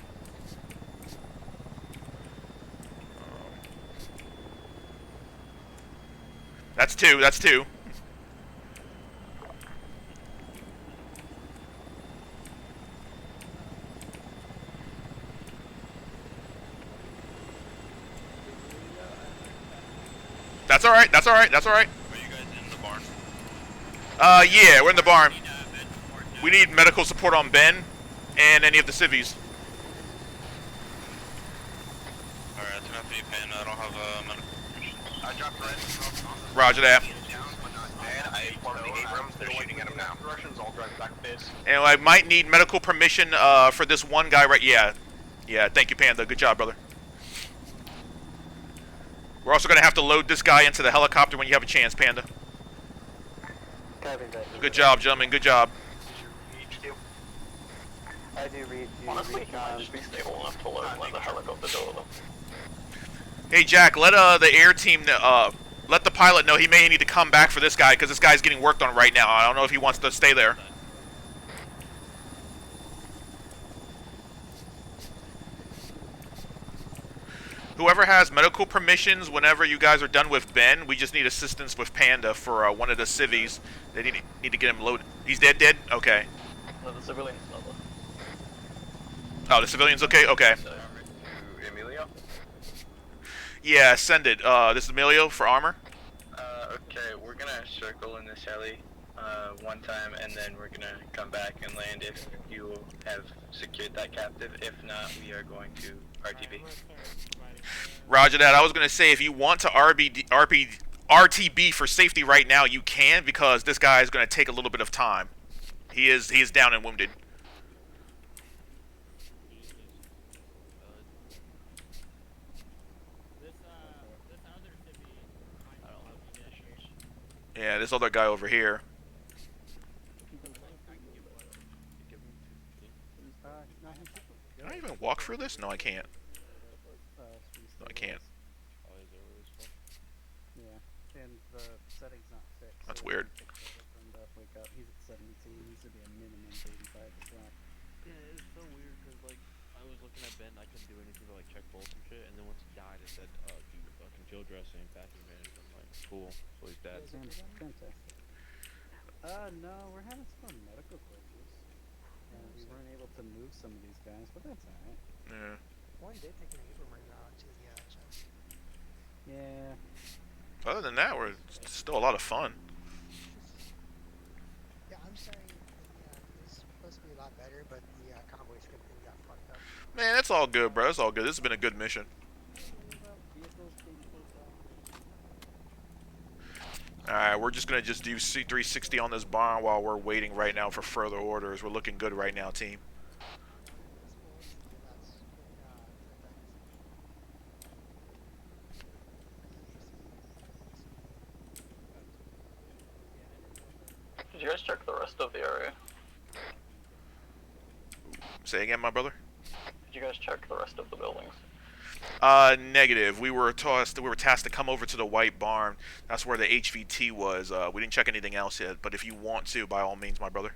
Speaker 2: That's 2. That's 2. That's alright, that's alright, that's alright.
Speaker 9: Are you guys in the barn?
Speaker 2: Yeah, we're in the barn. We need medical support on Ben and any of the civvies.
Speaker 9: Alright, it's gonna have to be Panda. I don't have a medical permission.
Speaker 11: I dropped red.
Speaker 2: Roger that.
Speaker 11: I informed the Abrams, they're shooting at him now.
Speaker 5: I'll drive back to base.
Speaker 2: And I might need medical permission for this one guy right. Yeah. Yeah, thank you, Panda. Good job, brother. We're also going to have to load this guy into the helicopter when you have a chance, Panda. Good job, gentlemen. Good job.
Speaker 10: I do read you. Honestly, recon. Be stable enough to load and let the helicopter go with them.
Speaker 2: Hey, Jack, let the air team let the pilot know he may need to come back for this guy because this guy's getting worked on right now. I don't know if he wants to stay there. Whoever has medical permissions, whenever you guys are done with Ben, we just need assistance with Panda for one of the civvies. They need to get him loaded. He's dead? Okay.
Speaker 10: No, the civilian's not there.
Speaker 2: Oh, the civilian's okay? Okay.
Speaker 8: Emilio?
Speaker 2: Yeah, send it. This is Emilio for armor.
Speaker 8: Okay, we're gonna circle in this alley.
Speaker 10: one time, and then we're gonna come back and land if you have secured that captive. If not, we are going to RTB.
Speaker 2: Roger that. I was gonna say if you want to RTB for safety right now, you can, because this guy is gonna take a little bit of time. He is down and wounded. Yeah, this other guy over here. Can I even walk through this? No, I can't. No, I can't.
Speaker 3: Yeah, and the setting's not fixed.
Speaker 2: That's weird.
Speaker 3: Wake up. He's at 17. He needs to be a minimum 85 as well.
Speaker 14: Yeah, it's so weird because like I was looking at Ben, I couldn't do anything but like check bolts and shit, and then once he died, it said, "Do fucking Jill dressing, passive advantage." I'm like, cool. So he's dead.
Speaker 3: Fantastic. No, we're having some medical glitches. We weren't able to move some of these guys, but that's alright.
Speaker 2: Yeah.
Speaker 12: One did take an Abraham to the chest.
Speaker 3: Yeah.
Speaker 2: Other than that, we're still a lot of fun.
Speaker 12: Yeah, I'm sorry. It's supposed to be a lot better, but the convoy scripting got fucked up.
Speaker 2: Man, that's all good, bro. That's all good. This has been a good mission. Alright, we're just going to just do C360 on this barn while we're waiting right now for further orders. We're looking good right now, team.
Speaker 10: Did you guys check the rest of the area?
Speaker 2: Say again, my brother?
Speaker 10: Did you guys check the rest of the buildings?
Speaker 2: Negative. We were tasked to come over to the white barn. That's where the HVT was. We didn't check anything else yet, but if you want to, by all means, my brother.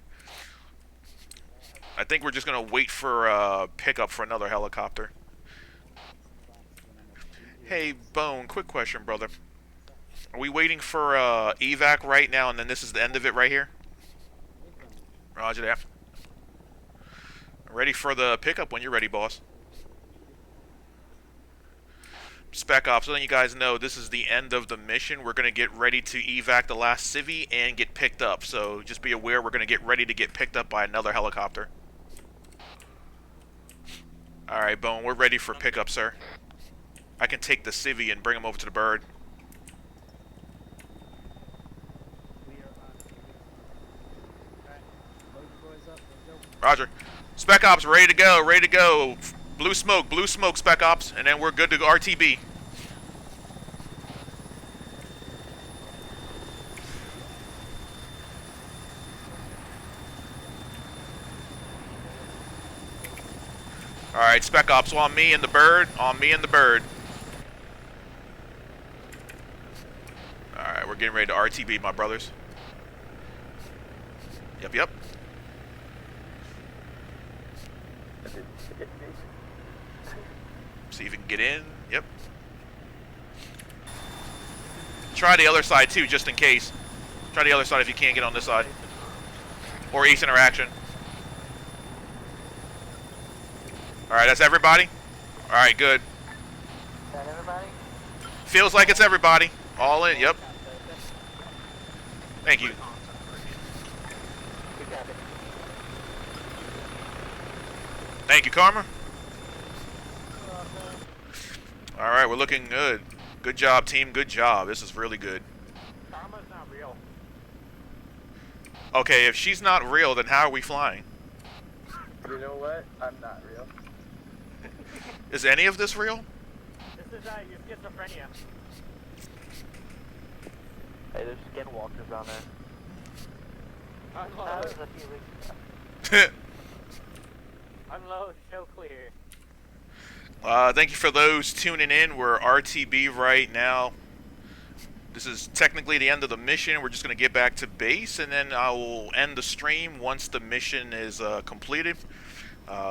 Speaker 2: I think we're just gonna wait for pickup for another helicopter. Hey, Bone, quick question, brother. Are we waiting for evac right now, and then this is the end of it right here? Roger that. Ready for the pickup when you're ready, boss. Spec Ops, so then you guys know this is the end of the mission. We're going to get ready to evac the last civvy and get picked up. So just be aware we're going to get ready to get picked up by another helicopter. Alright, Bone, we're ready for pickup, sir. I can take the civvy and bring him over to the bird. Roger. Spec Ops, ready to go, ready to go. Blue smoke, Spec Ops, and then we're good to go RTB. Alright, Spec Ops, on me and the bird, Alright, we're getting ready to RTB, my brothers. Yep. See if you can get in. Yep. Try the other side too, just in case. Try the other side if you can't get on this side. Or ace interaction. Alright, that's everybody? Alright, good.
Speaker 12: Is that everybody?
Speaker 2: Feels like it's everybody. All in, yep. Thank you. Thank you, Karma. Alright, we're looking good. Good job, team. Good job. This is really good.
Speaker 12: Karma's not real.
Speaker 2: Okay, if she's not real, then how are we flying?
Speaker 6: You know what? I'm not real.
Speaker 2: Is any of this real?
Speaker 12: This is your schizophrenia.
Speaker 10: Hey, there's skinwalkers down there.
Speaker 12: Unload. That was a few weeks ago. Unload, show clear.
Speaker 2: Thank you for those tuning in. We're RTB right now. This is technically the end of the mission. We're just going to get back to base, and then I will end the stream once the mission is completed.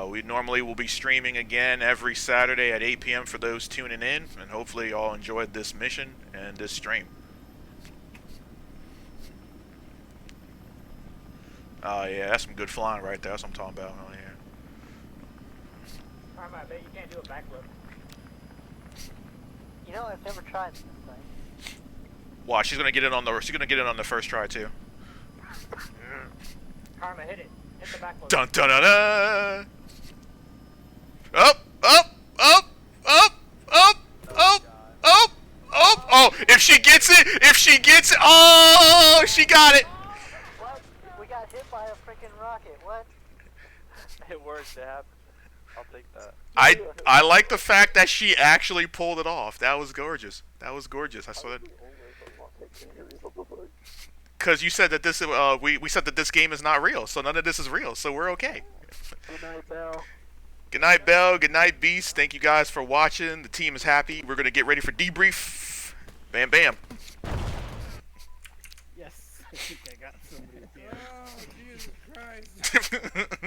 Speaker 2: We normally will be streaming again every Saturday at 8 p.m. for those tuning in, and hopefully you all enjoyed this mission and this stream. Yeah, that's some good flying right there. That's what I'm talking about. Oh, yeah.
Speaker 12: Karma, I bet you can't do a backflip. You know, I've never tried this thing.
Speaker 2: Watch, she's gonna get it on the first try too.
Speaker 12: Karma, hit it. Hit the back one.
Speaker 2: Dun dun dun dun! Up! Up! Up! Up! Up! Up! Up! Up! Oh! If she gets it! If she gets it! Oh! She got it!
Speaker 12: What? We got hit by a freaking rocket. What?
Speaker 3: It worked, it happened. I'll take that.
Speaker 2: I like the fact that she actually pulled it off. That was gorgeous. That was gorgeous. I saw that. Because you said that this we said that this game is not real, so none of this is real, so we're okay.
Speaker 3: Good night, Bell.
Speaker 2: Good night, Bell. Good night, Beast. Thank you guys for watching. The team is happy. We're gonna get ready for debrief. Bam, bam.
Speaker 3: Yes, I think I got somebody.
Speaker 16: Oh, Jesus Christ.